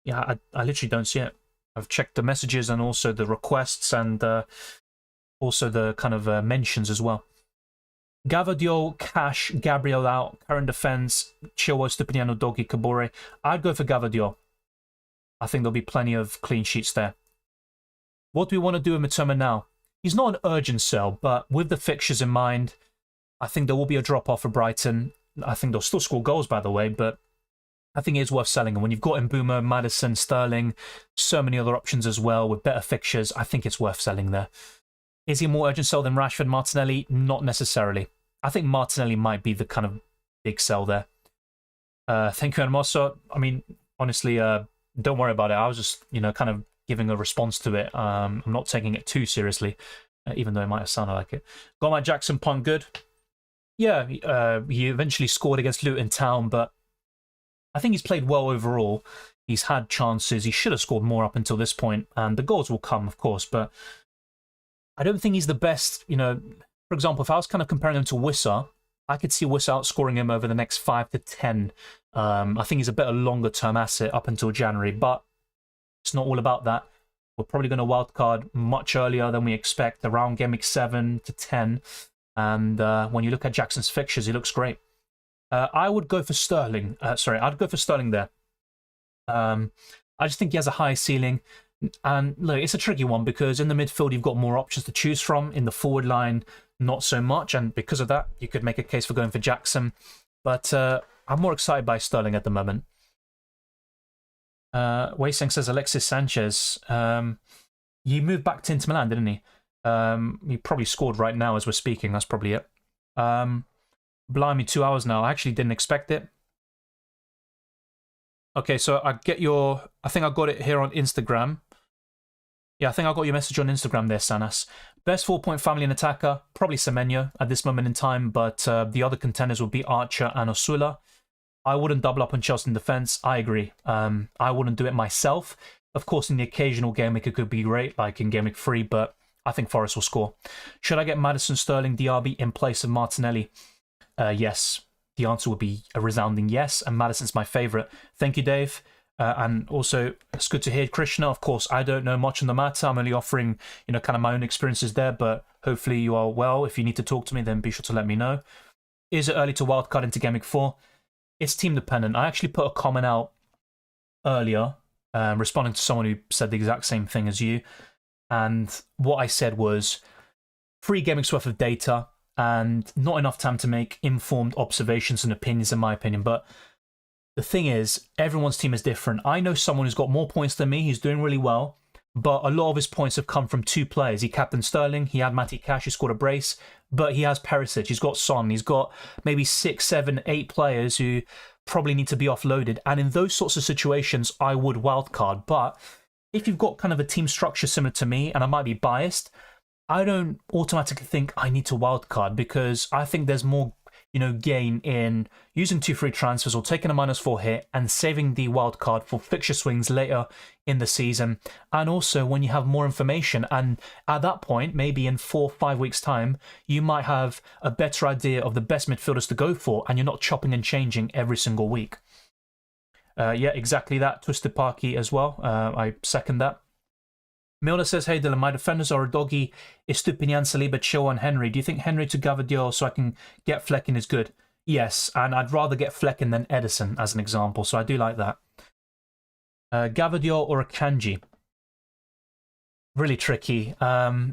yeah, I literally don't see it. I've checked the messages and also the requests and also the kind of mentions as well. Gavadio, Cash, Gabriel out, current defense, Chilwell, Stupiniano, Doggy, Kabore. I'd go for Gavadio. I think there'll be plenty of clean sheets there. What do we want to do with Mitoma now? He's not an urgent sell, but with the fixtures in mind, I think there will be a drop-off for Brighton. I think they'll still score goals, by the way, but I think it is worth selling. And when you've got Mbeumo, Maddison, Sterling, so many other options as well with better fixtures, I think it's worth selling there. Is he a more urgent sell than Rashford, Martinelli? Not necessarily. I think Martinelli might be the kind of big sell there. Thank you, Hermoso. I mean, honestly, don't worry about it. I was just, kind of giving a response to it. I'm not taking it too seriously, even though it might have sounded like it. Got my Jackson punt good. Yeah, he eventually scored against Luton Town, but I think he's played well overall. He's had chances. He should have scored more up until this point, and the goals will come, of course, but I don't think he's the best. For example, if I was kind of comparing him to Wissa, I could see Wissa outscoring him over the next 5 to 10. I think he's a better longer-term asset up until January, but it's not all about that. We're probably going to wildcard much earlier than we expect, around game week 7 to 10. And when you look at Jackson's fixtures, he looks great. I would go for Sterling. I'd go for Sterling there. I just think he has a high ceiling. And look, it's a tricky one because in the midfield, you've got more options to choose from. In the forward line, not so much. And because of that, you could make a case for going for Jackson. But I'm more excited by Sterling at the moment. Weiseng says Alexis Sanchez. He moved back to Inter Milan, didn't he? He probably scored right now as we're speaking. That's probably it. Blimey, 2 hours now. I actually didn't expect it. Okay, so I think I got it here on Instagram. Yeah, I think I got your message on Instagram there, Sanas. Best 4-point family and attacker, probably Semenyo at this moment in time, but the other contenders would be Archer and Osula. I wouldn't double up on Chelsea in defence. I agree. I wouldn't do it myself. Of course, in the occasional game week, it could be great, like in Game Week 3, but I think Forest will score. Should I get Maddison, Sterling, Diaby in place of Martinelli? Yes. The answer would be a resounding yes, and Maddison's my favourite. Thank you, Dave. And also, it's good to hear Krishna. Of course, I don't know much on the matter. I'm only offering, kind of my own experiences there, but hopefully you are well. If you need to talk to me, then be sure to let me know. Is it early to wildcard into Game Week 4? It's team dependent. I actually put a comment out earlier, responding to someone who said the exact same thing as you. And what I said was 3 game weeks worth of data and not enough time to make informed observations and opinions, in my opinion. But the thing is, everyone's team is different. I know someone who's got more points than me. He's doing really well. But a lot of his points have come from 2 players. He captained Sterling. He had Matty Cash, who scored a brace. But he has Perisic. He's got Son. He's got maybe 6, 7, 8 players who probably need to be offloaded. And in those sorts of situations, I would wildcard. But if you've got kind of a team structure similar to me, and I might be biased, I don't automatically think I need to wildcard, because I think there's more, gain in using 2 free transfers or taking a -4 hit and saving the wildcard for fixture swings later in the season. And also when you have more information, and at that point, maybe in 4 or 5 weeks' time, you might have a better idea of the best midfielders to go for, and you're not chopping and changing every single week. Yeah, exactly that. Twisted Parky as well. I second that. Milner says, hey Dylan, my defenders are a doggy, Estupinian, Saliba, Chilwell and Henry. Do you think Henry to Gavadio so I can get Flecken is good? Yes, and I'd rather get Flecken than Edison as an example, so I do like that. Gavadio or Akanji? Really tricky. I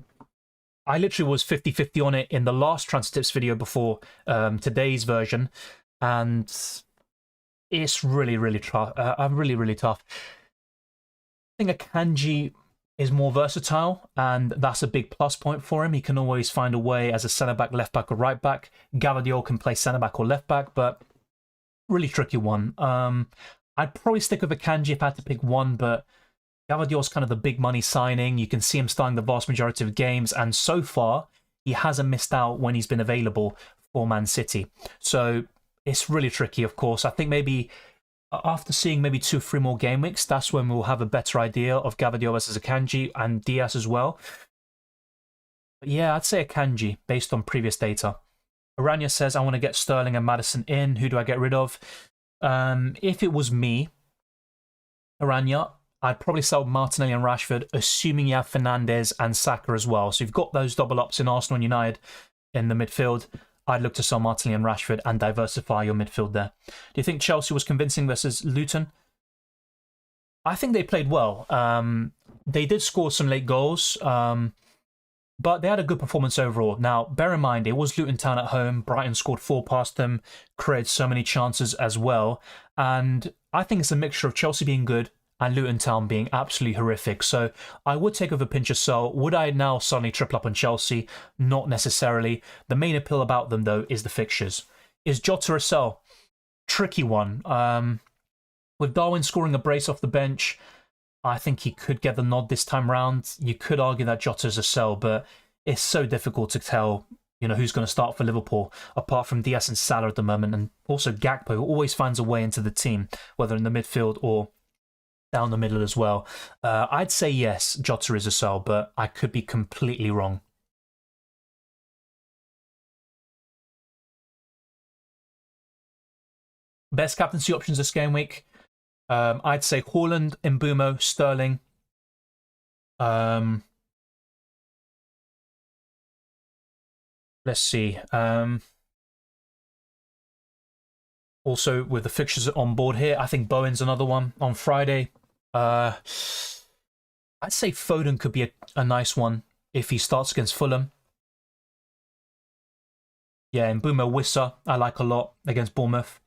literally was 50-50 on it in the last transfer tips video before today's version, and it's really, really tough. Really tough. I think Akanji is more versatile, and that's a big plus point for him. He can always find a way as a centre-back, left-back or right-back. Gavadio can play centre-back or left-back, but really tricky one. I'd probably stick with Akanji if I had to pick one, but Gavadio's kind of the big money signing. You can see him starting the vast majority of games, and so far, he hasn't missed out when he's been available for Man City. So it's really tricky, of course. I think maybe after seeing maybe 2 or 3 more game weeks, that's when we'll have a better idea of Gavadio versus Akanji and Diaz as well. But yeah, I'd say Akanji based on previous data. Aranya says, I want to get Sterling and Maddison in. Who do I get rid of? If it was me, Aranya, I'd probably sell Martinelli and Rashford, assuming you have Fernandes and Saka as well. So you've got those double ups in Arsenal and United in the midfield. I'd look to sell Martinelli and Rashford and diversify your midfield there. Do you think Chelsea was convincing versus Luton? I think they played well. They did score some late goals, but they had a good performance overall. Now, bear in mind, it was Luton Town at home. Brighton scored 4 past them, created so many chances as well. And I think it's a mixture of Chelsea being good and Luton Town being absolutely horrific. So I would take with a pinch of salt. Would I now suddenly triple up on Chelsea? Not necessarily. The main appeal about them, though, is the fixtures. Is Jota a sell? Tricky one. With Darwin scoring a brace off the bench, I think he could get the nod this time round. You could argue that Jota's a sell, but it's so difficult to tell, who's going to start for Liverpool, apart from Diaz and Salah at the moment, and also Gakpo, who always finds a way into the team, whether in the midfield or down the middle as well. I'd say yes, Jota is a sell, but I could be completely wrong. Best captaincy options this game week. I'd say Haaland, Mbeumo, Sterling. Let's see. Also, with the fixtures on board here, I think Bowen's another one on Friday. I'd say Foden could be a nice one if he starts against Fulham. Yeah, and Mbeumo Wissa, I like a lot against Bournemouth.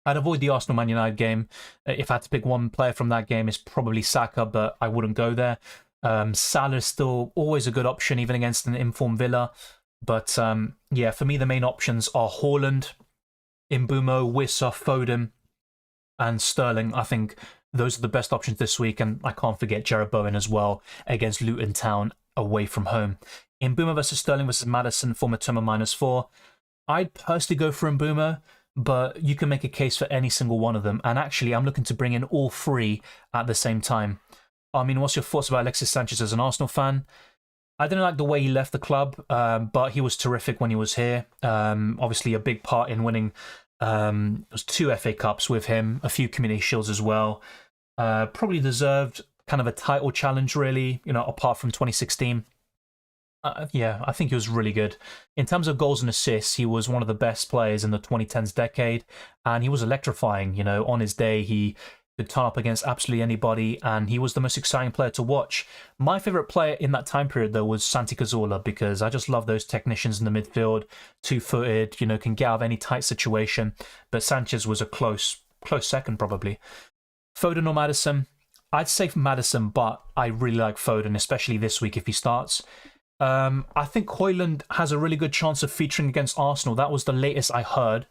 I'd avoid the Arsenal Man United game. If I had to pick one player from that game, it's probably Saka, but I wouldn't go there. Salah is still always a good option, even against an informed Villa. But yeah, for me, the main options are Haaland, Mbeumo, Wissa, Foden. and Sterling. I think those are the best options this week, and I can't forget Jared Bowen as well against Luton Town away from home. In Mbeumo versus Sterling versus Maddison, former Mitoma -4. I'd personally go for Mbeumo, but you can make a case for any single one of them. And actually, I'm looking to bring in all three at the same time. I mean, what's your thoughts about Alexis Sanchez as an Arsenal fan? I didn't like the way he left the club, but he was terrific when he was here. Obviously, a big part in winning it was 2 FA Cups with him, a few Community Shields as well. Probably deserved kind of a title challenge, really, apart from 2016. Yeah, I think he was really good. In terms of goals and assists, he was one of the best players in the 2010s decade, and he was electrifying. On his day, he could turn up against absolutely anybody, and he was the most exciting player to watch. My favourite player in that time period, though, was Santi Cazorla, because I just love those technicians in the midfield, two-footed, can get out of any tight situation, but Sanchez was a close second, probably. Foden or Maddison? I'd say Maddison, but I really like Foden, especially this week if he starts. I think Højlund has a really good chance of featuring against Arsenal. That was the latest I heard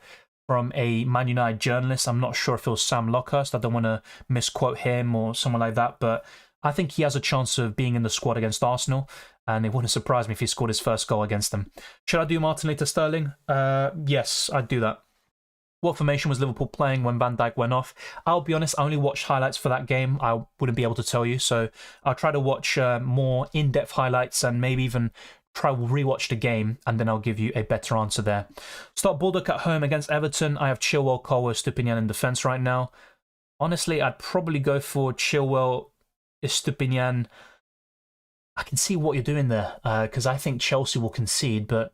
from a Man United journalist. I'm not sure if it was Sam Lockhurst. I don't want to misquote him or someone like that, but I think he has a chance of being in the squad against Arsenal, and it wouldn't surprise me if he scored his first goal against them. Should I do Martinelli to Sterling? Yes, I'd do that. What formation was Liverpool playing when Van Dijk went off? I'll be honest, I only watched highlights for that game. I wouldn't be able to tell you, so I'll try to watch more in-depth highlights and maybe even try to rewatch the game, and then I'll give you a better answer there. Start Baldock at home against Everton. I have Chilwell, Colwill, Estupiñán in defence right now. Honestly, I'd probably go for Chilwell, Estupiñán. I can see what you're doing there, because I think Chelsea will concede, but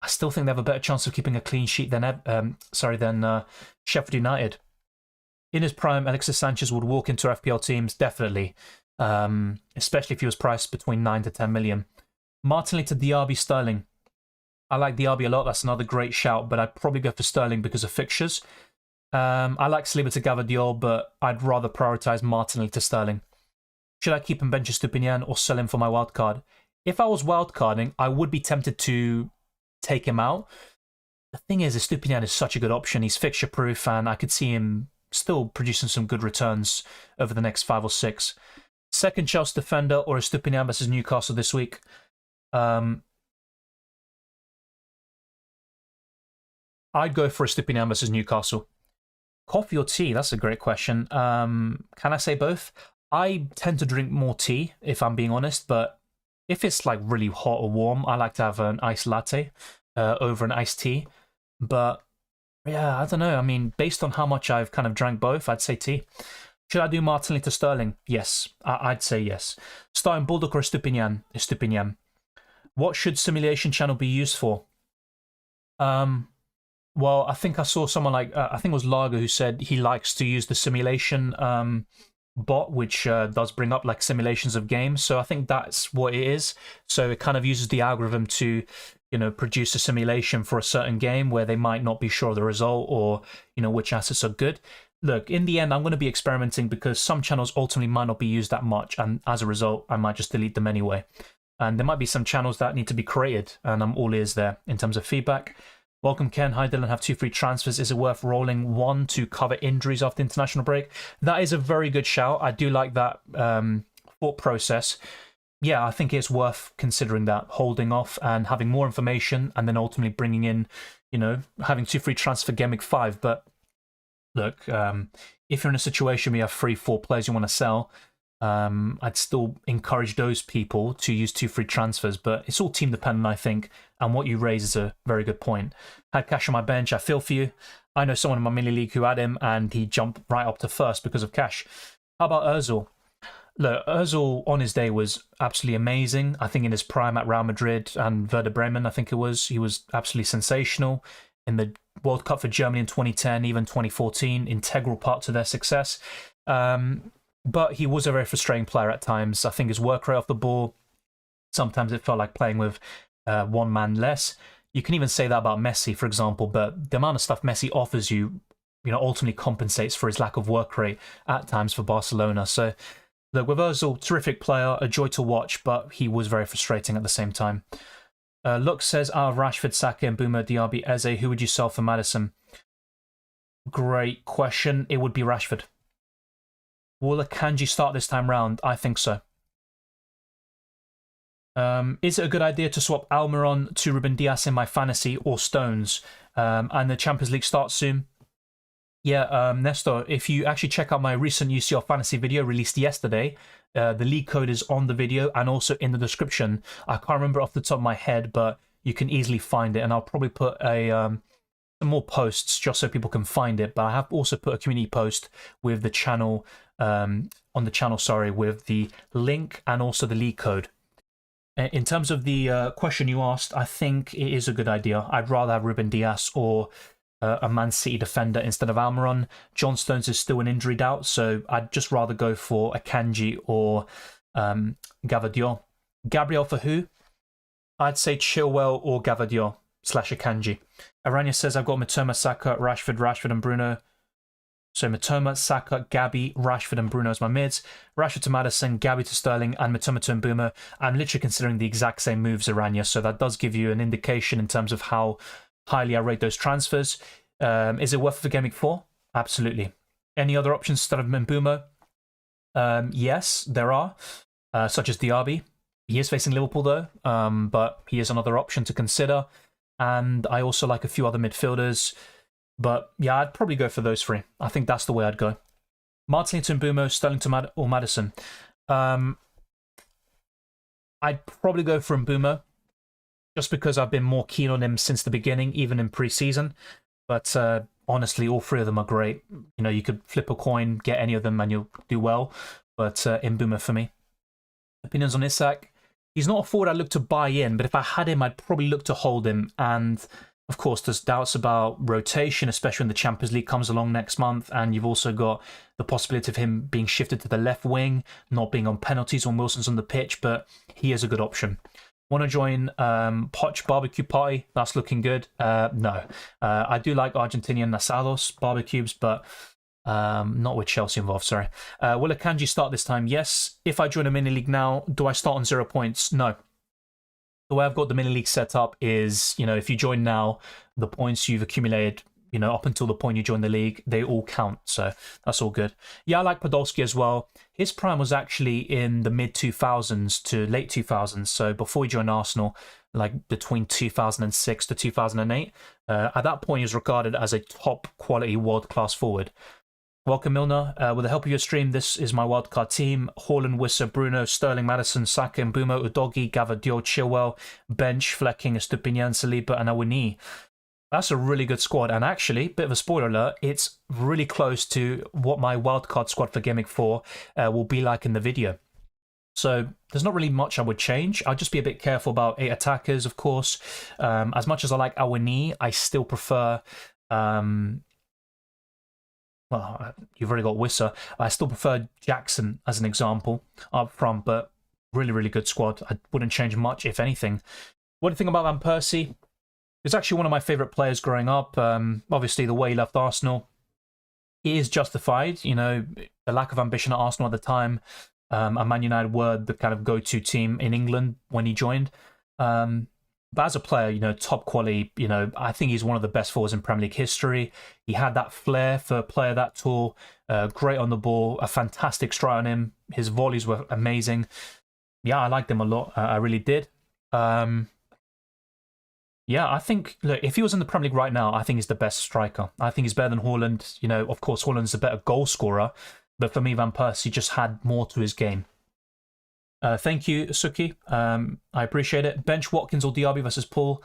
I still think they have a better chance of keeping a clean sheet than Sheffield United. In his prime, Alexis Sanchez would walk into FPL teams, definitely, especially if he was priced between 9 to 10 million. Martinelli to Diaby, Sterling. I like Diaby a lot. That's another great shout, but I'd probably go for Sterling because of fixtures. I like Saliba to Gvardiol, but I'd rather prioritise Martinelli to Sterling. Should I keep and bench Estupiñán or sell him for my wildcard? If I was wildcarding, I would be tempted to take him out. The thing is, Estupiñán is such a good option. He's fixture proof, and I could see him still producing some good returns over the next 5 or 6. Second Chelsea defender or Estupiñán versus Newcastle this week? I'd go for Estupiñán versus Newcastle. Coffee or tea? That's a great question. Can I say both? I tend to drink more tea, if I'm being honest, but if it's like really hot or warm, I like to have an iced latte over an iced tea. But yeah, I don't know. I mean, based on how much I've kind of drank both, I'd say tea. Should I do Martinelli to Sterling? Yes, I'd say yes. Starting Baldock or Estupiñán? Estupiñán. What should simulation channel be used for? Well, I think I saw someone like, I think it was Lager who said he likes to use the simulation bot, which does bring up like simulations of games. So I think that's what it is. So it kind of uses the algorithm to, produce a simulation for a certain game where they might not be sure of the result or, which assets are good. Look, in the end, I'm going to be experimenting because some channels ultimately might not be used that much. And as a result, I might just delete them anyway. And there might be some channels that need to be created, and I'm all ears there in terms of feedback. Welcome, Ken. Hi, Dylan. Have 2 free transfers. Is it worth rolling one to cover injuries after international break? That is a very good shout. I do like that thought process. Yeah, I think it's worth considering that, holding off and having more information, and then ultimately bringing in, having 2 free transfers for Gameweek 5. But look, if you're in a situation where you have 3-4 players you want to sell, I'd still encourage those people to use 2 free transfers, but it's all team dependent, I think, and what you raise is a very good point. Had Cash on my bench. I feel for you. I know someone in my mini league who had him, and he jumped right up to first because of Cash. How about Ozil? Look, Ozil on his day was absolutely amazing. I think in his prime at Real Madrid and Werder Bremen, I think it was, he was absolutely sensational. In the World Cup for Germany in 2010, even 2014, integral part to their success. But he was a very frustrating player at times. I think his work rate off the ball, sometimes it felt like playing with one man less. You can even say that about Messi, for example, but the amount of stuff Messi offers you, ultimately compensates for his lack of work rate at times for Barcelona. So, look, with Ozil, terrific player, a joy to watch, but he was very frustrating at the same time. Lux says, out of Rashford, Saka, and Mbeumo, Diaby, Eze, who would you sell for Maddison? Great question. It would be Rashford. Will Akanji start this time round? I think so. Is it a good idea to swap Almiron to Ruben Dias in my fantasy or Stones? And the Champions League starts soon. Yeah, Nestor, if you actually check out my recent UCL fantasy video released yesterday, the league code is on the video and also in the description. I can't remember off the top of my head, but you can easily find it. And I'll probably put some more posts just so people can find it. But I have also put a community post with the channel, on the channel, sorry, with the link and also the league code. In terms of the question you asked, I think it is a good idea. I'd rather have Ruben Dias or a Man City defender instead of Almiron. John Stones is still an injury doubt, so I'd just rather go for Akanji or Gavadio. Gabriel for who? I'd say Chilwell or Gavadio / Akanji. Aranya says I've got Mitoma, Saka, Rashford and Bruno. So Mitoma, Saka, Gabby, Rashford and Bruno as my mids. Rashford to Maddison, Gabby to Sterling, and Mitoma to Mbeumo. I'm literally considering the exact same moves, Aranya, so that does give you an indication in terms of how highly I rate those transfers. Is it worth it for Game Week 4? Absolutely. Any other options instead of Mbeumo? Yes, there are, such as Diaby. He is facing Liverpool though, but he is another option to consider. And I also like a few other midfielders. But yeah, I'd probably go for those three. I think that's the way I'd go. Martinelli to Mbeumo, Sterling to or Maddison. I'd probably go for Mbeumo, just because I've been more keen on him since the beginning, even in pre-season. But honestly, all three of them are great. You know, you could flip a coin, get any of them, and you'll do well. But Mbeumo for me. Opinions on Isak? He's not a forward I'd look to buy in, but if I had him, I'd probably look to hold him. And of course, there's doubts about rotation, especially when the Champions League comes along next month. And you've also got the possibility of him being shifted to the left wing, not being on penalties when Wilson's on the pitch, but he is a good option. Want to join Poch barbecue party? That's looking good. No. I do like Argentinian asados barbecues, but not with Chelsea involved, sorry. Will Akanji start this time? Yes. If I join a mini league now, do I start on 0 points? No. The way I've got the mini league set up is, you know, if you join now, the points you've accumulated, you know, up until the point you join the league, they all count. So that's all good. Yeah, I like Podolski as well. His prime was actually in the mid-2000s to late 2000s. So before he joined Arsenal, like between 2006 to 2008. At that point, he was regarded as a top quality world-class forward. Welcome, Milner. With the help of your stream, this is my wildcard team. Haaland, Wissa, Bruno, Sterling, Maddison, Saka, Mbeumo, Udogi, Gavadio, Chilwell, Bench, Flecking, Estupinian, Saliba, and Awani. That's a really good squad. And actually, bit of a spoiler alert, it's really close to what my wildcard squad for Game Week 4 will be like in the video. So there's not really much I would change. I'll just be a bit careful about 8 attackers, of course. As much as I like Awani, I still prefer... well, you've already got Wissa. I still prefer Jackson as an example up front, but really, really good squad. I wouldn't change much, if anything. What do you think about Van Persie? He's actually one of my favourite players growing up. Obviously, the way he left Arsenal, it is justified. You know, the lack of ambition at Arsenal at the time. And Man United were the kind of go-to team in England when he joined. But as a player, you know, top quality, you know, I think he's one of the best forwards in Premier League history. He had that flair for a player that tall, great on the ball, a fantastic strike on him. His volleys were amazing. Yeah, I liked him a lot. I really did. Yeah, I think, look, if he was in the Premier League right now, I think he's the best striker. I think he's better than Haaland. You know, of course, Haaland's a better goal scorer. But for me, Van Persie just had more to his game. Thank you, Suki. I appreciate it. Bench Watkins or Diaby versus Paul?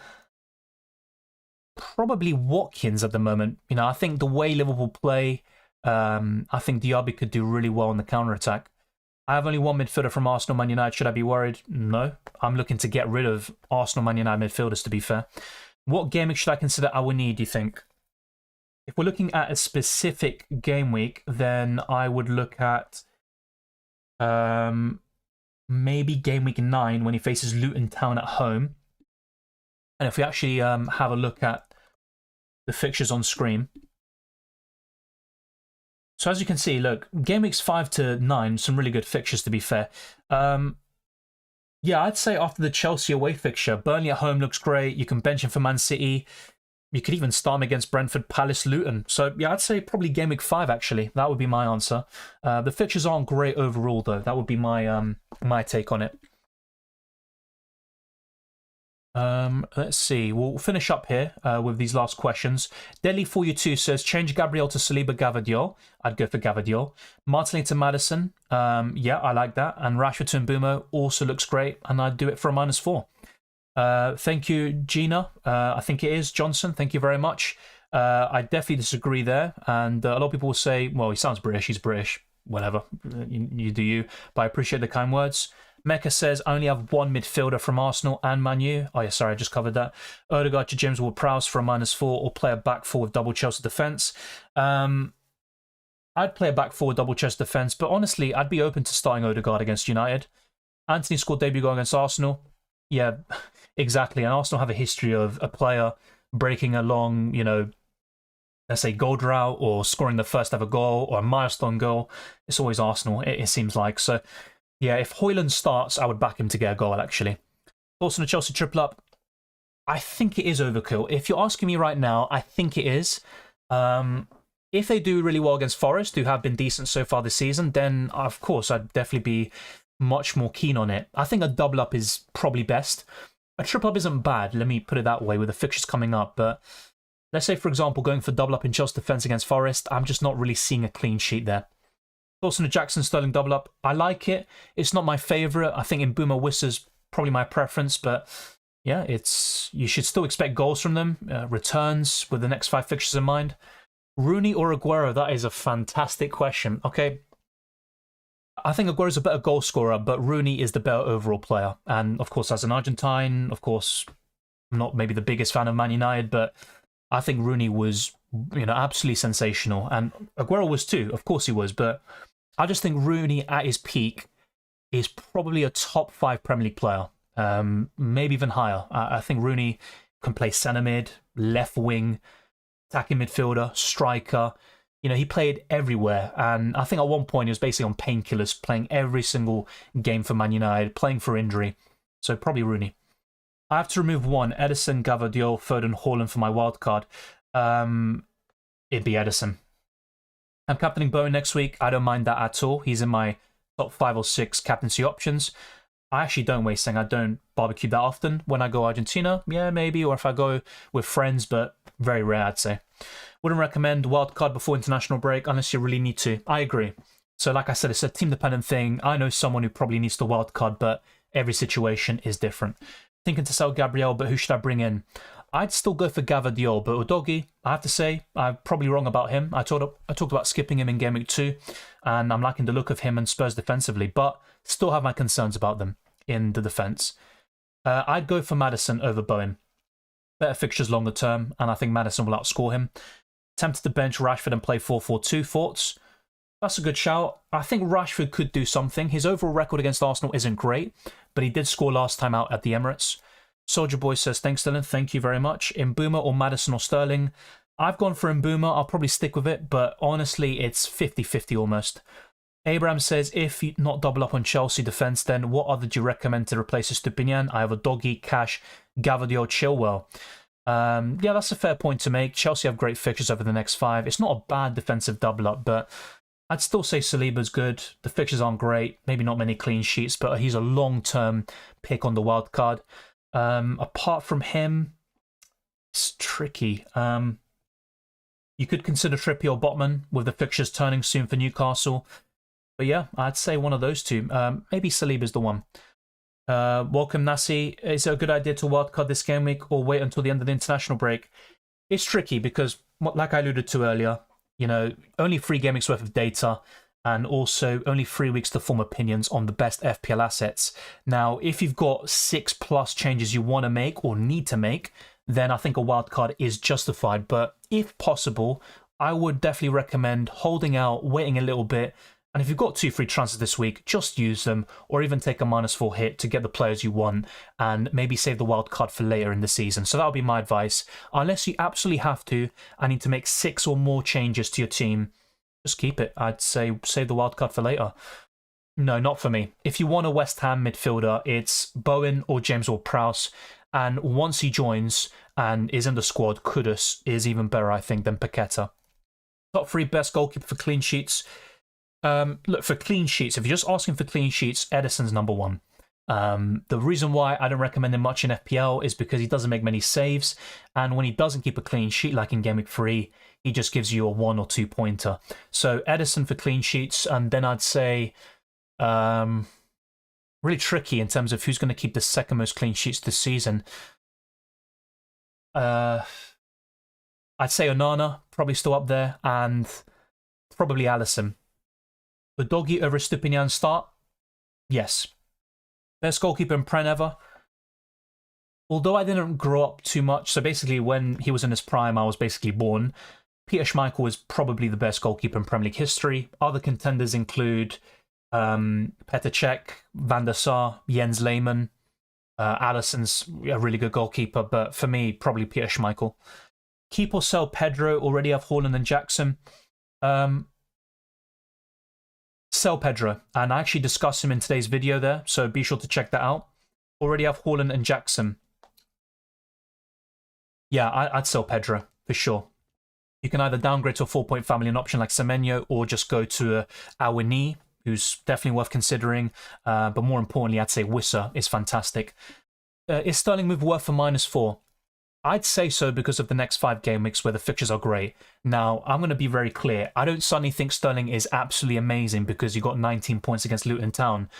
Probably Watkins at the moment. You know, I think the way Liverpool play, I think Diaby could do really well in the counter-attack. I have only one midfielder from Arsenal, Man United. Should I be worried? No. I'm looking to get rid of Arsenal, Man United midfielders, to be fair. What game week should I consider Awani, do you think? If we're looking at a specific game week, then I would look at... maybe game week 9 when he faces Luton Town at home. And if we actually have a look at the fixtures on screen. So as you can see, look, game weeks 5 to 9, some really good fixtures to be fair. Yeah, I'd say after the Chelsea away fixture, Burnley at home looks great. You can bench him for Man City. You could even start him against Brentford, Palace, Luton. So yeah, I'd say probably game week 5 actually. That would be my answer. The fixtures aren't great overall though. That would be my my take on it. Let's see. We'll finish up here with these last questions. Delhi4U2 says, change Gabriel to Saliba Gavadio. I'd go for Gavadio. Martinelli to Madison. Yeah, I like that. And Rashford to Mbumo also looks great. And I'd do it for a -4. Thank you, Gina. I think it is Johnson. Thank you very much. I definitely disagree there. And a lot of people will say, well, he sounds British. He's British. Whatever. You do you. But I appreciate the kind words. Mecca says, I only have one midfielder from Arsenal and Man U. Oh, yeah, sorry, I just covered that. Odegaard to James Ward-Prowse for a -4 or play a back four with double Chelsea defence. I'd play a back four with double Chelsea defence, but honestly, I'd be open to starting Odegaard against United. Anthony scored debut goal against Arsenal. Yeah, exactly. And Arsenal have a history of a player breaking a long, let's say goal drought or scoring the first ever goal or a milestone goal. It's always Arsenal, it seems like. So, yeah, if Højlund starts, I would back him to get a goal, actually. Also, the Chelsea triple up, I think it is overkill. If you're asking me right now, I think it is. If they do really well against Forest, who have been decent so far this season, then, of course, I'd definitely be much more keen on it. I think a double up is probably best. A triple up isn't bad, let me put it that way, with the fixtures coming up. But let's say, for example, going for double up in Chelsea defence against Forest, I'm just not really seeing a clean sheet there. Also, the Jackson Sterling double up, I like it. It's not my favourite. I think Mbumo Wissa's probably my preference, but yeah, you should still expect goals from them, returns with the next 5 fixtures in mind. Rooney or Aguero? That is a fantastic question. Okay, I think Aguero's a better goal scorer, but Rooney is the better overall player. And of course, as an Argentine, of course, I'm not maybe the biggest fan of Man United, but I think Rooney was, absolutely sensational. And Aguero was too, of course he was, but I just think Rooney at his peak is probably a top 5 Premier League player, maybe even higher. I think Rooney can play centre mid, left wing, attacking midfielder, striker. He played everywhere, and I think at one point he was basically on painkillers, playing every single game for Man United, playing for injury. So probably Rooney. I have to remove one, Edison, Gavadio, Foden, Haaland for my wildcard. It'd be Edison. I'm captaining Bowen next week. I don't mind that at all. He's in my top 5 or 6 captaincy options. I actually don't wasting. I don't barbecue that often. When I go Argentina, yeah, maybe, or if I go with friends, but very rare, I'd say. Wouldn't recommend wildcard before international break unless you really need to. I agree. So like I said, it's a team-dependent thing. I know someone who probably needs to wildcard, but every situation is different. Thinking to sell Gabriel, but who should I bring in? I'd still go for Gavadio, but Udogie, I have to say, I'm probably wrong about him. I talked about skipping him in Game Week 2, and I'm liking the look of him and Spurs defensively, but still have my concerns about them in the defence. I'd go for Maddison over Bowen. Better fixtures longer term, and I think Maddison will outscore him. Tempted to bench Rashford and play 4-4-2. Thoughts? That's a good shout. I think Rashford could do something. His overall record against Arsenal isn't great, but he did score last time out at the Emirates. Soldier Boy says, thanks, Dylan. Thank you very much. Mbumo or Maddison or Sterling? I've gone for Mbumo. I'll probably stick with it, but honestly, it's 50-50 almost. Abraham says, if you not double up on Chelsea defence, then what other do you recommend to replace Estupinian? I have Udogie, Cash, Gavadio, Chilwell. Yeah, that's a fair point to make. Chelsea have great fixtures over the next 5. It's not a bad defensive double up, but I'd still say Saliba's good. The fixtures aren't great. Maybe not many clean sheets, but he's a long-term pick on the wild card. Apart from him, it's tricky. You could consider Trippier or Botman with the fixtures turning soon for Newcastle. But yeah, I'd say one of those two. Maybe Saliba's the one. Welcome, Nasi. Is it a good idea to wildcard this game week or wait until the end of the international break? It's tricky because, like I alluded to earlier, only 3 game weeks worth of data and also only 3 weeks to form opinions on the best FPL assets. Now, if you've got 6+ changes you want to make or need to make, then I think a wildcard is justified. But if possible, I would definitely recommend holding out, waiting a little bit. And if you've got 2 free transfers this week, just use them or even take a -4 hit to get the players you want and maybe save the wild card for later in the season. So that would be my advice. Unless you absolutely have to and need to make 6 or more changes to your team, just keep it. I'd say save the wild card for later. No, not for me. If you want a West Ham midfielder, it's Bowen or James Ward-Prowse. And once he joins and is in the squad, Kudus is even better, I think, than Paqueta. Top 3 best goalkeeper for clean sheets. Look, for clean sheets, if you're just asking for clean sheets, Ederson's number 1. The reason why I don't recommend him much in FPL is because he doesn't make many saves, and when he doesn't keep a clean sheet, like in Gameweek 3, he just gives you a 1 or 2 pointer. So Ederson for clean sheets, and then I'd say really tricky in terms of who's going to keep the second most clean sheets this season. I'd say Onana, probably still up there, and probably Alisson. The doggy over Stupinian start? Yes. Best goalkeeper in Prem ever? Although I didn't grow up too much, so basically when he was in his prime, I was basically born. Peter Schmeichel is probably the best goalkeeper in Premier League history. Other contenders include Petr Cech, Van der Sar, Jens Lehmann. Alisson's a really good goalkeeper, but for me, probably Peter Schmeichel. Keep or sell Pedro, already have Haaland and Jackson. Sell Pedro, and I actually discussed him in today's video there, so be sure to check that out. Already have Haaland and Jackson. Yeah, I'd sell Pedro, for sure. You can either downgrade to a 4-point family, an option like Semenyo, or just go to Awini, who's definitely worth considering. But more importantly, I'd say Wissa is fantastic. Is Sterling move worth for -4? I'd say so because of the next 5 game weeks where the fixtures are great. Now, I'm going to be very clear. I don't suddenly think Sterling is absolutely amazing because he got 19 points against Luton Town.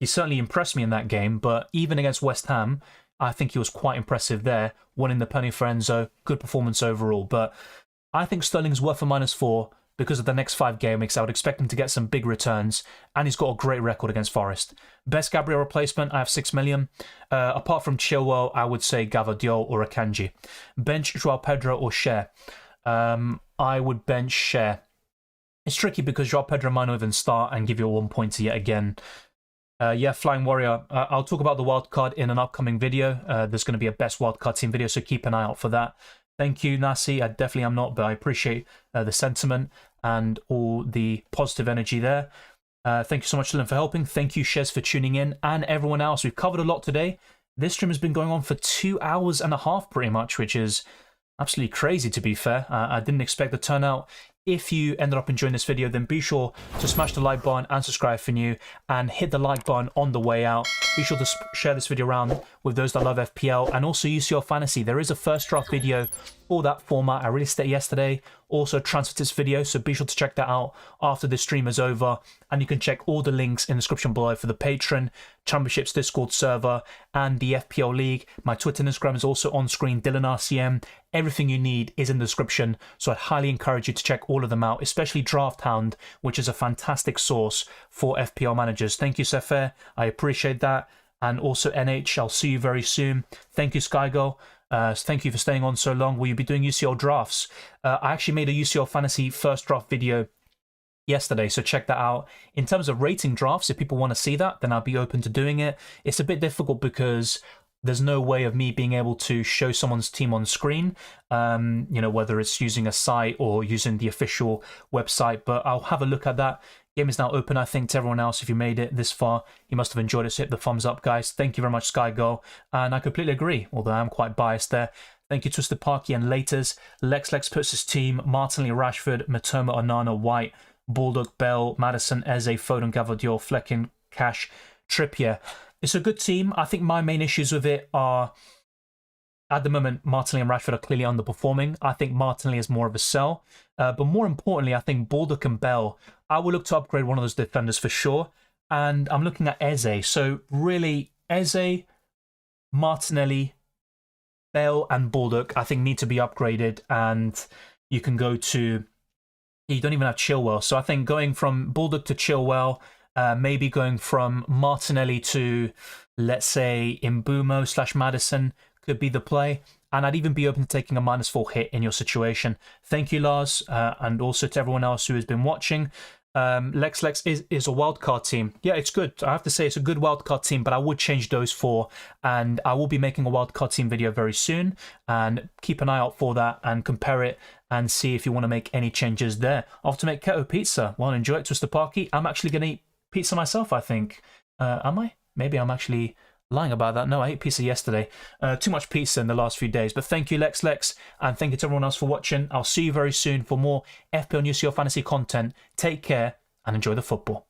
He certainly impressed me in that game, but even against West Ham, I think he was quite impressive there. Winning the penalty for Enzo, good performance overall. But I think Sterling's worth a -4 because of the next 5 game weeks. I would expect him to get some big returns, and he's got a great record against Forest. Best Gabriel replacement, I have 6 million. Apart from Chilwell, I would say Gvardiol or Akanji. Bench Joao Pedro or Cher. I would bench Cher. It's tricky because Joao Pedro might not even start and give you a 1-pointer yet again. Yeah, Flying Warrior. I'll talk about the wildcard in an upcoming video. There's going to be a best wildcard team video, so keep an eye out for that. Thank you, Nasi. I definitely am not, but I appreciate the sentiment and all the positive energy there. Thank you so much, Dylan, for helping. Thank you, Shez, for tuning in, and everyone else. We've covered a lot today. This stream has been going on for 2 hours and a half, pretty much, which is absolutely crazy, to be fair. I didn't expect the turnout. If you ended up enjoying this video, then be sure to smash the like button and subscribe if you're new, and hit the like button on the way out. Be sure to share this video around with those that love FPL, and also UCL Fantasy. There is a first draft video for that format. I released it yesterday. Also transfer tips video, so be sure to check that out after the stream is over. And you can check all the links in the description below for the Patreon, Championships Discord server, and the FPL League. My Twitter and Instagram is also on screen, DylanRCM. Everything you need is in the description, so I'd highly encourage you to check all of them out, especially Draft Hound, which is a fantastic source for FPL managers. Thank you, Sefer. I appreciate that. And also NH, I'll see you very soon. Thank you, Skygirl. Thank you for staying on so long. Will you be doing UCL drafts? I actually made a UCL Fantasy first draft video yesterday, so check that out. In terms of rating drafts, if people want to see that, then I'll be open to doing it. It's a bit difficult because there's no way of me being able to show someone's team on screen, you know, whether it's using a site or using the official website, but I'll have a look at that. Game is now open, I think, to everyone else. If you made it this far, you must have enjoyed it. So hit the thumbs up, guys. Thank you very much, Skygirl. And I completely agree, although I'm quite biased there. Thank you, Twisted Parky and Laters. Lex puts his team: Martinelli, Rashford, Matoma, Onana, White, Bulldog, Bell, Madison, Eze, Foden, Gvardiol, Flecken, Cash, Trippier. It's a good team. I think my main issues with it are, at the moment, Martinelli and Rashford are clearly underperforming. I think Martinelli is more of a sell. But more importantly, I think Bulldog and Bell, I will look to upgrade one of those defenders for sure. And I'm looking at Eze. So really, Eze, Martinelli, Bell and Bulldog, I think, need to be upgraded. And you can go to... You don't even have Chilwell. So I think going from Bulldog to Chilwell, maybe going from Martinelli to, let's say, Mbumo / Madison could be the play. And I'd even be open to taking a -4 hit in your situation. Thank you, Lars, and also to everyone else who has been watching. Lex is a wildcard team. Yeah, it's good. I have to say it's a good wildcard team, but I would change those 4. And I will be making a wildcard team video very soon. And keep an eye out for that and compare it and see if you want to make any changes there. Off to make keto pizza. Well, enjoy it, Twister Parky. I'm actually going to eat pizza myself, I think. Am I? Maybe I'm actually Lying about that. No, I ate pizza yesterday. Too much pizza in the last few days. But thank you, Lex, and thank you to everyone else for watching. I'll see you very soon for more FPL New Fantasy content. Take care and enjoy the football.